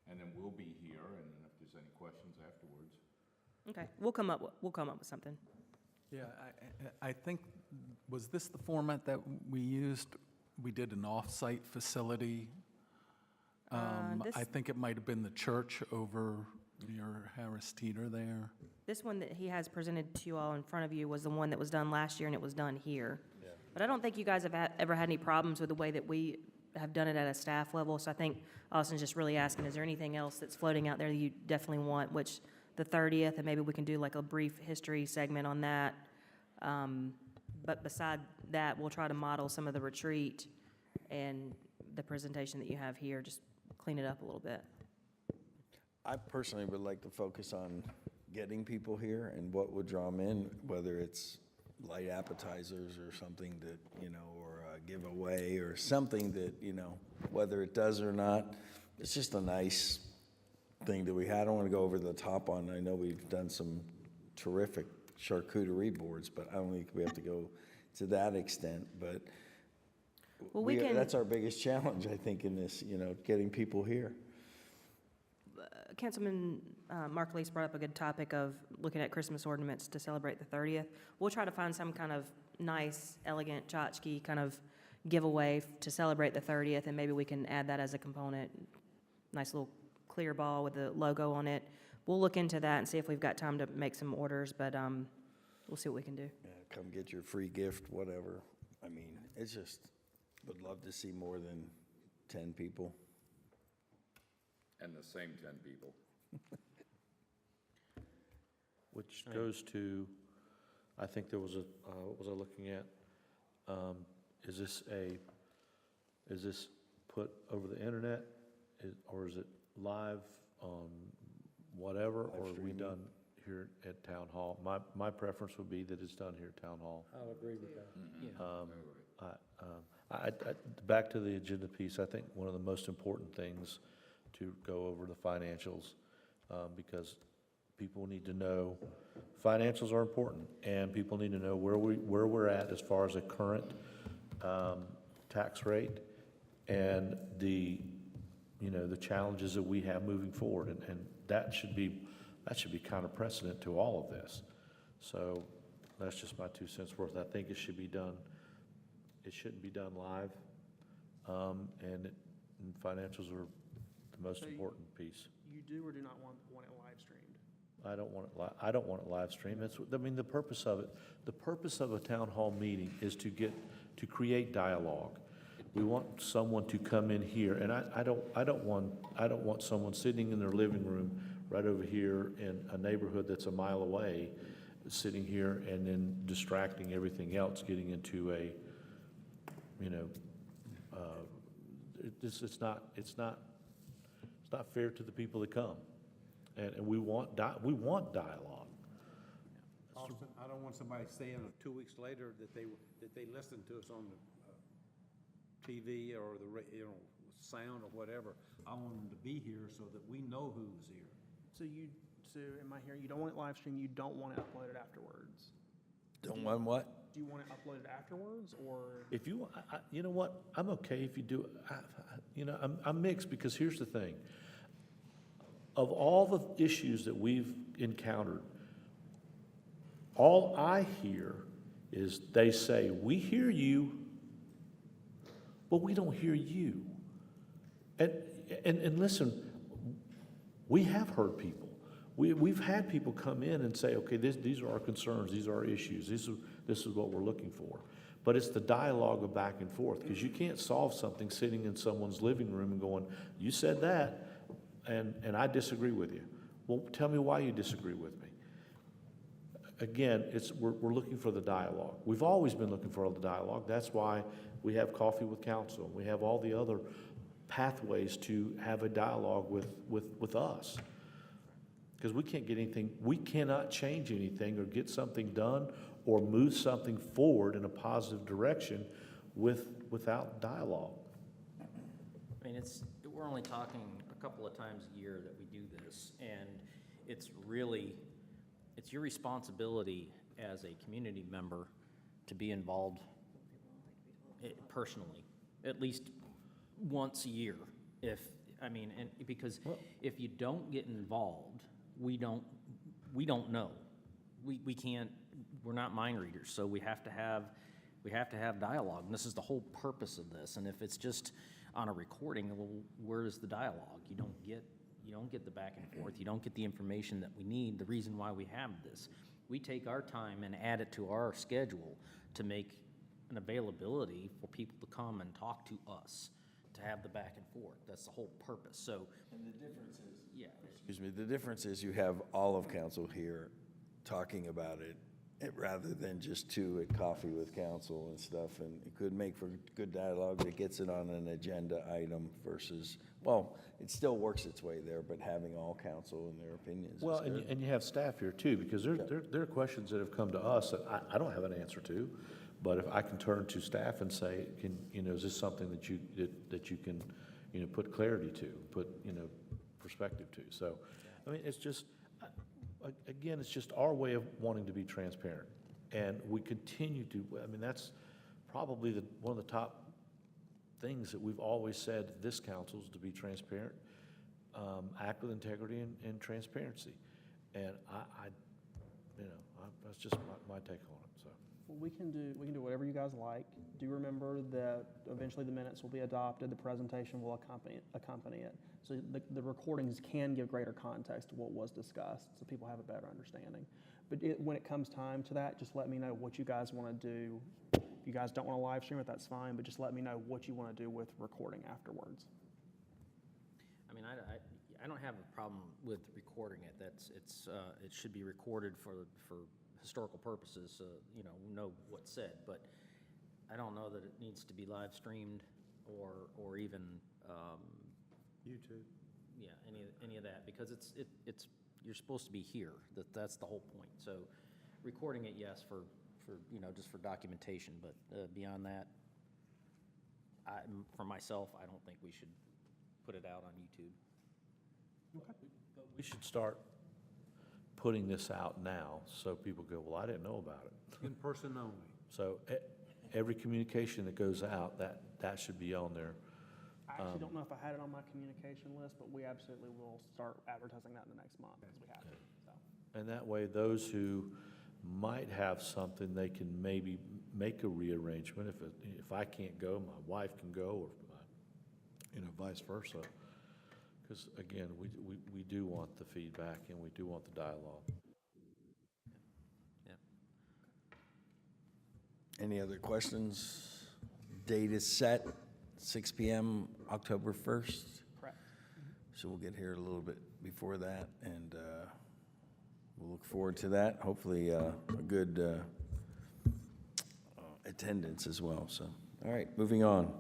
I: And then we'll be here, and then if there's any questions afterwards.
H: Okay, we'll come up with something.
C: yeah, I think, was this the format that we used? We did an off-site facility.
H: This-
C: I think it might have been the church over near Harris Teeter there.
H: This one that he has presented to you all in front of you was the one that was done last year, and it was done here. But I don't think you guys have ever had any problems with the way that we have done it at a staff level, so I think Austin's just really asking, is there anything else that's floating out there that you definitely want, which the 30th, and maybe we can do like a brief history segment on that. But beside that, we'll try to model some of the retreat and the presentation that you have here, just clean it up a little bit.
D: I personally would like to focus on getting people here and what would draw them in, whether it's light appetizers or something that, or a giveaway or something that, whether it does or not, it's just a nice thing that we had. I don't want to go over the top on, I know we've done some terrific charcuterie boards, but I don't think we have to go to that extent, but
H: Well, we can-
D: that's our biggest challenge, I think, in this, getting people here.
H: Councilman Mark Leese brought up a good topic of looking at Christmas ornaments to celebrate the 30th. We'll try to find some kind of nice, elegant tchotchke kind of giveaway to celebrate the 30th, and maybe we can add that as a component. Nice little clear ball with the logo on it. We'll look into that and see if we've got time to make some orders, but we'll see what we can do.
D: Yeah, come get your free gift, whatever. I mean, it's just, would love to see more than 10 people.
I: And the same 10 people.
G: Which goes to, I think there was a, what was I looking at? Is this put over the internet? Or is it live on whatever, or are we done here at Town Hall? My preference would be that it's done here at Town Hall.
J: I'll agree with that.
G: Back to the agenda piece, I think one of the most important things to go over the financials, because people need to know, financials are important, and people need to know where we're at as far as a current tax rate and the challenges that we have moving forward, and that should be kind of precedent to all of this. So that's just my 2 cents worth. I think it should be done. It shouldn't be done live, and financials are the most
E: So
G: important piece.
E: You do or do not want it live streamed?
G: I don't want it live streamed. The purpose of it, the purpose of a town hall meeting is to create dialogue. We want someone to come in here, and I don't want someone sitting in their living room right over here in a neighborhood that's a mile away, sitting here and then distracting everything else, getting into it's not fair to the people that come, and we want dialogue.
J: Austin, I don't want somebody saying 2 weeks later that they listened to us on the TV or the sound or whatever. I want them to be here so that we know who's here.
E: So am I hearing, you don't want it live streamed, you don't want it uploaded afterwards?
D: Don't want what?
E: Do you want it uploaded afterwards, or?
G: If you, you know what, I'm okay if you do, I'm mixed, because here's the thing. Of all the issues that we've encountered, all I hear is they say, we hear you, but we don't hear you. And listen, we have heard people. We've had people come in and say, okay, these are our concerns, these are our issues, this is what we're looking for. But it's the dialogue of back and forth, because you can't solve something sitting in someone's living room and going, you said that, and I disagree with you. Well, tell me why you disagree with me. Again, we're looking for the dialogue. We've always been looking for the dialogue. That's why we have Coffee with Council. We have all the other pathways to have a dialogue with us. Because we can't get anything, we cannot change anything or get something done or move something forward in a positive direction without dialogue.
B: I mean, we're only talking a couple of times a year that we do this, and it's your responsibility as a community member to be involved personally, at least once a year. Because if you don't get involved, we don't know. We can't, we're not mind readers, so we have to have dialogue, and this is the whole purpose of this. And if it's just on a recording, well, where's the dialogue? You don't get the back and forth, you don't get the information that we need, the reason why we have this. We take our time and add it to our schedule to make an availability for people to come and talk to us, to have the back and forth. That's the whole purpose, so.
D: And the difference is,
B: yeah.
D: Excuse me, the difference is you have all of council here talking about it rather than just two at Coffee with Council and stuff, and it could make for good dialogue that gets it on an agenda item versus, well, it still works its way there, but having all council and their opinions is
G: Well,
D: good.
G: and you have staff here too, because there are questions that have come to us that I don't have an answer to, but if I can turn to staff and say, is this something that you can, put clarity to, put, perspective to? So, I mean, it's just, again, it's just our way of wanting to be transparent. And we continue to, I mean, that's probably one of the top things that we've always said to this council is to be transparent, act with integrity and transparency. And that's just my take on it, so.
E: Well, we can do whatever you guys like. Do remember that eventually the minutes will be adopted, the presentation will accompany it. So the recordings can give greater context to what was discussed, so people have a better understanding. But when it comes time to that, just let me know what you guys want to do. If you guys don't want to live stream it, that's fine, but just let me know what you want to do with recording afterwards.
B: I mean, I don't have a problem with recording it. It should be recorded for historical purposes, know what's said, but I don't know that it needs to be live streamed or even,
J: YouTube.
B: yeah, any of that, because you're supposed to be here. That's the whole point. So recording it, yes, for just for documentation, but beyond that, for myself, I don't think we should put it out on YouTube.
G: But we should start putting this out now, so people go, well, I didn't know about it.
J: In person only.
G: So every communication that goes out, that should be on there.
E: I actually don't know if I had it on my communication list, but we absolutely will start advertising that in the next month, because we have to, so.
G: And that way, those who might have something, they can maybe make a rearrangement. If I can't go, my wife can go, or vice versa. Because again, we do want the feedback and we do want the dialogue.
B: Yeah.
D: Any other questions? Date is set, 6 PM, October 1st.
E: Correct.
D: So we'll get here a little bit before that, and we'll look forward to that. Hopefully, a good attendance as well. So, all right, moving on.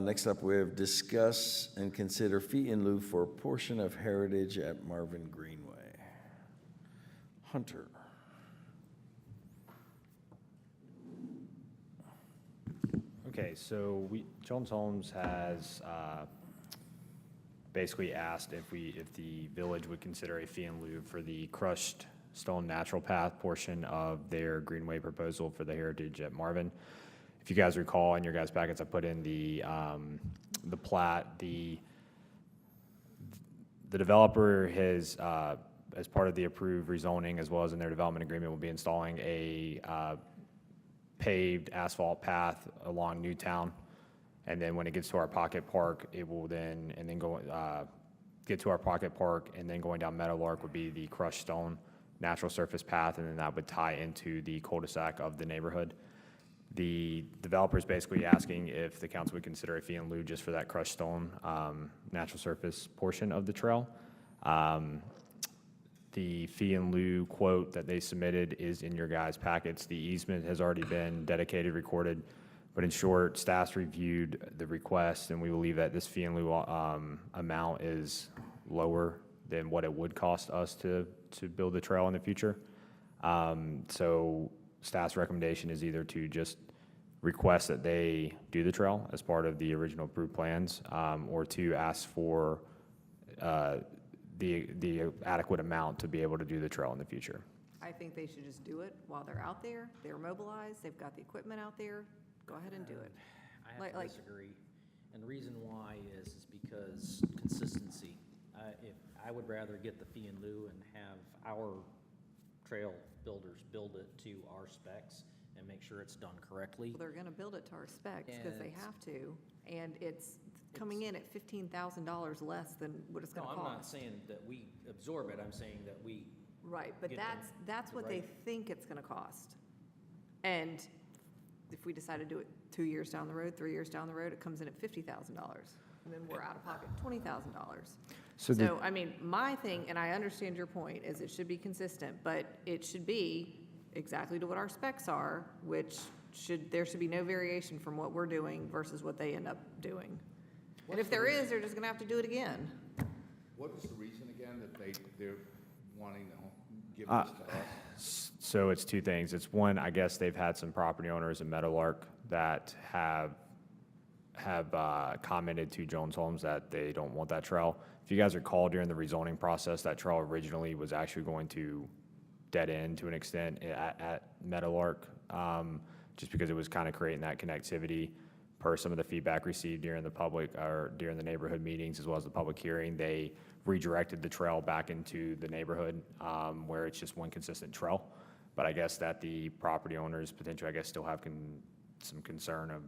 D: Next up, we have discuss and consider fee in lieu for a portion of heritage at Marvin Greenway. Hunter.
F: Okay, so Jones Homes has basically asked if the village would consider a fee in lieu for the crushed stone natural path portion of their Greenway proposal for the heritage at Marvin. If you guys recall in your guys' packets, I put in the plat. The developer has, as part of the approved rezoning, as well as in their development agreement, will be installing a paved asphalt path along Newtown. And then when it gets to our pocket park, it will then, get to our pocket park, and then going down Meadowlark would be the crushed stone natural surface path, and then that would tie into the cul-de-sac of the neighborhood. The developer is basically asking if the council would consider a fee in lieu just for that crushed stone natural surface portion of the trail. The fee in lieu quote that they submitted is in your guys' packets. The easement has already been dedicated, recorded, but in short, staff's reviewed the request, and we believe that this fee in lieu amount is lower than what it would cost us to build the trail in the future. So staff's recommendation is either to just request that they do the trail as part of the original approved plans, or to ask for the adequate amount to be able to do the trail in the future.
A: I think they should just do it while they're out there. They're mobilized, they've got the equipment out there. Go ahead and do it.
B: I have to disagree. And the reason why is because consistency. I would rather get the fee in lieu and have our trail builders build it to our specs and make sure it's done correctly.
A: Well, they're gonna build it to our specs because they have to, and it's coming in at $15,000 less than what it's
B: No,
A: gonna
B: I'm not
A: cost.
B: saying that we absorb it, I'm saying that we,
A: Right, but
B: get
A: that's
B: the
A: what they
B: right-
A: think it's gonna cost. And if we decide to do it 2 years down the road, 3 years down the road, it comes in at $50,000. And then we're out of pocket $20,000. So, I mean, my thing, and I understand your point, is it should be consistent, but it should be exactly to what our specs are, which there should be no variation from what we're doing versus what they end up doing. And if there is, they're just gonna have to do it again.
I: What is the reason again that they're wanting to give this to us?
F: So it's two things. It's one, I guess they've had some property owners in Meadowlark that have have commented to Jones Homes that they don't want that trail. If you guys recall, during the rezoning process, that trail originally was actually going to dead end to an extent at Meadowlark, just because it was kind of creating that connectivity. Per some of the feedback received during the public, or during the neighborhood meetings, as well as the public hearing, they redirected the trail back into the neighborhood, where it's just one consistent trail. But I guess that the property owners potentially, I guess, still have some concern of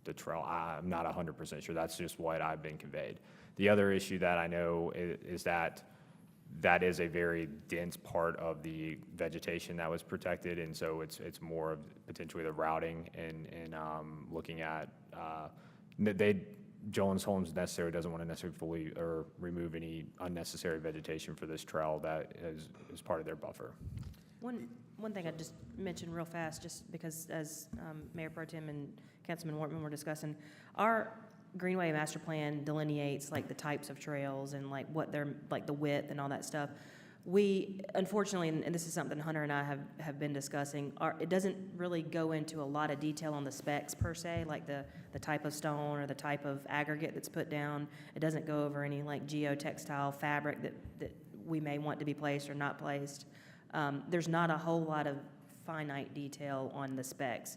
F: the trail. I'm not 100% sure. That's just what I've been conveyed. The other issue that I know is that that is a very dense part of the vegetation that was protected, and so it's more of potentially the routing and looking at, Jones Homes necessarily doesn't want to necessarily fully or remove any unnecessary vegetation for this trail that is part of their buffer.
H: One thing I'd just mention real fast, just because as Mayor Pro Tem and Councilman Wortman were discussing, our Greenway Master Plan delineates like the types of trails and like what they're, like the width and all that stuff. We, unfortunately, and this is something Hunter and I have been discussing, it doesn't really go into a lot of detail on the specs per se, like the type of stone or the type of aggregate that's put down. It doesn't go over any like geotextile fabric that we may want to be placed or not placed. There's not a whole lot of finite detail on the specs,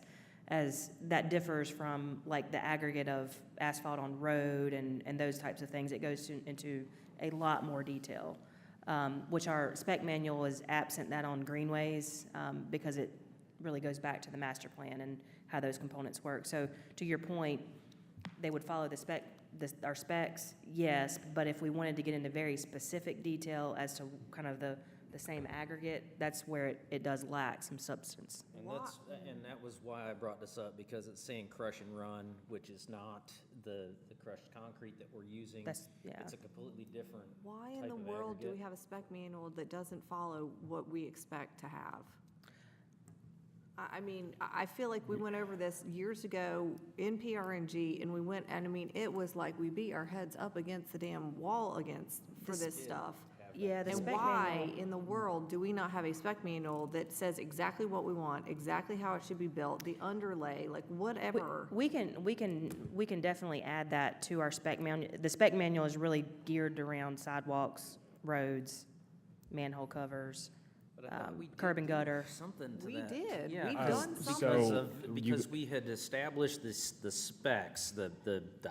H: as that differs from like the aggregate of asphalt on road and those types of things. It goes into a lot more detail, which our spec manual is absent that on greenways, because it really goes back to the master plan and how those components work. So to your point, they would follow our specs, yes, but if we wanted to get into very specific detail as to kind of the same aggregate, that's where it does lack some substance.
B: And that was why I brought this up, because it's saying crush and run, which is not the crushed concrete that we're using.
H: Yeah.
B: It's a completely different
A: Why in
B: type
A: the
B: of
A: world do
B: aggregate.
A: we have a spec manual that doesn't follow what we expect to have? I mean, I feel like we went over this years ago in PRNG, and we went, and I mean, it was like we beat our heads up against the damn wall for this stuff.
H: Yeah, the
A: And
H: spec
A: why
H: manual.
A: in the world do we not have a spec manual that says exactly what we want, exactly how it should be built, the underlay, like whatever?
H: We can definitely add that to our spec manual. The spec manual is really geared around sidewalks, roads, manhole covers,
B: But I thought we did
H: curb and
B: do
H: gutter.
B: Something to
A: We
B: that.
A: did.
B: Yeah,
A: We've
B: because-
A: done
B: because
F: something.
B: of- Because we had established the specs,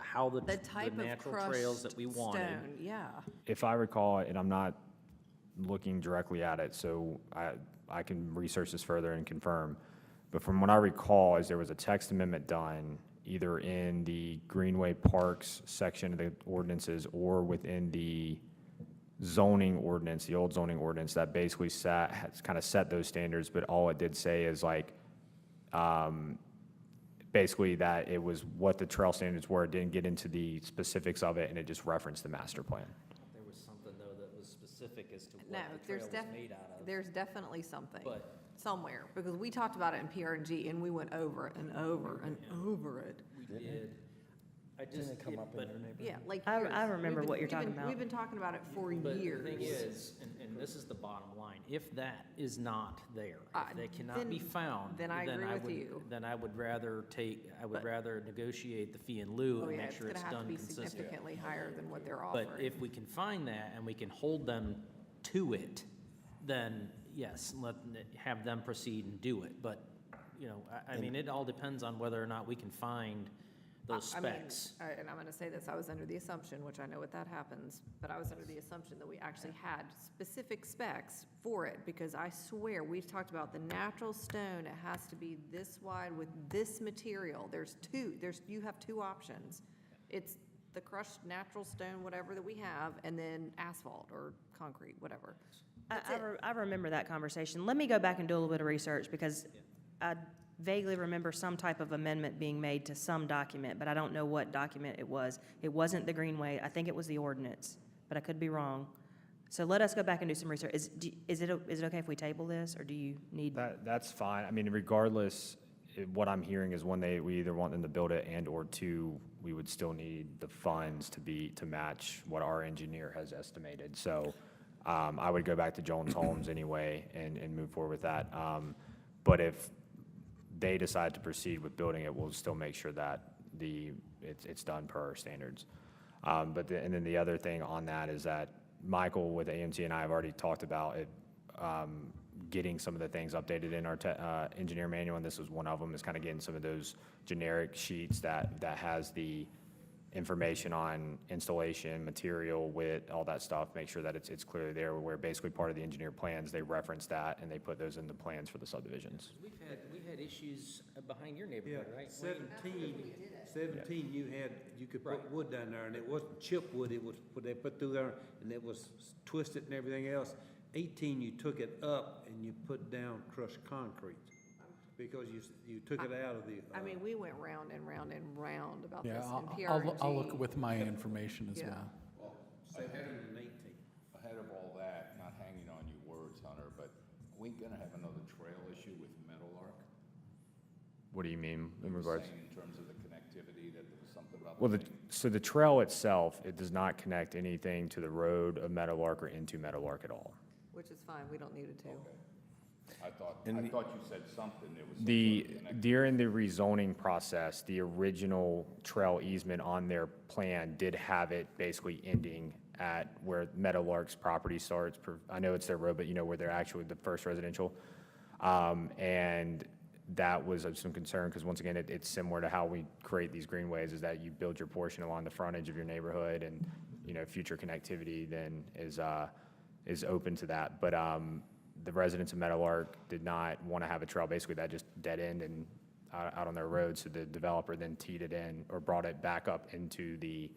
B: how
A: The
B: the
A: type of
B: natural trails that we
A: crushed
B: wanted.
A: stone, yeah.
F: If I recall, and I'm not looking directly at it, so I can research this further and confirm, but from what I recall is there was a text amendment done either in the Greenway Parks section of the ordinances or within the zoning ordinance, the old zoning ordinance, that basically kind of set those standards, but all it did say is like, basically that it was what the trail standards were. It didn't get into the specifics of it, and it just referenced the master plan.
B: There was something, though, that was specific as to
A: No,
B: what the trail
A: there's
B: was made out of.
A: there's definitely something
B: But-
A: somewhere, because we talked about it in PRG and we went over it and over and over it.
B: We did. I just,
D: Didn't it come up in
B: but,
D: your neighborhood?
A: Yeah, like
H: I
A: years.
H: remember
A: We've
H: what
A: been-
H: you're talking
A: we've been-
H: about.
A: We've been talking about it for
B: but the
A: years.
B: thing is, and this is the bottom line, if that is not there,
A: Uh,
B: if they cannot be
A: then-
B: found.
A: then I agree with
B: would-
A: you.
B: Then I would rather
A: But-
B: rather negotiate the fee in lieu
A: Oh,
B: and
A: yeah,
B: make
A: it's
B: sure
A: gonna
B: it's
A: have to
B: done
A: be
B: consistently.
A: significantly higher than what they're offering.
B: But if we can find that and we can hold them to it, then yes, have them proceed and do it. But, you know, I mean, it all depends on whether or not we can find those
A: I mean,
B: specs.
A: and I'm gonna say this, I was under the assumption, which I know what that happens, but I was under the assumption that we actually had specific specs for it, because I swear, we've talked about the natural stone, it has to be this wide with this material. You have two options. It's the crushed natural stone, whatever that we have, and then asphalt or concrete, whatever. That's it.
H: I remember that conversation. Let me go back and do a little bit of research, because I vaguely remember some type of amendment being made to some document, but I don't know what document it was. It wasn't the Greenway, I think it was the ordinance, but I could be wrong. So let us go back and do some research. Is it okay if we table this, or do you need?
F: That's fine. I mean, regardless, what I'm hearing is we either want them to build it, and or two, we would still need the funds to match what our engineer has estimated. So I would go back to Jones Homes anyway and move forward with that. But if they decide to proceed with building it, we'll still make sure that the it's done per our standards. And then the other thing on that is that Michael with AMT and I have already talked about it, getting some of the things updated in our engineer manual, and this was one of them, is kind of getting some of those generic sheets that has the information on installation, material, width, all that stuff, make sure that it's clearly there, where basically part of the engineer plans, they reference that and they put those in the plans for the subdivisions.
B: We've had issues behind your neighborhood,
J: Yeah,
B: right?
J: 17, you could put wood down there, and it wasn't chip wood, it was what they put through there, and it was twisted and everything else. 18, you took it up and you put down crushed concrete, because you took it out of the.
A: I mean, we went round and round and round about this
C: Yeah,
A: in
C: I'll look
A: PRG.
C: with my information as
A: Yeah.
C: well.
J: 17 and 18.
I: Ahead of all that, not hanging on your words, Hunter, but are we gonna have another trail issue with Meadowlark?
F: What do you mean in
I: You were
F: regards?
I: saying in terms of the connectivity, that there was something about.
F: Well, so the trail itself, it does not connect anything to the road of Meadowlark or into Meadowlark at all.
A: Which is fine, we don't need it to.
I: I thought you said something, there was some
F: The,
I: sort of connection.
F: during the rezoning process, the original trail easement on their plan did have it basically ending at where Meadowlark's property starts. I know it's their road, but you know where they're actually the first residential. And that was of some concern, because once again, it's similar to how we create these greenways, is that you build your portion along the frontage of your neighborhood, and, you know, future connectivity then is open to that. But, the residents of Meadowlark did not want to have a trail basically that just dead end and out on their road, so the developer then teed it in or brought it back up into the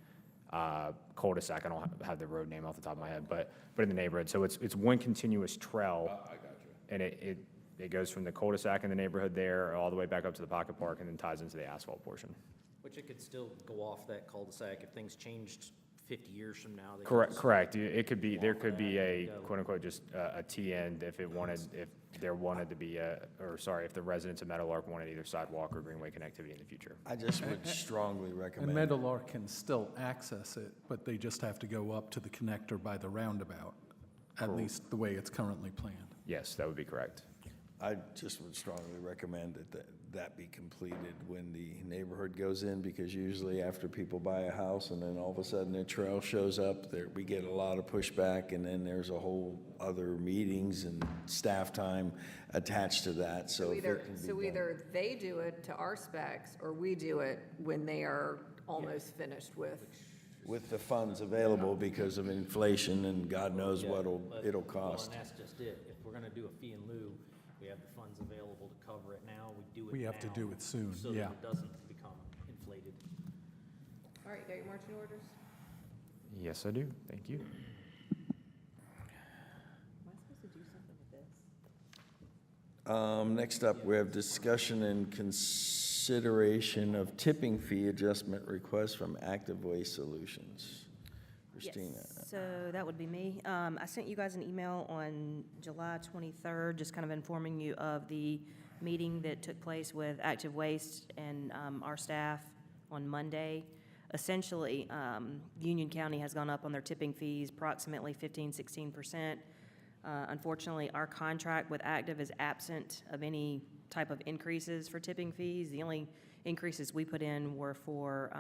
F: cul-de-sac. I don't have the road name off the top of my head, but in the neighborhood. So it's one continuous trail.
I: I got you.
F: And it goes from the cul-de-sac in the neighborhood there all the way back up to the pocket park, and then ties into the asphalt portion.
B: Which it could still go off that cul-de-sac if things changed 50 years from now. they could
F: Correct,
B: just-
F: correct. It could be, there
B: Walk
F: could be
B: that
F: a
B: and go.
F: quote-unquote just a T-end if there wanted to be if the residents of Meadowlark wanted either sidewalk or greenway connectivity in the future.
D: I just would strongly
C: And
D: recommend.
C: Meadowlark can still access it, but they just have to go up to the connector by the roundabout, at least the way it's currently planned.
F: Yes, that would be correct.
D: I just would strongly recommend that be completed when the neighborhood goes in, because usually after people buy a house and then all of a sudden a trail shows up, we get a lot of pushback, and then there's a whole other meetings and staff time attached to that, so if it can be done.
A: Either they do it to our specs, or we do it when they are almost finished with.
D: With the funds available because of inflation and God knows
B: Yeah,
D: what
B: but-
D: it'll
B: well,
D: cost.
B: and that's just it. If we're gonna do a fee in lieu, we have the funds available to cover it now, we do it now.
C: We have to do it soon,
B: So
C: yeah.
B: that it doesn't become inflated.
A: All right, you got your marching orders?
F: Yes, I do. Thank you.
A: Am I supposed to do something with this?
D: Next up, we have discussion and consideration of tipping fee adjustment request from Active Waste Solutions. Christina.
H: Yes, so that would be me. I sent you guys an email on July 23rd, just kind of informing you of the meeting that took place with Active Waste and our staff on Monday. Essentially, Union County has gone up on their tipping fees approximately 15–16%. Unfortunately, our contract with Active is absent of any type of increases for tipping fees. The only increases we put in were for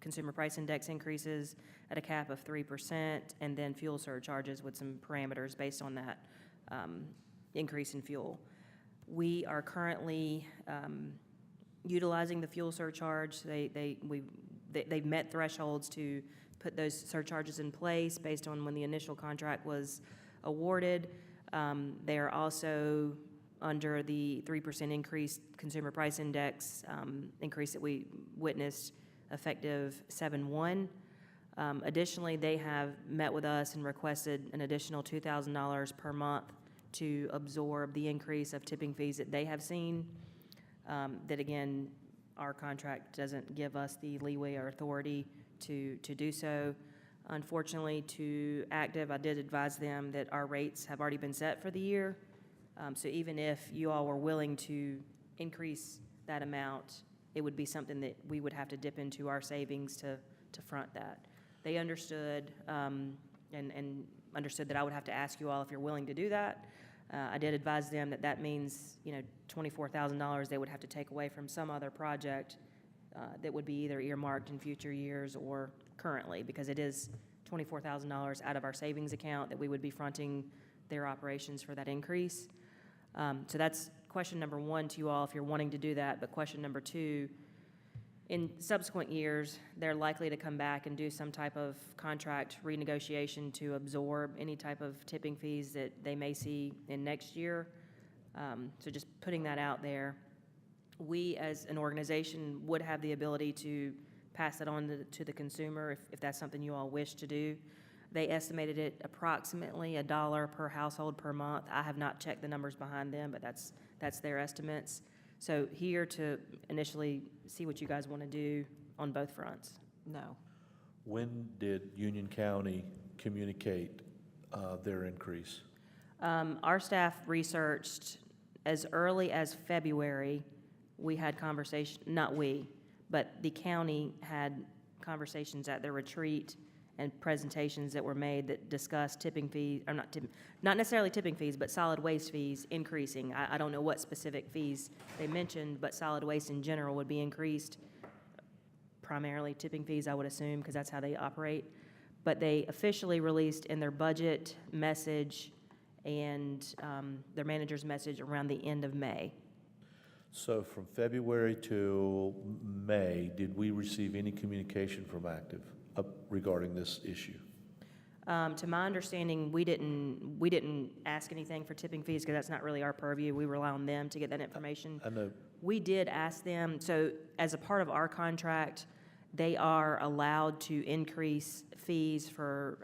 H: consumer price index increases at a cap of 3%, and then fuel surcharges with some parameters based on that increase in fuel. We are currently utilizing the fuel surcharge. They've met thresholds to put those surcharges in place based on when the initial contract was awarded. They are also under the 3% increase consumer price index increase that we witnessed effective 7/1. Additionally, they have met with us and requested an additional $2,000 per month to absorb the increase of tipping fees that they have seen. That again, our contract doesn't give us the leeway or authority to do so. Unfortunately, to Active, I did advise them that our rates have already been set for the year. So even if you all were willing to increase that amount, it would be something that we would have to dip into our savings to front that. They understood and understood that I would have to ask you all if you're willing to do that. I did advise them that means, $24,000 they would have to take away from some other project that would be either earmarked in future years or currently, because it is $24,000 out of our savings account that we would be fronting their operations for that increase. So that's question number one to you all, if you're wanting to do that. But question number two, in subsequent years, they're likely to come back and do some type of contract renegotiation to absorb any type of tipping fees that they may see in next year. So just putting that out there. We, as an organization, would have the ability to pass it on to the consumer if that's something you all wish to do. They estimated it approximately $1 per household per month. I have not checked the numbers behind them, but that's their estimates. So here to initially see what you guys want to do on both fronts.
A: No.
G: When did Union County communicate their increase?
H: Our staff researched as early as February. We had conversation, not we, but the county had conversations at their retreat and presentations that were made that discussed tipping fees, or not necessarily tipping fees, but solid waste fees increasing. I don't know what specific fees they mentioned, but solid waste in general would be increased. Primarily tipping fees, I would assume, because that's how they operate. But they officially released in their budget message and their manager's message around the end of May.
G: So from February to May, did we receive any communication from Active regarding this issue?
H: To my understanding, we didn't ask anything for tipping fees because that's not really our purview. We rely on them to get that information.
G: I know.
H: We did ask them, so as a part of our contract, they are allowed to increase fees for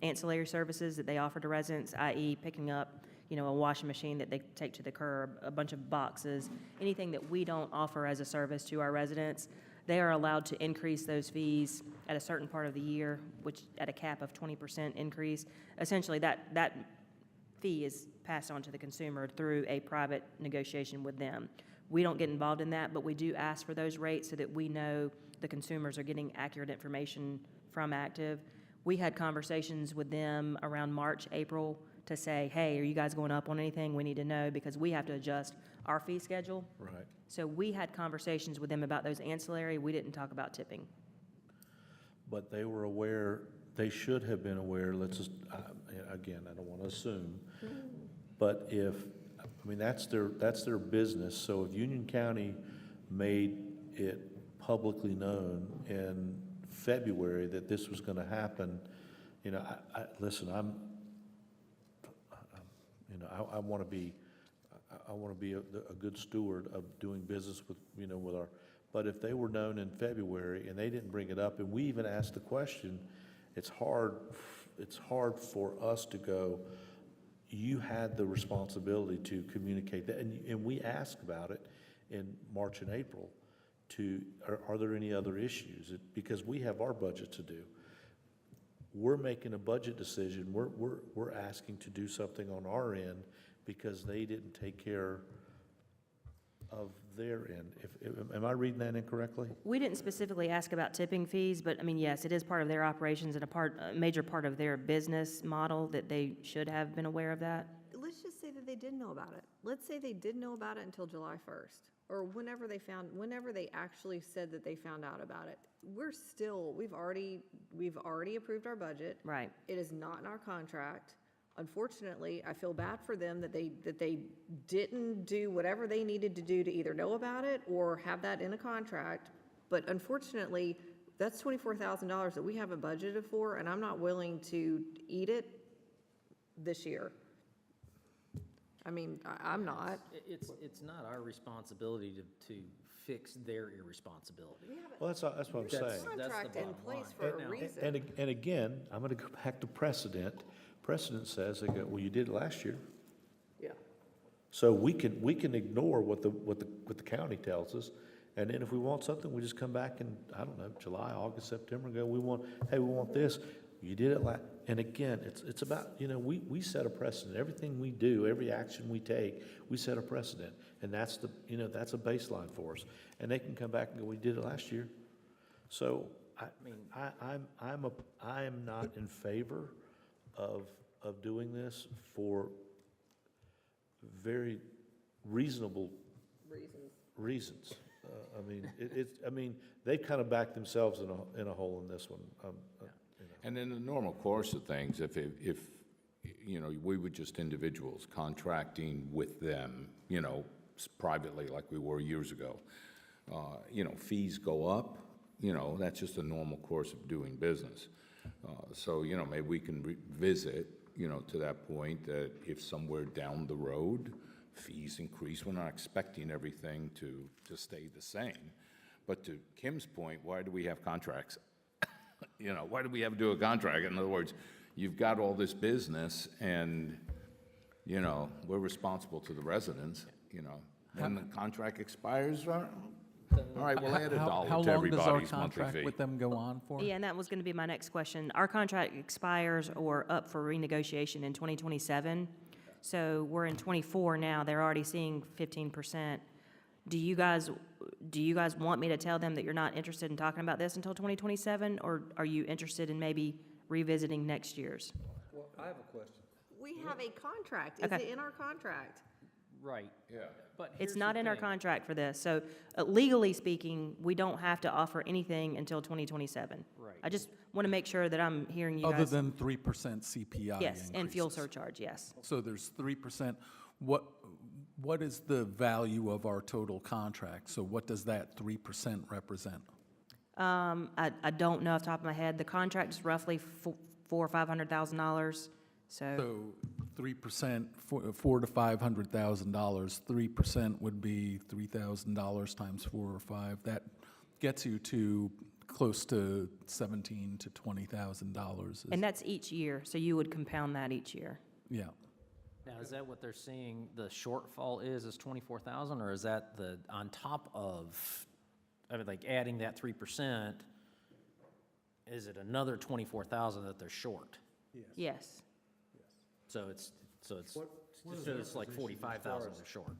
H: ancillary services that they offer to residents, i.e. picking up, a washing machine that they take to the curb, a bunch of boxes, anything that we don't offer as a service to our residents. They are allowed to increase those fees at a certain part of the year, which at a cap of 20% increase. Essentially, that fee is passed on to the consumer through a private negotiation with them. We don't get involved in that, but we do ask for those rates so that we know the consumers are getting accurate information from Active. We had conversations with them around March, April to say, hey, are you guys going up on anything? We need to know because we have to adjust our fee schedule.
G: Right.
H: So we had conversations with them about those ancillary. We didn't talk about tipping.
G: But they were aware, they should have been aware, let's just, again, I don't want to assume, but that's their business. So if Union County made it publicly known in February that this was going to happen, listen, I want to be a good steward of doing business with our, but if they were known in February and they didn't bring it up, and we even asked the question, it's hard for us to go, you had the responsibility to communicate that, and we asked about it in March and April are there any other issues? Because we have our budget to do. We're making a budget decision. We're asking to do something on our end because they didn't take care of their end. Am I reading that incorrectly?
H: We didn't specifically ask about tipping fees, but yes, it is part of their operations and a major part of their business model that they should have been aware of that.
A: Let's just say that they did know about it. Let's say they did know about it until July 1st, or whenever they actually said that they found out about it. We've already approved our budget.
H: Right.
A: It is not in our contract. Unfortunately, I feel bad for them that they didn't do whatever they needed to do to either know about it or have that in a contract. But unfortunately, that's $24,000 that we haven't budgeted for, and I'm not willing to eat it this year. I'm not.
B: It's not our responsibility to fix their irresponsibility.
G: Well, that's what I'm saying.
B: That's the
A: Contract in
B: bottom
A: place
B: line.
A: for a reason.
G: And again, I'm going to go back to precedent. Precedent says, they go, well, you did it last year.
A: Yeah.
G: So we can ignore what the county tells us, and then if we want something, we just come back in, I don't know, July, August, September, and go, we want this. You did it and again, it's about, we set a precedent. Everything we do, every action we take, we set a precedent, and that's that's a baseline for us. And they can come back and go, we did it last year. So I'm not in favor of doing this for very reasonable reasons. I mean, I mean, they've kind of backed themselves in a hole in this one. You know.
I: And in the normal course of things, if, you know, we were just individuals contracting with them, you know, privately like we were years ago, you know, fees go up, you know, that's just a normal course of doing business. So, you know, maybe we can revisit, you know, to that point that if somewhere down the road, fees increase, we're not expecting everything to stay the same. But to Kim's point, why do we have contracts? You know, why do we have to do a contract? In other words, you've got all this business and, you know, we're responsible to the residents, you know. When the contract expires, all right, we'll add $1 to
C: How long does our
I: everybody's monthly
C: contract
I: fee.
C: with them go on for?
H: Yeah, and that was going to be my next question. Our contract expires or up for renegotiation in 2027. So we're in '24 now. They're already seeing 15%. Do you guys want me to tell them that you're not interested in talking about this until 2027? Or are you interested in maybe revisiting next year's?
J: Well, I have a question.
A: We have a contract. Is
H: Okay.
A: it in our contract?
B: Right.
I: Yeah.
B: But
H: It's
B: here's
H: not
B: the
H: in our
B: thing.
H: contract for this. So legally speaking, we don't have to offer anything until 2027.
B: Right.
H: I just want to make sure that I'm hearing you
C: Other
H: guys.
C: than 3% CPI
H: Yes, and fuel
C: increases.
H: surcharge, yes.
C: So there's 3%. What is the value of our total contract? So what does that 3% represent?
H: I don't know off the top of my head. The contract is roughly $400,000 or $500,000. So,
C: So 3%, $400,000 to $500,000, 3% would be $3,000 times 4 or 5. That gets you to close to $17,000 to $20,000.
H: and that's each year. So you would compound that each year.
C: Yeah.
B: Now, is that what they're seeing the shortfall is 24,000, or is that the, on top of, I mean, like adding that 3%, is it another 24,000 that they're short?
H: Yes.
B: So it's
J: What is
B: so
J: their
B: it's like
J: position as far
B: 45,000
J: as-
B: they're short.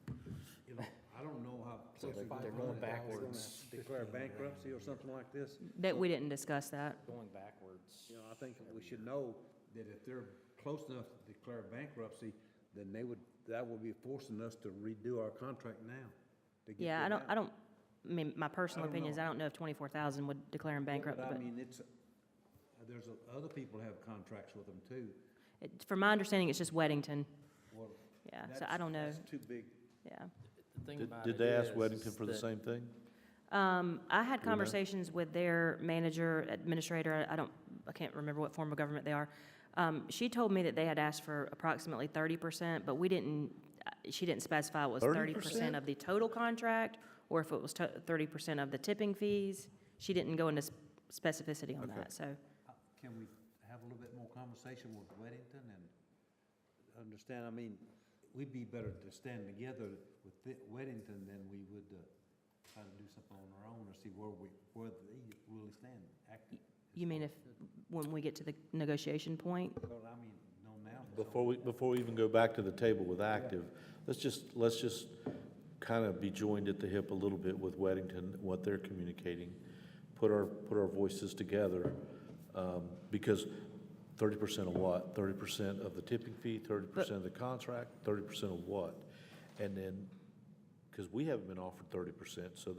J: You know, I don't know how.
B: So they're going
J: 500,
B: backwards.
J: they're gonna Declare bankruptcy or something like this.
H: That, we didn't discuss that.
B: Going backwards.
J: You know, I think we should know that if they're close enough to declare bankruptcy, then that would be forcing us to redo our contract now. to get
H: Yeah,
J: them out.
H: I mean, my personal
J: I don't
H: opinion is
J: know.
H: I don't know if 24,000 would declare them bankrupt,
J: But I
H: but
J: mean, there's other people have contracts with them too.
H: from my understanding, it's just Weddington.
J: Well,
H: Yeah, so
J: that's-
H: I don't know.
J: That's too big.
H: Yeah.
B: The thing
G: Did
B: about
G: did
B: it
G: they ask
B: is
G: Weddington for the
B: that-
G: same thing?
H: I had
G: Do you know?
H: conversations with their manager, administrator, I can't remember what form of government they are. She told me that they had asked for approximately 30%, but she didn't specify it was 30% of the total contract, or if it was 30% of the tipping fees. She didn't go into specificity on that, so.
J: Can we have a little bit more conversation with Weddington and understand, I mean, we'd be better to stand together with Weddington than we would try to do something on our own or see where they really stand active.
H: You mean when we get to the negotiation point?
J: Well, I mean, no, now.
G: Before we even go back to the table with active, let's just kind of be joined at the hip a little bit with Weddington, what they're communicating, put our voices together, because 30% of what? 30% of the tipping fee, 30% of the contract, 30% of what? And then, because we haven't been offered 30%, so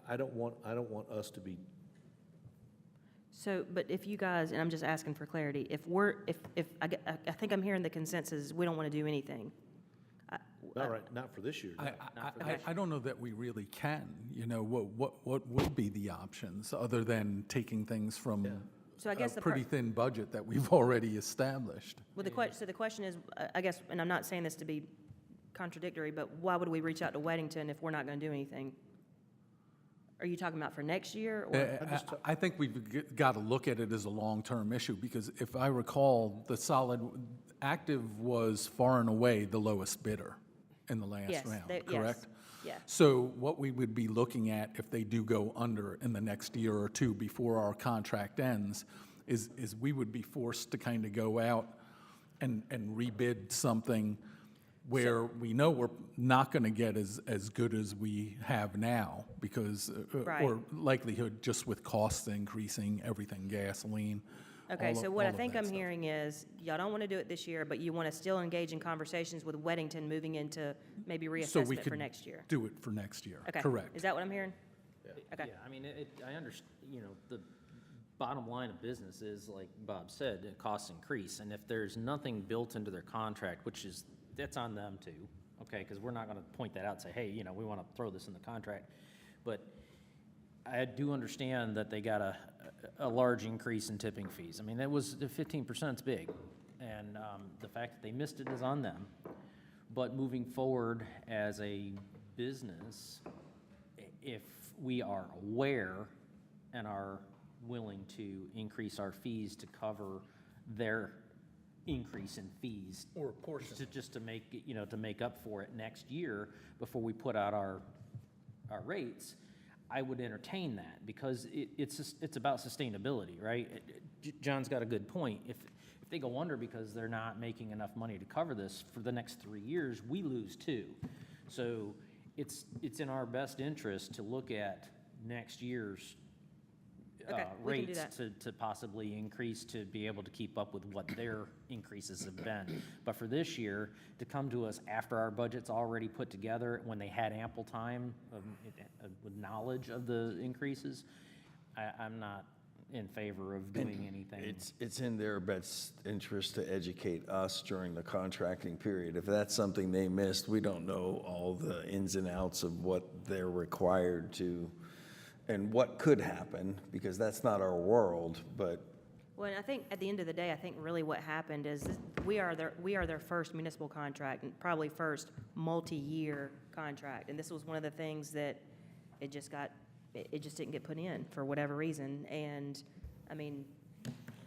G: I don't want us to be.
H: So, but if you guys, and I'm just asking for clarity, I think I'm hearing the consensus, we don't want to do anything.
G: Not for this year.
C: I don't know that we really can, you know, what would be the options, other than taking things from
H: So I
C: a
H: guess the
C: pretty thin budget that we've already established?
H: Well, so the question is, I guess, and I'm not saying this to be contradictory, but why would we reach out to Weddington if we're not going to do anything? Are you talking about for next year, or?
C: I think we've got to look at it as a long-term issue, because if I recall, the solid active was far and away the lowest bidder in the last
H: Yes,
C: round,
H: yes,
C: correct?
H: yeah.
C: So what we would be looking at if they do go under in the next year or two before our contract ends is we would be forced to kind of go out and rebid something where we know we're not going to get as good as we have now, because,
H: Right.
C: or likelihood just with costs increasing, everything gasoline,
H: Okay,
C: all
H: so
C: of-
H: what I
C: all of
H: think
C: that
H: I'm
C: stuff.
H: hearing is, y'all don't want to do it this year, but you want to still engage in conversations with Weddington moving into maybe
C: So we
H: reassessment for
C: could
H: next year.
C: do it for next year.
H: Okay.
C: Correct.
H: Is that what I'm hearing? Okay.
B: Yeah, I mean, I understand, the bottom line of business is, like Bob said, the costs increase. And if there's nothing built into their contract, that's on them too, okay? Because we're not going to point that out and say, hey, we want to throw this in the contract. But I do understand that they got a large increase in tipping fees. I mean, the 15% is big. And the fact that they missed it is on them. But moving forward as a business, if we are aware and are willing to increase our fees to cover their increase in fees.
C: Or a portion.
B: Just to make, to make up for it next year before we put out our rates, I would entertain that because it's about sustainability, right? John's got a good point. If they go under because they're not making enough money to cover this for the next 3 years, we lose too. So it's in our best interest to look at next year's
H: Okay, we can do
B: rates to possibly increase to be able to keep up with what their increases have been. But for this year, to come to us after our budget's already put together, when they had ample time with knowledge of the increases, I'm not in favor of doing anything.
D: It's in their best interest to educate us during the contracting period. If that's something they missed, we don't know all the ins and outs of what they're required to, and what could happen, because that's not our world, but
H: Well, and I think at the end of the day, I think really what happened is we are their first municipal contract and probably first multi-year contract. And this was one of the things that it just didn't get put in for whatever reason. And, I mean,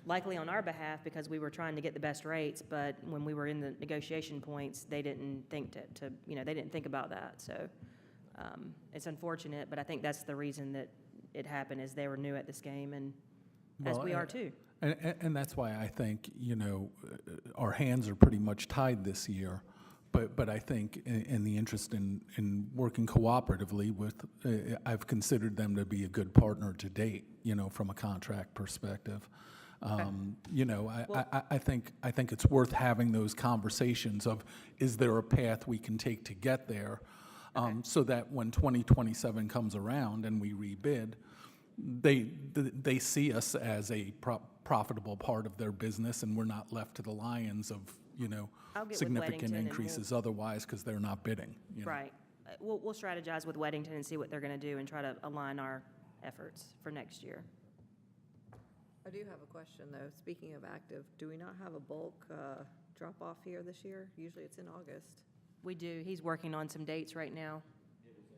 H: likely on our behalf because we were trying to get the best rates, but when we were in the negotiation points, they didn't think they didn't think about that. So it's unfortunate, but I think that's the reason that it happened is they were new at this game and as
C: Well,
H: we are too.
C: And that's why I think, our hands are pretty much tied this year. But I think in the interest in working cooperatively with, I've considered them to be a good partner to date, from a contract perspective. I think it's worth having those conversations of, is there a path we can take to get there? So that when 2027 comes around and we rebid, they see us as a profitable part of their business, and we're not left to the lions of,
H: I'll get with
C: significant
H: Weddington and
C: increases otherwise because they're not bidding.
H: Right. We'll strategize with Weddington and see what they're going to do and try to align our efforts for next year.
A: I do have a question, though. Speaking of active, do we not have a bulk drop-off here this year? Usually it's in August.
H: We do. He's working on some dates right now.
B: It was in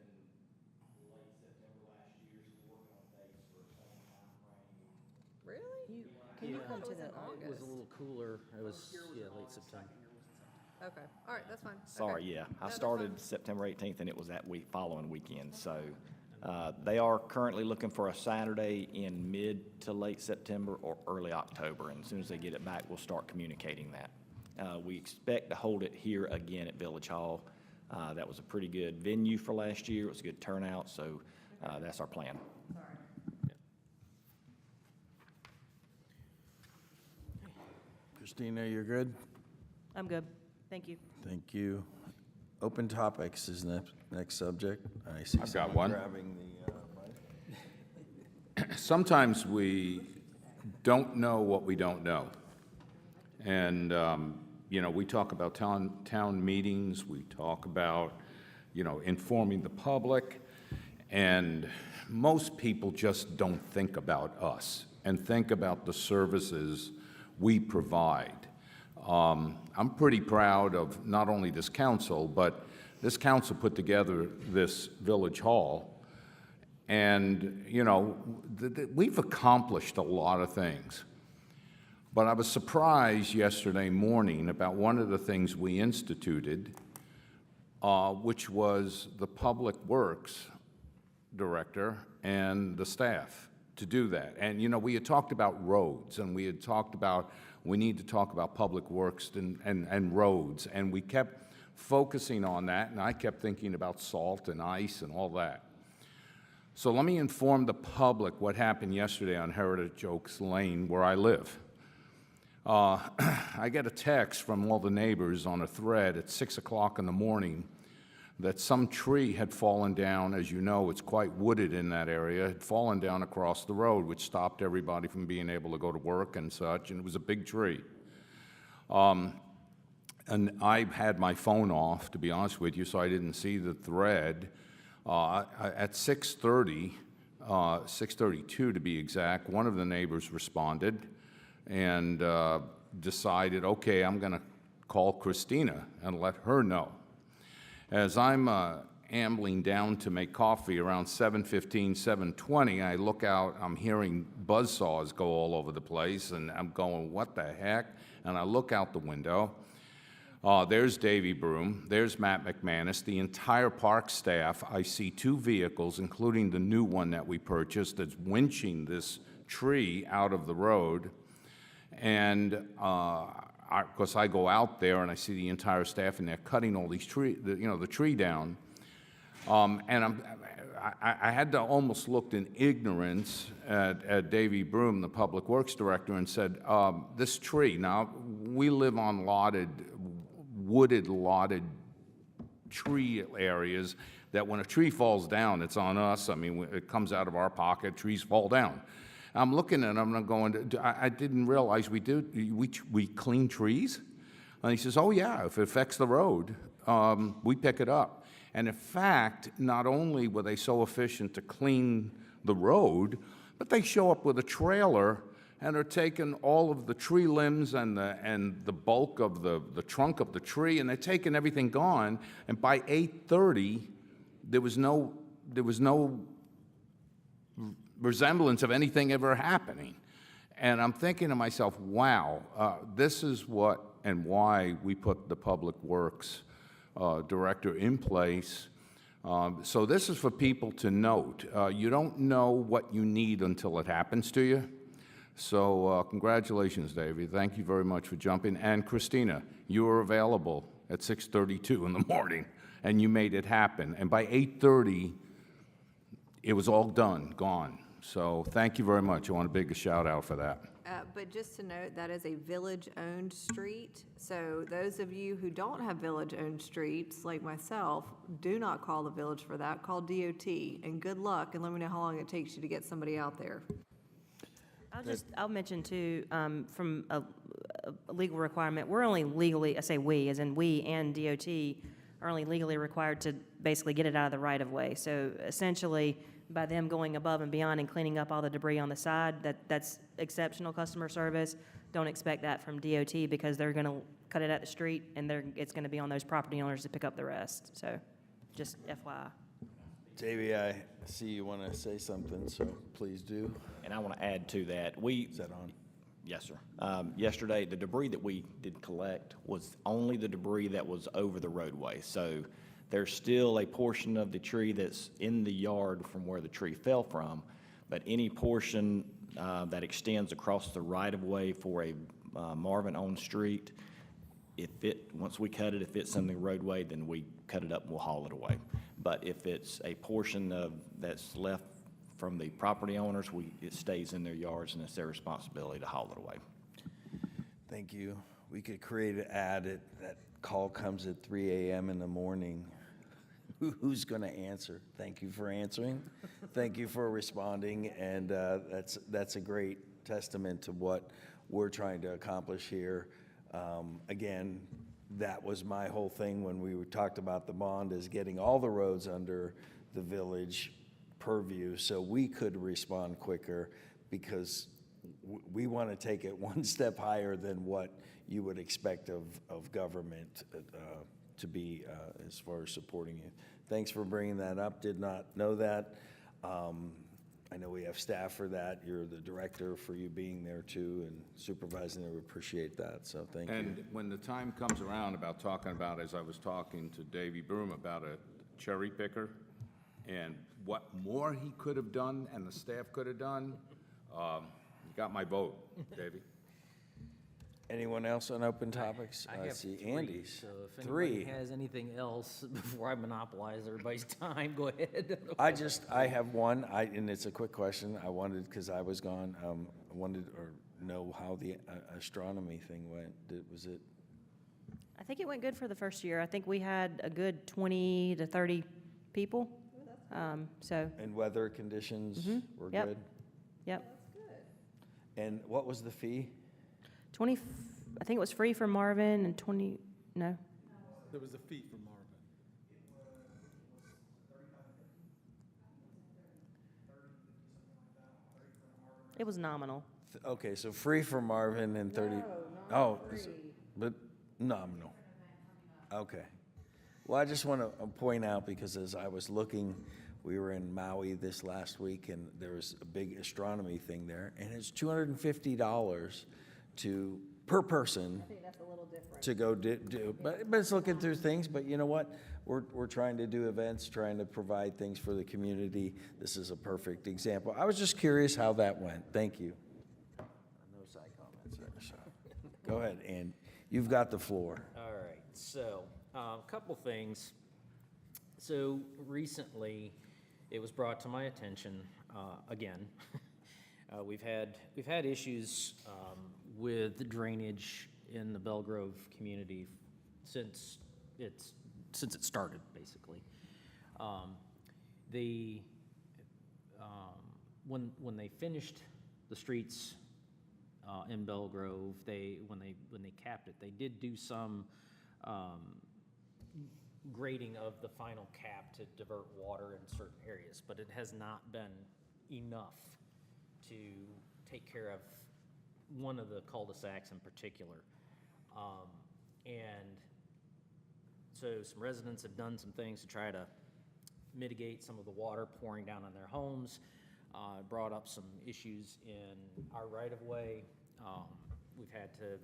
B: late September last year, so we're working on dates for the same time frame.
A: Really?
H: Can you
A: I
H: come
A: thought
H: to
A: it was
H: the,
A: in
B: It was a
A: August.
B: little cooler. It was, late September.
A: Okay, all right, that's fine.
K: Sorry,
A: Okay.
K: yeah.
A: No,
K: I
A: that's
K: started
A: fine.
K: September 18th, and it was that following weekend. So they are currently looking for a Saturday in mid to late September or early October. And as soon as they get it back, we'll start communicating that. We expect to hold it here again at Village Hall. That was a pretty good venue for last year. It was a good turnout, so that's our plan.
D: Christina, you're good?
H: I'm good. Thank you.
D: Thank you. Open topics is next subject. I see
I: I've got
D: someone
I: one.
D: grabbing the mic.
I: Sometimes we don't know what we don't know. And, we talk about town meetings, we talk about, informing the public, and most people just don't think about us and think about the services we provide. I'm pretty proud of not only this council, but this council put together this Village Hall. And, we've accomplished a lot of things. But I was surprised yesterday morning about one of the things we instituted, which was the Public Works Director and the staff to do that. And, we had talked about roads, and we had talked about we need to talk about public works and roads, and we kept focusing on that, and I kept thinking about salt and ice and all that. So let me inform the public what happened yesterday on Heritage Oaks Lane, where I live. I get a text from all the neighbors on a thread at 6 o'clock in the morning that some tree had fallen down. As you know, it's quite wooded in that area, had fallen down across the road, which stopped everybody from being able to go to work and such, and it was a big tree. And I had my phone off, to be honest with you, so I didn't see the thread. At 6:30, 6:32 to be exact, one of the neighbors responded and decided, okay, I'm going to call Christina and let her know. As I'm ambling down to make coffee around 7:15, 7:20, I look out, I'm hearing buzzsaws go all over the place, and I'm going, what the heck? And I look out the window. There's Davy Broom, there's Matt McManus, the entire park staff. I see two vehicles, including the new one that we purchased, that's winching this tree out of the road. And of course, I go out there and I see the entire staff, and they're cutting all these the tree down. And I had to almost look in ignorance at Davy Broom, the Public Works Director, and said, this tree, now, we live on wooded tree areas that when a tree falls down, it's on us. I mean, it comes out of our pocket, trees fall down. I'm looking at him and I'm going, I didn't realize we clean trees? And he says, oh yeah, if it affects the road, we pick it up. And in fact, not only were they so efficient to clean the road, but they show up with a trailer and are taking all of the tree limbs and the bulk of the trunk of the tree, and they're taking everything gone. And by 8:30, there was no resemblance of anything ever happening. And I'm thinking to myself, wow, this is what and why we put the Public Works Director in place. So this is for people to note. You don't know what you need until it happens to you. So congratulations, Davey. Thank you very much for jumping. And Christina, you were available at 6:32 in the morning, and you made it happen. And by 8:30, it was all done, gone. So thank you very much. I want a big shout out for that.
A: But just to note, that is a village-owned street. So those of you who don't have village-owned streets, like myself, do not call the village for that. Call DOT, and good luck, and let me know how long it takes you to get somebody out there.
H: I'll mention too, from a legal requirement, we're only legally, I say we, as in we and DOT, are only legally required to basically get it out of the right-of-way. So essentially, by them going above and beyond and cleaning up all the debris on the side, that's exceptional customer service. Don't expect that from DOT, because they're going to cut it at the street, and it's going to be on those property owners to pick up the rest. So just FYI.
D: Davey, I see you want to say something, so please do.
K: And I want to add to that,
D: Is that on?
K: yes, sir. Yesterday, the debris that we did collect was only the debris that was over the roadway. So there's still a portion of the tree that's in the yard from where the tree fell from, but any portion that extends across the right-of-way for a Marvin-owned street, once we cut it, if it's in the roadway, then we cut it up and we'll haul it away. But if it's a portion that's left from the property owners, it stays in their yards, and it's their responsibility to haul it away.
D: Thank you. We could create an ad that call comes at 3 a.m. in the morning. Who's going to answer? Thank you for answering. Thank you for responding, and that's a great testament to what we're trying to accomplish here. Again, that was my whole thing when we talked about the bond, is getting all the roads under the village purview so we could respond quicker, because we want to take it one step higher than what you would expect of government to be as far as supporting you. Thanks for bringing that up. Did not know that. I know we have staff for that. You're the director, for you being there too and supervising it. We appreciate that, so thank you.
I: And when the time comes around about talking about, as I was talking to Davy Broom about a cherry picker and what more he could have done and the staff could have done, you got my vote, Davy.
D: Anyone else on open topics?
B: I have
D: see
B: three,
D: Andy's.
B: so if
D: Three.
B: anybody has anything else before I monopolize everybody's time, go ahead.
D: I have one, and it's a quick question. I wanted, because I was gone, know how the astronomy thing went. Was it?
H: I think it went good for the first year. I think we had a good 20 to 30 people. So,
D: And weather conditions were
H: Yep.
D: good?
H: yep.
D: And what was the fee?
H: 20, I think it was free for Marvin and 20, no,
C: There was a fee for Marvin.
H: it was nominal.
D: Okay, so free for Marvin and 30. Oh, but nominal. Okay. Well, I just want to point out, because as I was looking, we were in Maui this last week, and there was a big astronomy thing there, and it's $250 per person. I think that's a little different. To go do, but it's looking through things, but you know what? We're trying to do events, trying to provide things for the community. This is a perfect example. I was just curious how that went. Thank you. No side comments there, so. Go ahead, and you've got the floor.
B: All right, so, a couple things. So recently, it was brought to my attention, again, we've had issues with drainage in the Belgrove community since it started, basically. When they finished the streets in Belgrove, when they capped it, they did do some grading of the final cap to divert water in certain areas, but it has not been enough to take care of one of the cul-de-sacs in particular. And so some residents have done some things to try to mitigate some of the water pouring down on their homes, brought up some issues in our right-of-way. We've had to,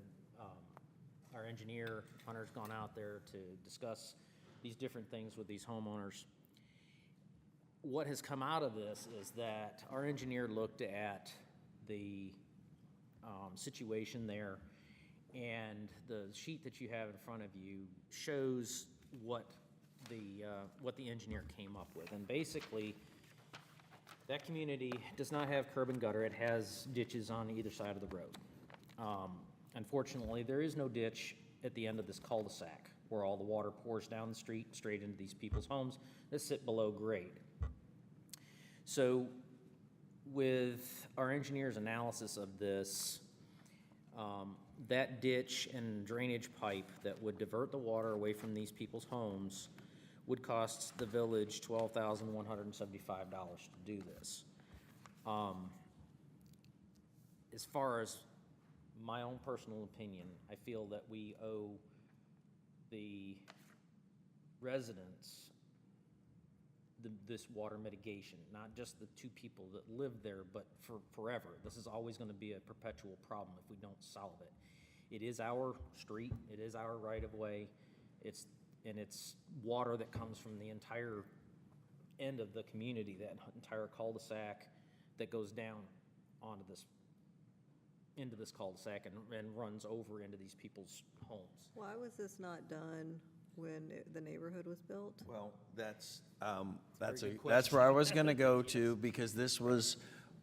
B: our engineer, Hunter's gone out there to discuss these different things with these homeowners. What has come out of this is that our engineer looked at the situation there, and the sheet that you have in front of you shows what the engineer came up with. And basically, that community does not have curb and gutter. It has ditches on either side of the road. Unfortunately, there is no ditch at the end of this cul-de-sac where all the water pours down the street straight into these people's homes that sit below grade. So with our engineer's analysis of this, that ditch and drainage pipe that would divert the water away from these people's homes would cost the village $12,175 to do this. As far as my own personal opinion, I feel that we owe the residents this water mitigation, not just the two people that live there, but for forever. This is always going to be a perpetual problem if we don't solve it. It is our street, it is our right-of-way, it's water that comes from the entire end of the community, that entire cul-de-sac that goes down onto into this cul-de-sac and runs over into these people's homes.
A: Why was this not done when the neighborhood was built?
D: Well, that's
B: good
D: where I was going to go to, because this was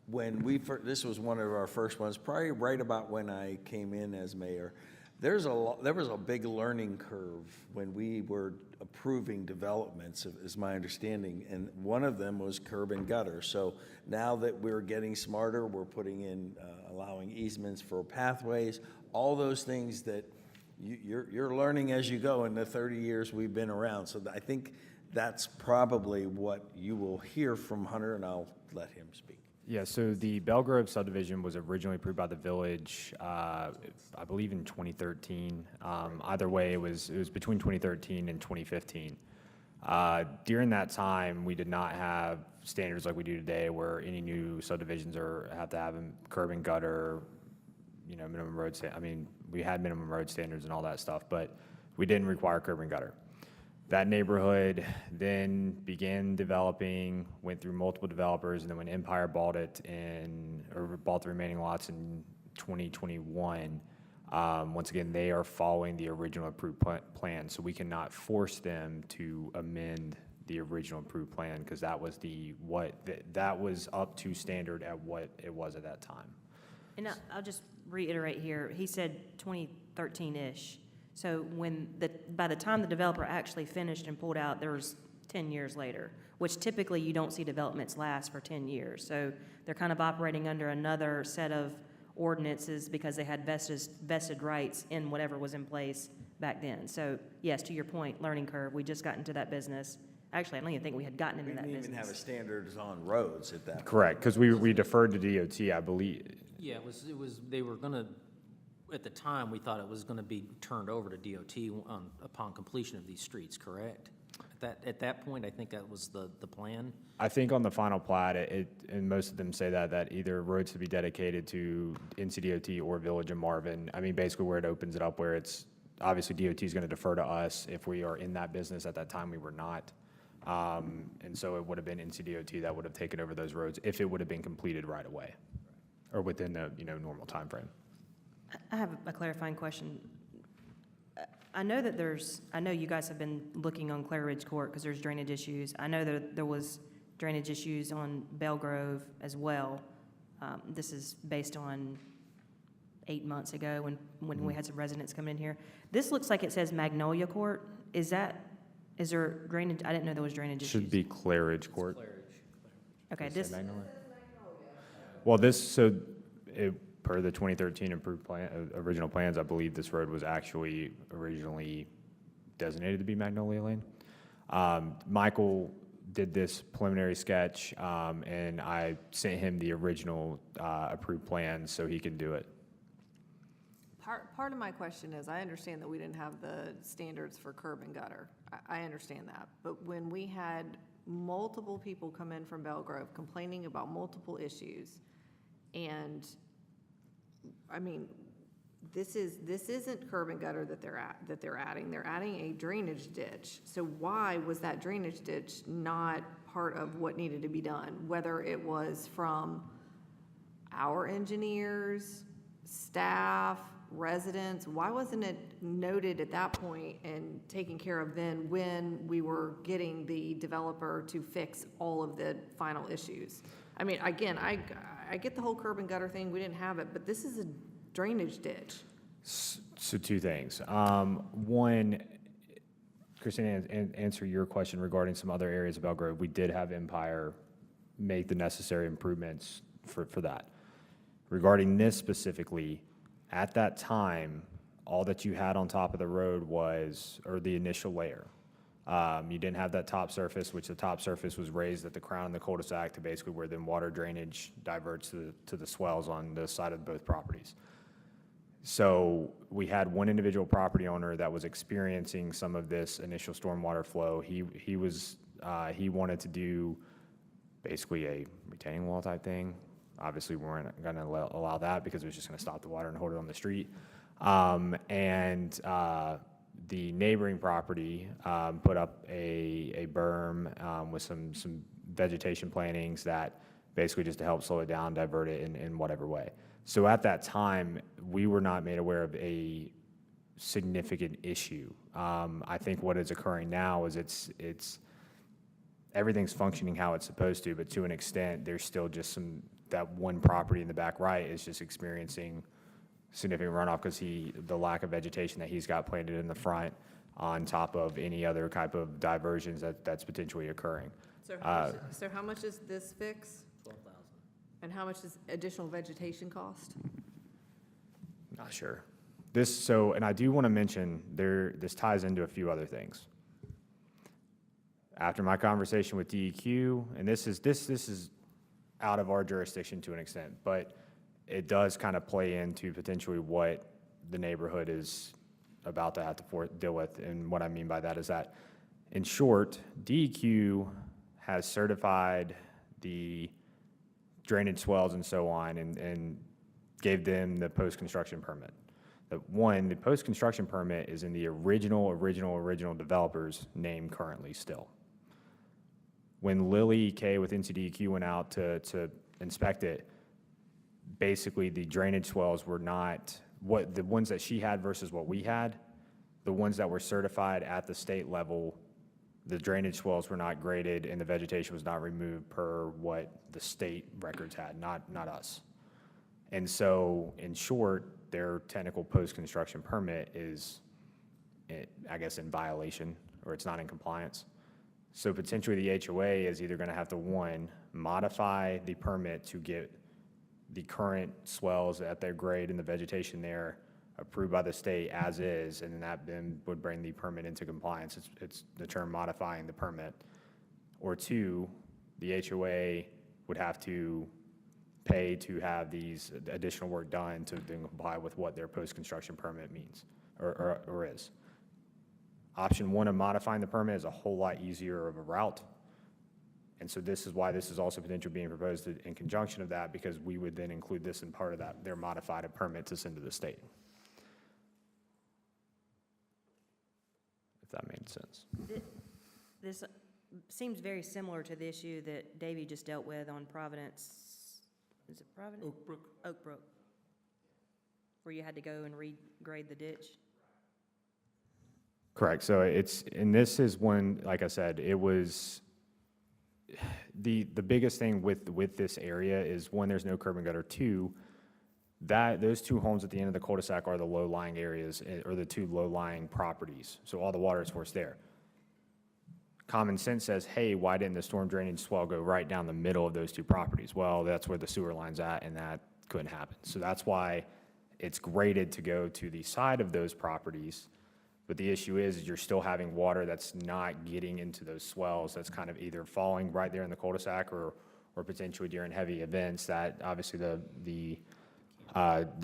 D: when this was one of our first ones, probably right about when I came in as mayor. There was a big learning curve when we were approving developments, is my understanding, and one of them was curb and gutter. So now that we're getting smarter, we're putting in, allowing easements for pathways, all those things that you're learning as you go in the 30 years we've been around. So I think that's probably what you will hear from Hunter, and I'll let him speak.
F: Yeah, so the Belgrove subdivision was originally approved by the village, I believe in 2013. Either way, it was between 2013 and 2015. During that time, we did not have standards like we do today, where any new subdivisions have to have a curb and gutter, minimum road we had minimum road standards and all that stuff, but we didn't require curb and gutter. That neighborhood then began developing, went through multiple developers, and then when Empire bought bought the remaining lots in 2021, once again, they are following the original approved plan, so we cannot force them to amend the original approved plan, because that was up to standard at what it was at that time.
H: And I'll just reiterate here, he said 2013-ish. So by the time the developer actually finished and pulled out, there was 10 years later, which typically you don't see developments last for 10 years. So they're kind of operating under another set of ordinances because they had vested rights in whatever was in place back then. So yes, to your point, learning curve, we just got into that business. Actually, I don't even think we had gotten into
D: We
H: that
D: didn't
H: business.
D: even have a standards on roads at that point.
F: Correct, because we deferred to DOT, I believe.
B: Yeah, they were gonna, at the time, we thought it was gonna be turned over to DOT upon completion of these streets, correct? At that point, I think that was the plan.
F: I think on the final plat, and most of them say that either roads to be dedicated to NCDOT or Village of Marvin. I mean, basically where it opens it up, where it's, obviously DOT is going to defer to us if we are in that business. At that time, we were not. And so it would have been NCDOT that would have taken over those roads if it would have been completed right away or within the, normal timeframe.
H: I have a clarifying question. I know you guys have been looking on Clare Ridge Court because there's drainage issues. I know that there was drainage issues on Belgrove as well. This is based on 8 months ago when we had some residents come in here. This looks like it says Magnolia Court. Is there drainage? I didn't know there was drainage issues.
F: Should be Clare Ridge Court.
H: Okay,
F: Does it say
H: this,
F: Magnolia? Well, per the 2013 approved plan, original plans, I believe this road was actually originally designated to be Magnolia Lane. Michael did this preliminary sketch, and I sent him the original approved plan so he can do it.
A: Part of my question is, I understand that we didn't have the standards for curb and gutter. I understand that. But when we had multiple people come in from Belgrove complaining about multiple issues, and, I mean, this isn't curb and gutter that they're adding. They're adding a drainage ditch. So why was that drainage ditch not part of what needed to be done? Whether it was from our engineers, staff, residents, why wasn't it noted at that point and taken care of then when we were getting the developer to fix all of the final issues? I mean, again, I get the whole curb and gutter thing, we didn't have it, but this is a drainage ditch.
F: So two things. One, Christina, answer your question regarding some other areas of Belgrove. We did have Empire make the necessary improvements for that. Regarding this specifically, at that time, all that you had on top of the road or the initial layer. You didn't have that top surface, which the top surface was raised at the crown of the cul-de-sac to basically where then water drainage diverts to the swells on the side of both properties. So we had one individual property owner that was experiencing some of this initial stormwater flow. He wanted to do basically a retaining wall type thing. Obviously, we weren't going to allow that because it was just going to stop the water and hold it on the street. The neighboring property put up a berm with some vegetation plantings that basically just to help slow it down, divert it in whatever way. So at that time, we were not made aware of a significant issue. I think what is occurring now is it's everything's functioning how it's supposed to, but to an extent, there's still just that one property in the back right is just experiencing significant runoff because the lack of vegetation that he's got planted in the front on top of any other type of diversions that's potentially occurring.
A: So how much is this fix?
B: 12,000.
A: And how much does additional vegetation cost?
F: Not sure. And I do want to mention this ties into a few other things. After my conversation with DEQ, and this is out of our jurisdiction to an extent, but it does kind of play into potentially what the neighborhood is about to have to deal with. And what I mean by that is that, in short, DEQ has certified the drainage swells and so on and gave them the post-construction permit. The post-construction permit is in the original developer's name currently still. When Lily Kay with NCDEQ went out to inspect it, basically the drainage swells were not, the ones that she had versus what we had, the ones that were certified at the state level, the drainage swells were not graded and the vegetation was not removed per what the state records had, not us. And so, in short, their technical post-construction permit is, I guess, in violation, or it's not in compliance. So potentially the HOA is either gonna have to, one, modify the permit to get the current swells at their grade and the vegetation there approved by the state as is, and then that then would bring the permit into compliance. It's the term modifying the permit. Or two, the HOA would have to pay to have these additional work done to then comply with what their post-construction permit means, or is. Option one of modifying the permit is a whole lot easier of a route. And so this is why this is also potentially being proposed in conjunction of that, because we would then include this in part of that, their modified permit to send to the state. If that made sense.
H: This seems very similar to the issue that Davey just dealt with on Providence, is it Providence? Oak Brook, where you had to go and regrade the ditch.
F: Correct. So and this is when, like I said, it was, the biggest thing with this area is, one, there's no curb and gutter. Two, those two homes at the end of the cul-de-sac are the low-lying areas, or the two low-lying properties. So all the water is forced there. Common sense says, hey, why didn't the storm drainage swell go right down the middle of those two properties? Well, that's where the sewer line's at, and that couldn't happen. So that's why it's graded to go to the side of those properties. But the issue is you're still having water that's not getting into those swells. That's kind of either falling right there in the cul-de-sac, or potentially during heavy events that obviously the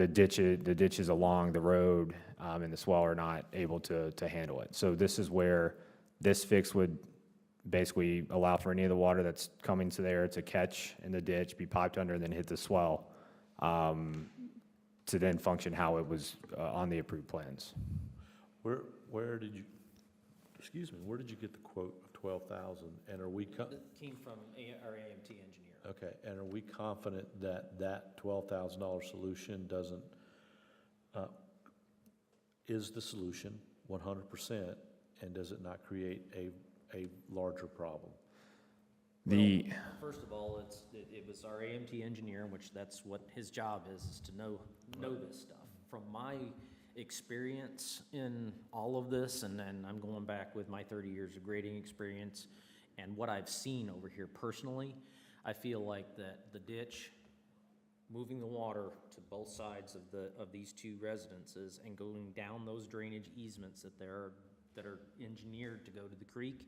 F: ditches along the road and the swell are not able to handle it. So this is where this fix would basically allow for any of the water that's coming to there to catch in the ditch, be piped under, and then hit the swell to then function how it was on the approved plans.
G: Where did you, excuse me, where did you get the quote of 12,000? And are we,
B: It came from our AMT engineer.
G: okay, and are we confident that that $12,000 solution doesn't, is the solution 100%, and does it not create a larger problem?
B: First of all, it was our AMT engineer, which that's what his job is to know this stuff. From my experience in all of this, and then I'm going back with my 30 years of grading experience and what I've seen over here personally, I feel like that the ditch, moving the water to both sides of these two residences and going down those drainage easements that are engineered to go to the creek,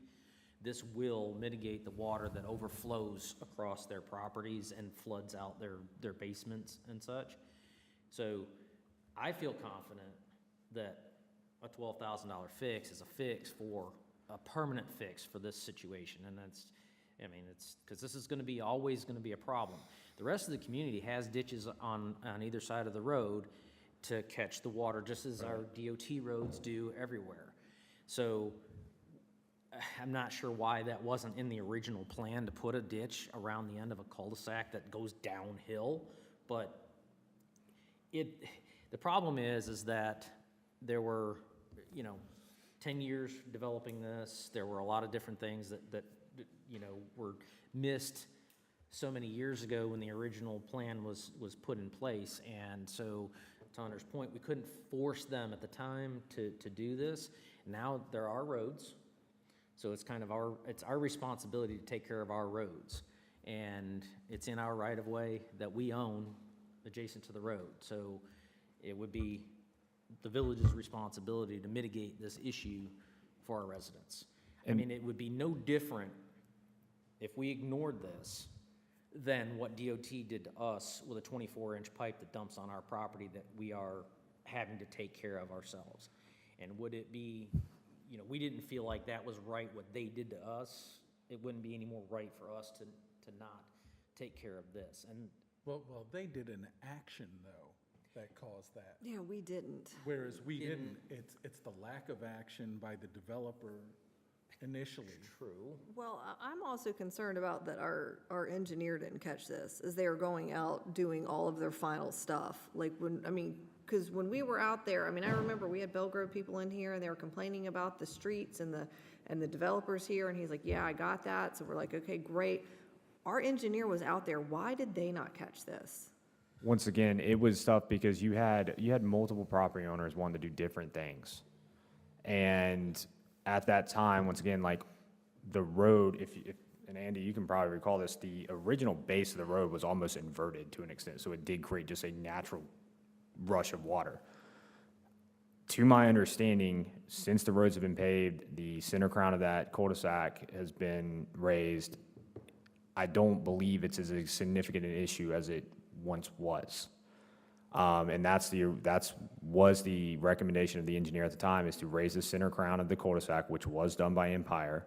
B: this will mitigate the water that overflows across their properties and floods out their basements and such. So I feel confident that a $12,000 fix is a fix for a permanent fix for this situation. And it's because this is always going to be a problem. The rest of the community has ditches on either side of the road to catch the water, just as our DOT roads do everywhere. So I'm not sure why that wasn't in the original plan to put a ditch around the end of a cul-de-sac that goes downhill, but the problem is that there were, 10 years developing this. There were a lot of different things that were missed so many years ago when the original plan was put in place. And so, to Hunter's point, we couldn't force them at the time to do this. Now there are roads, so it's kind of it's our responsibility to take care of our roads. And it's in our right-of-way that we own adjacent to the road. So it would be the village's responsibility to mitigate this issue for our residents. It would be no different if we ignored this than what DOT did to us with a 24-inch pipe that dumps on our property that we are having to take care of ourselves. And would it be, we didn't feel like that was right what they did to us. It wouldn't be any more right for us to not take care of this. And
C: Well, they did an action, though, that caused that.
A: Yeah, we didn't.
C: Whereas we didn't. It's the lack of action by the developer initially.
B: true.
A: Well, I'm also concerned about that our engineer didn't catch this, as they were going out doing all of their final stuff. Like because when we were out there, I remember we had Belgrove people in here and they were complaining about the streets and the developers here, and he's like, yeah, I got that. So we're like, okay, great. Our engineer was out there. Why did they not catch this?
F: Once again, it was tough because you had multiple property owners wanting to do different things. And at that time, once again, like the road, and Andy, you can probably recall this, the original base of the road was almost inverted to an extent. So it did create just a natural rush of water. To my understanding, since the roads have been paved, the center crown of that cul-de-sac has been raised. I don't believe it's as significant an issue as it once was. And was the recommendation of the engineer at the time, is to raise the center crown of the cul-de-sac, which was done by Empire,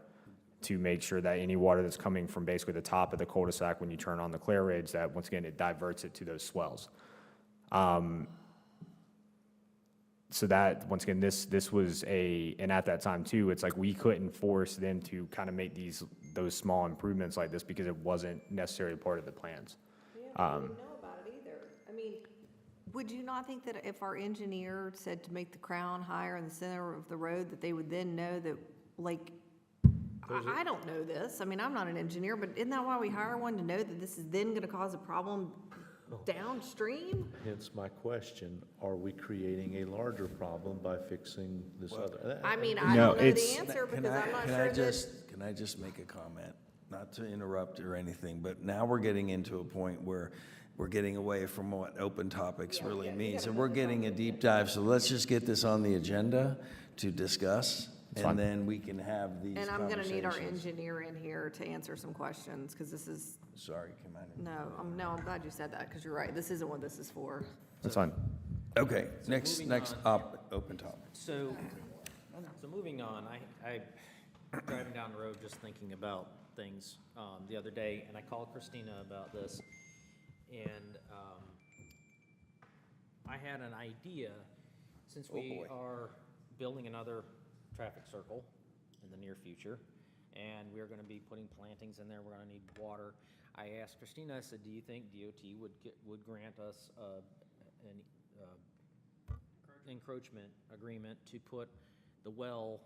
F: to make sure that any water that's coming from basically the top of the cul-de-sac when you turn on the Clare Ridge, that once again, it diverts it to those swells. So that, once again, this was and at that time too, it's like we couldn't force them to kind of make those small improvements like this because it wasn't necessarily part of the plans.
A: Yeah, we didn't know about it either. I mean, would you not think that if our engineer said to make the crown higher in the center of the road, that they would then know that, like, I don't know this. I mean, I'm not an engineer, but isn't that why we hire one, to know that this is then gonna cause a problem downstream?
G: Hence my question, are we creating a larger problem by fixing this other?
A: I mean, I
F: No,
A: don't know the
F: it's-
A: answer because I'm not
D: Can
A: sure
D: I
A: that.
D: just, can I just make a comment? Not to interrupt or anything, but now we're getting into a point where we're getting away from what open topics really means, and we're getting a deep dive, so let's just get this on the agenda to discuss,
F: fine.
D: and then we can have these
A: And I'm gonna need our
D: conversations.
A: engineer in here to answer some questions, because this is,
D: Sorry, Commander.
A: no, I'm glad you said that, because you're right, this isn't what this is for.
F: That's fine.
D: Okay, next
B: moving
D: open topic.
B: So moving on, I driving down the road just thinking about things the other day, and I called Christina about this, and I had an idea, since we
D: boy.
B: are building another traffic circle in the near future, and we're gonna be putting plantings in there, we're gonna need water. I asked Christina, I said, do you think DOT would grant us an encroachment agreement to put the well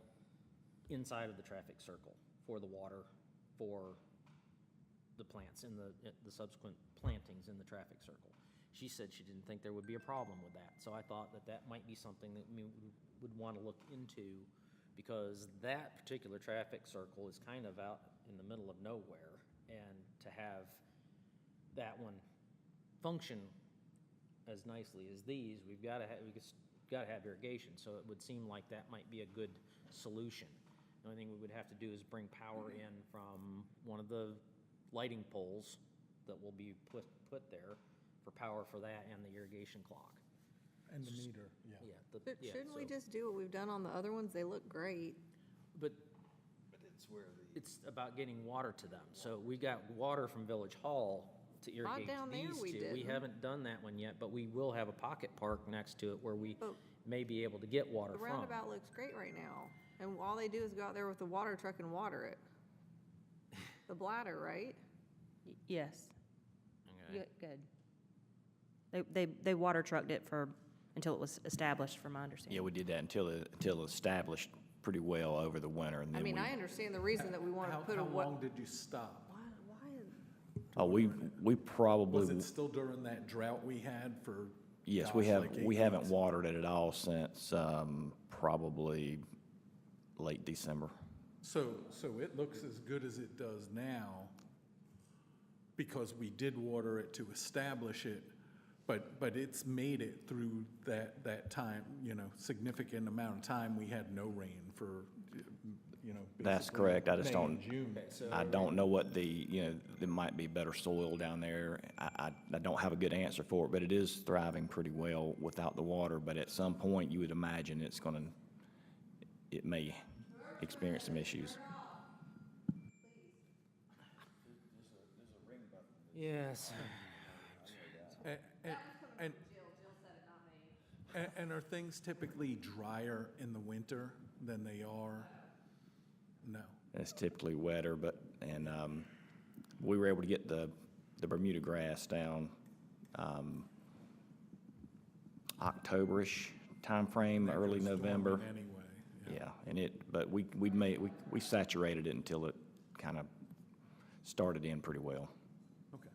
B: inside of the traffic circle for the water for the plants in the subsequent plantings in the traffic circle? She said she didn't think there would be a problem with that, so I thought that might be something that we would want to look into, because that particular traffic circle is kind of out in the middle of nowhere, and to have that one function as nicely as these, we've got to have irrigation, so it would seem like that might be a good solution. The only thing we would have to do is bring power in from one of the lighting poles that will be put there for power for that and the irrigation clock.
C: And the meter, yeah.
B: Yeah.
A: But shouldn't we just do what we've done on the other ones? They look great.
B: But it's about getting water to them. So we got water from Village Hall to irrigate
A: down there
B: these
A: we
B: two. We
A: didn't.
B: haven't done that one yet, but we will have a pocket park next to it where we
A: But
B: may be able to get water
A: the
B: from.
A: roundabout looks great right now, and all they do is go out there with the water truck and water it. The bladder, right?
H: Yes,
B: Okay.
H: good. They water trucked it until it was established, from my understanding.
K: Yeah, we did that until it established pretty well over the winter, and
A: I
K: then
A: mean, I understand the reason that we want to put a
C: How
A: what.
C: long did you stop?
A: Why?
K: we probably.
C: Was it still during that drought we had for?
K: Yes,
C: gosh,
K: we
C: like 8
K: haven't
C: months?
K: watered it at all since probably late December.
C: So it looks as good as it does now because we did water it to establish it, but it's made it through that time, significant amount of time. We had no rain for,
K: That's
C: basically
K: correct. I just
C: May and
K: don't,
C: June.
K: I don't know what there might be better soil down there. I don't have a good answer for it, but it is thriving pretty well without the water. But at some point, you would imagine it may experience some issues.
B: Yes.
C: And are things typically drier in the winter than they are? No.
K: It's typically wetter, and we were able to get the Bermuda grass down October-ish timeframe, early November.
C: Anyway.
K: Yeah, but we saturated it until it kind of started in pretty well.
C: Okay.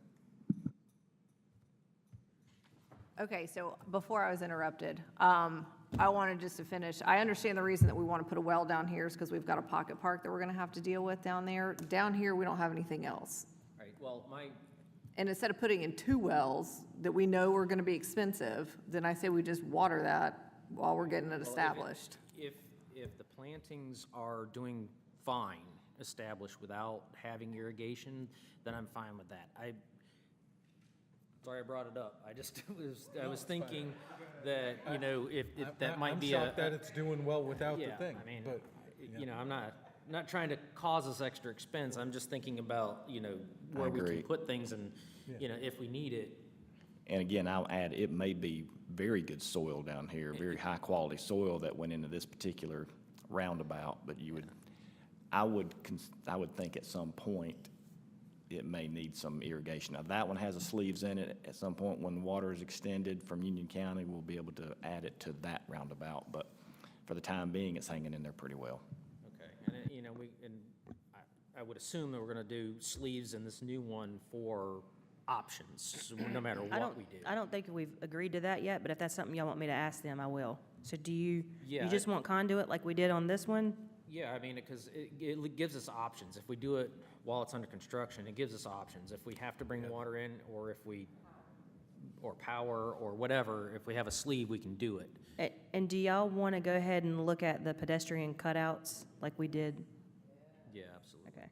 A: Okay, so before I was interrupted, I wanted just to finish. I understand the reason that we want to put a well down here is because we've got a pocket park that we're going to have to deal with down there. Down here, we don't have anything else.
B: Right, well,
A: And instead of putting in 2 wells that we know are going to be expensive, then I say we just water that while we're getting it established.
B: If the plantings are doing fine, established without having irrigation, then I'm fine with that. Sorry I brought it up. I was thinking that, you know, if that might be a.
C: I'm shocked that it's doing well without the
B: Yeah,
C: thing,
B: I mean,
C: but.
B: you know, I'm not trying to cause us extra expense. I'm just thinking about, you know, where we
K: agree.
B: can put things and, you know, if we need it.
K: And again, I'll add, it may be very good soil down here, very high-quality soil that went into this particular roundabout, but I would think at some point, it may need some irrigation. Now, that one has the sleeves in it. At some point, when water is extended from Union County, we'll be able to add it to that roundabout, but for the time being, it's hanging in there pretty well.
B: Okay, and, you know, I would assume that we're gonna do sleeves in this new one for options, so no matter what we do.
H: I don't think we've agreed to that yet, but if that's something y'all want me to ask them, I will. So do you
B: Yeah,
H: just want conduit like we did on this one?
B: Yeah, I mean, because it gives us options. If we do it while it's under construction, it gives us options. If we have to bring water in, or or power, or whatever, if we have a sleeve, we can do it.
H: And do y'all want to go ahead and look at the pedestrian cutouts like we did?
B: Yeah, absolutely.
H: Okay.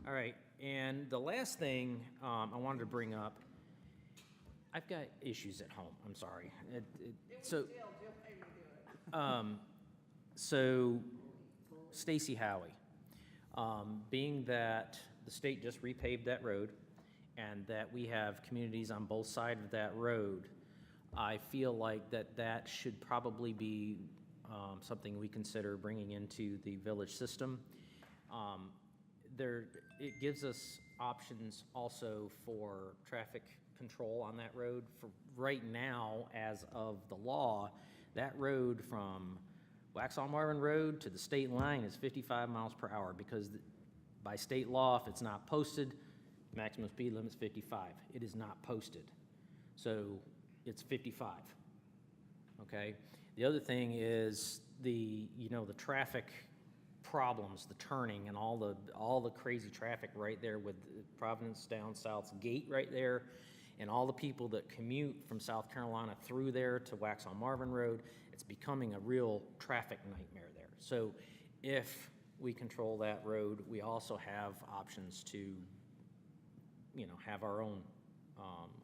B: All right, and the last thing I wanted to bring up, I've got issues at home, I'm sorry. So Stacy Howie, being that the state just repaved that road and that we have communities on both sides of that road, I feel like that should probably be something we consider bringing into the village system. It gives us options also for traffic control on that road. For right now, as of the law, that road from Waxhaw Marvin Road to the state line is 55 miles per hour because by state law, if it's not posted, maximum speed limit is 55. It is not posted. So it's 55, okay? The other thing is the traffic problems, the turning and all the crazy traffic right there with Providence down South's gate right there, and all the people that commute from South Carolina through there to Waxhaw Marvin Road. It's becoming a real traffic nightmare there. So if we control that road, we also have options to, you know, have our own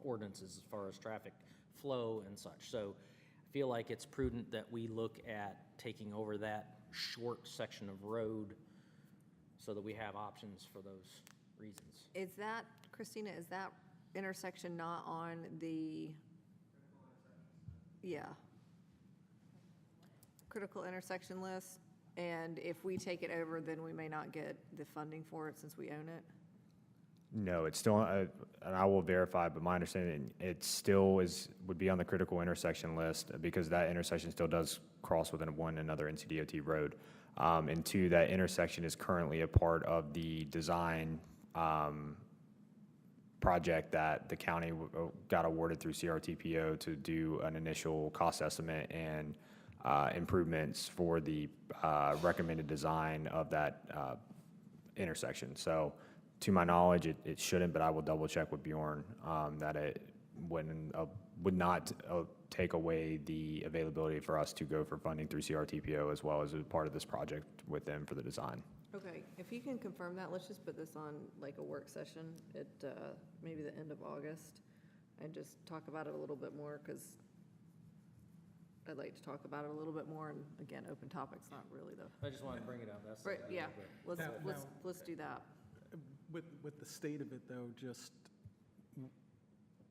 B: ordinances as far as traffic flow and such. So I feel like it's prudent that we look at taking over that short section of road so that we have options for those reasons.
A: Is that, Christina, is that intersection not on the, critical intersection list? And if we take it over, then we may not get the funding for it since we own it?
F: No, it's still, and I will verify, but my understanding, it still would be on the critical intersection list because that intersection still does cross within another NCDOT road. And two, that intersection is currently a part of the design project that the county got awarded through CRTPO to do an initial cost estimate and improvements for the recommended design of that intersection. So to my knowledge, it shouldn't, but I will double check with Bjorn that it would not take away the availability for us to go for funding through CRTPO as well as a part of this project with them for the design.
A: Okay, if you can confirm that, let's just put this on like a work session at maybe the end of August and just talk about it a little bit more, because I'd like to talk about it a little bit more, and again, open topic's not really the.
B: I just wanted to bring it up, that's.
A: Right, yeah, let's
C: Now-
A: do that.
C: With the state of it, though, just,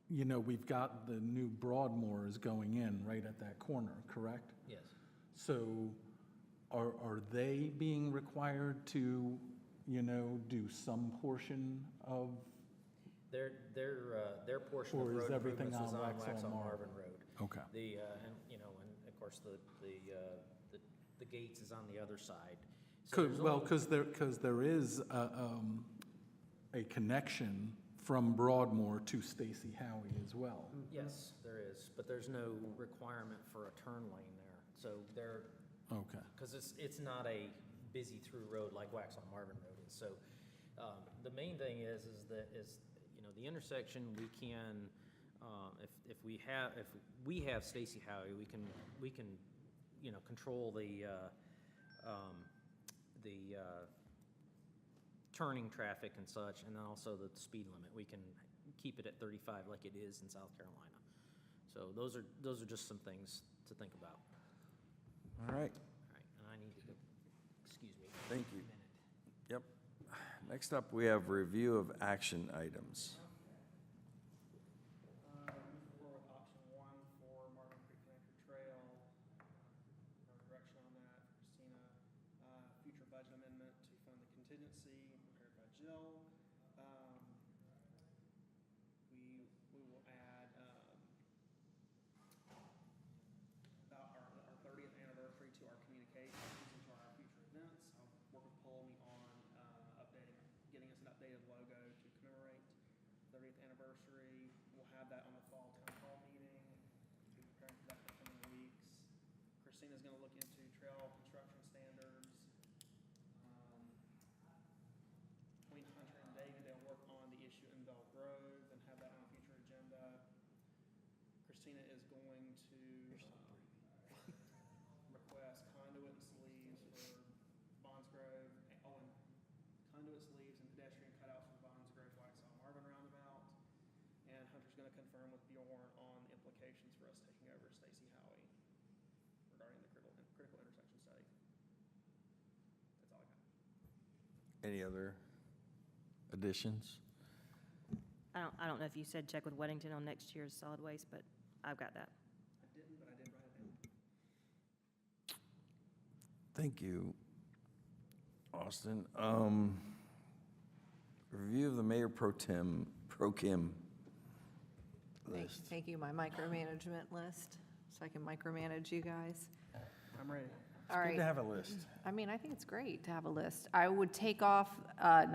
C: you know, we've got the new Broadmoor is going in right at that corner, correct?
B: Yes.
C: So are they being required to, you know, do some portion of,
B: Their portion of
C: Or is
B: road
C: everything
B: improvements is
C: on
B: on
C: Waxhaw
B: Waxhaw
C: Marvin?
B: Marvin Road.
C: okay.
B: And, you know, and of course, the gates is on the other side.
C: Because there is a connection from Broadmoor to Stacy Howie as well.
B: Yes, there is, but there's no requirement for a turn lane there. So there,
C: Okay.
B: because it's not a busy through road like Waxaw Marvin Road is. So the main thing is the intersection, we can, if we have Stacy Howie, we can control the turning traffic and such, and then also the speed limit. We can keep it at 35 like it is in South Carolina. So those are just some things to think about.
D: All right,
B: All right, and I need to go, excuse me.
D: thank you.
B: a minute.
D: Yep. Next up, we have review of action items.
E: Move forward with option one for Marvin Creek Connector Trail. No direction on that. Christina, future budget amendment to fund the contingency prepared by Jill. We will add, about our 30th anniversary to our communications and to our future events. I'll work with Polly on, getting us an updated logo to commemorate 30th anniversary. We'll have that on the fall town hall meeting. Be preparing for that in the coming weeks. Christina's gonna look into trail construction standards. Between Hunter and David, they'll work on the issue in Bell Grove and have that on a future agenda. Christina is going to, request conduit and sleeves for Bonds Grove, and conduit sleeves and pedestrian cutouts for Bonds Grove, Waxaw Marvin roundabout. And Hunter's gonna confirm with Bjorn on the implications for us taking over Stacy Howie regarding the critical intersection study. That's all I got.
D: Any other additions?
H: I don't know if you said check with Weddington on next year's solid waste, but I've got that.
E: I didn't, but I did write it down.
D: Thank you, Austin. Review of the mayor pro tem, pro kim list.
A: Thank you, my micromanagement list, so I can micromanage you guys.
E: I'm ready.
A: All
D: Good
A: right.
D: to have a list.
A: I mean, I think it's great to have a list. I would take off, I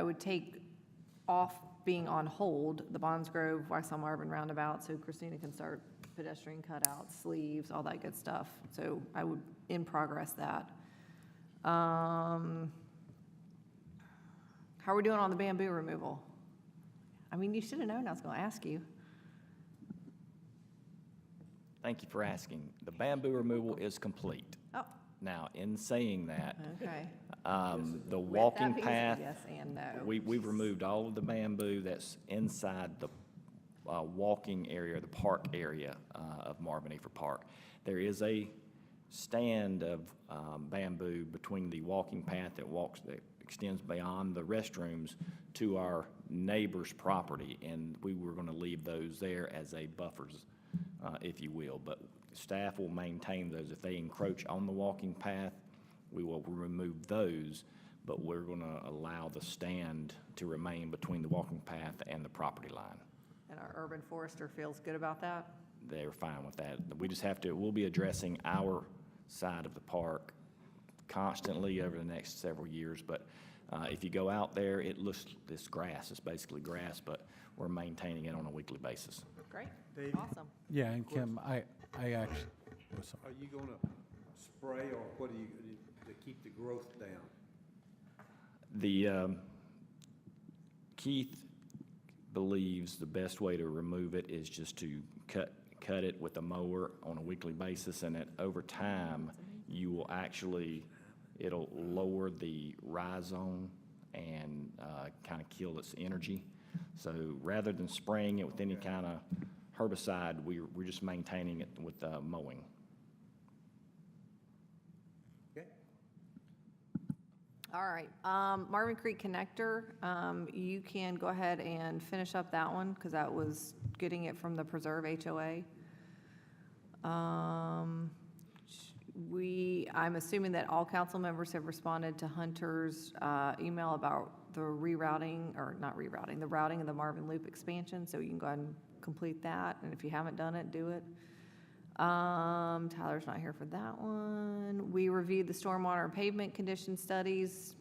A: would take off being on hold, the Bonds Grove, Waxaw Marvin roundabout, so Christina can start pedestrian cutouts, sleeves, all that good stuff. So I would in progress that. How are we doing on the bamboo removal? I mean, you should have known I was gonna ask you.
K: Thank you for asking. The bamboo removal is complete.
A: Oh,
K: Now, in saying that,
A: okay.
K: the
A: With
K: walking
A: that being said,
K: path,
A: yes and no.
K: we've removed all of the bamboo that's inside the walking area, the park area of Marvin Efer Park. There is a stand of bamboo between the walking path that extends beyond the restrooms to our neighbor's property, and we were going to leave those there as a buffers, if you will. But staff will maintain those. If they encroach on the walking path, we will remove those, but we're going to allow the stand to remain between the walking path and the property line.
A: And our urban forester feels good about that?
K: They're fine with that. We just have to, we'll be addressing our side of the park constantly over the next several years, but if you go out there, it looks, this grass, it's basically grass, but we're maintaining it on a weekly basis.
A: Great,
J: Dave?
A: awesome.
C: Yeah, and Kim, I actually, oh, sorry.
J: Are you gonna spray, or what do you, to keep the growth down?
K: The, Keith believes the best way to remove it is just to cut it with a mower on a weekly basis, and that over time, you will actually, it'll lower the rhizome and kind of kill its energy. So rather than spraying it with any kind of herbicide, we're just maintaining it with mowing.
J: Okay.
A: All right, Marvin Creek Connector, you can go ahead and finish up that one, because that was getting it from the Preserve HOA. I'm assuming that all council members have responded to Hunter's email about the rerouting, or not rerouting, the routing of the Marvin Loop expansion, so you can go ahead and complete that, and if you haven't done it, do it. Tyler's not here for that one. We reviewed the stormwater and pavement condition studies.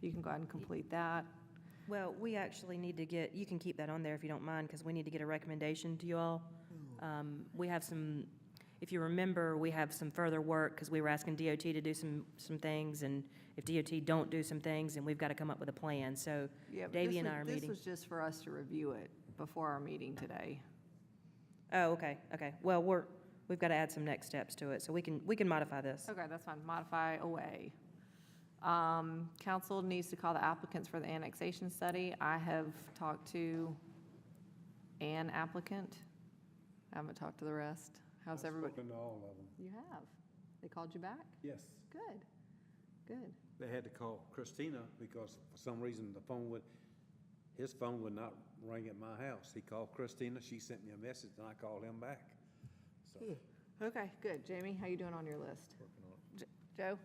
A: You can go ahead and complete that.
H: Well, we actually need to get, you can keep that on there if you don't mind, because we need to get a recommendation to you all. We have some, if you remember, we have some further work, because we were asking DOT to do some things, and if DOT don't do some things, then we've got to come up with a plan. So
A: Yeah, but
H: Davey and I are
A: This
H: meeting.
A: was just for us to review it before our meeting today.
H: Oh, okay, okay. Well, we've got to add some next steps to it, so we can modify this.
A: Okay, that's fine. Modify away. Council needs to call the applicants for the annexation study. I have talked to an applicant. I haven't talked to the rest. How's everybody?
J: Spoken to all of them.
A: You have. They called you back?
J: Yes.
A: Good, good.
J: They had to call Christina because for some reason his phone would not ring at my house. He called Christina, she sent me a message, and I called him back. So,
A: Okay, good. Jamie, how you doing on your list? Joe?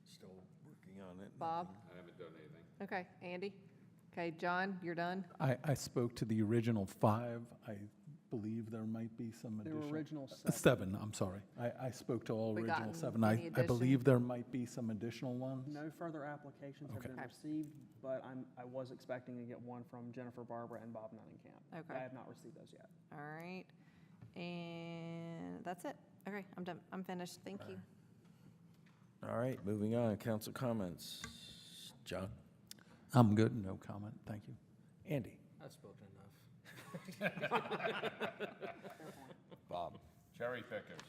D: Still working on it.
A: Bob?
I: I haven't done anything.
A: Okay, Andy? Okay, John, you're done?
C: I spoke to the original 5. I believe there might be some
E: There were
C: additional.
E: original 7.
C: 7, I'm sorry. I spoke to all
A: We
C: original
A: gotten
C: 7.
A: any
C: I believe there might be some additional ones.
E: No further applications have
C: Okay.
E: been received, but I was expecting to get one from Jennifer Barbara and Bob Nunnenkamp.
A: Okay.
E: I have not received those yet.
A: All right. And that's it. Okay, I'm done. I'm finished. Thank you.
D: All right, moving on, council comments. John?
C: I'm good, no comment, thank you.
D: Andy?
B: I've spoken enough.
D: Bob?
I: Cherry pickers.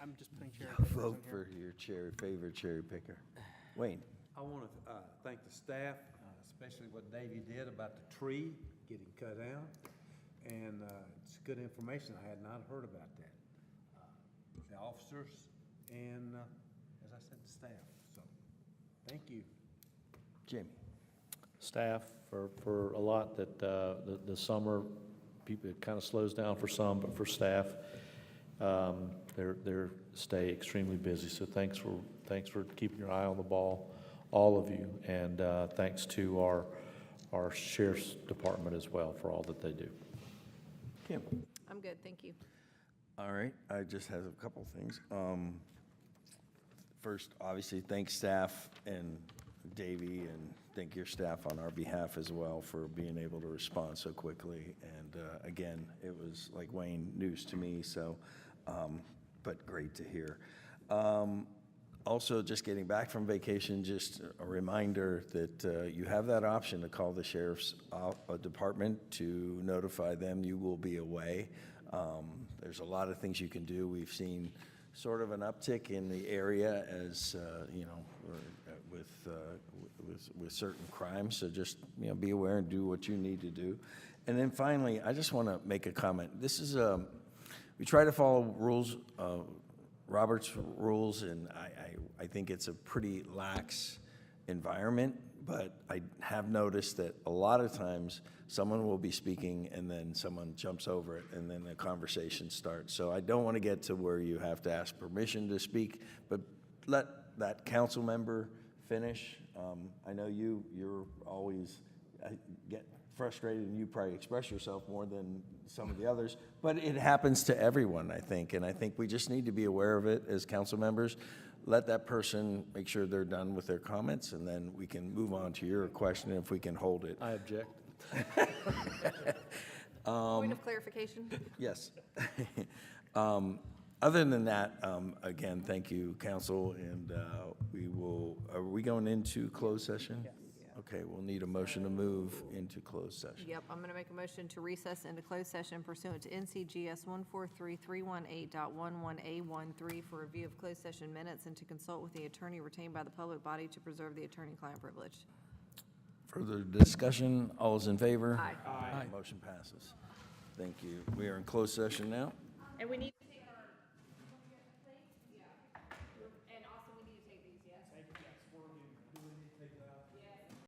E: I'm just putting cherry pickers in
D: Vote
E: here.
D: for your favorite cherry picker. Wayne?
J: I want to thank the staff, especially what Davey did about the tree getting cut down. And it's good information. I had not heard about that. The officers and, as I said, the staff. So, thank you.
D: Jamie?
G: Staff for a lot that, the summer, people, it kind of slows down for some, but for staff, they're stay extremely busy. So thanks for keeping your eye on the ball, all of you. And thanks to our sheriff's department as well for all that they do.
D: Kim?
A: I'm good. Thank you.
D: All right, I just have a couple things. First, obviously, thank staff and Davey, and thank your staff on our behalf as well for being able to respond so quickly. And again, it was, like Wayne, news to me, so, but great to hear. Also, just getting back from vacation, just a reminder that you have that option to call the sheriff's department to notify them you will be away. There's a lot of things you can do. We've seen sort of an uptick in the area as, you know, with certain crimes. So just, you know, be aware and do what you need to do. And then finally, I just want to make a comment. This is, we try to follow rules, Robert's rules, and I think it's a pretty lax environment, but I have noticed that a lot of times someone will be speaking and then someone jumps over it and then the conversation starts. So I don't want to get to where you have to ask permission to speak, but let that council member finish. I know you're always get frustrated and you probably express yourself more than some of the others, but it happens to everyone, I think, and I think we just need to be aware of it as council members. Let that person make sure they're done with their comments, and then we can move on to your question if we can hold it.
G: I object.
A: Point of clarification?
D: Yes. Other than that, again, thank you, council, and are we going into closed session?
E: Yes.
D: Okay, we'll need a motion to move into closed session.
A: Yep, I'm going to make a motion to recess into closed session pursuant to NCGS 143318.11A13 for review of closed session minutes and to consult with the attorney retained by the public body to preserve the attorney-client privilege.
D: Further discussion, all is in favor?
A: Aye.
D: Motion passes. Thank you. We are in closed session now.
A: And we need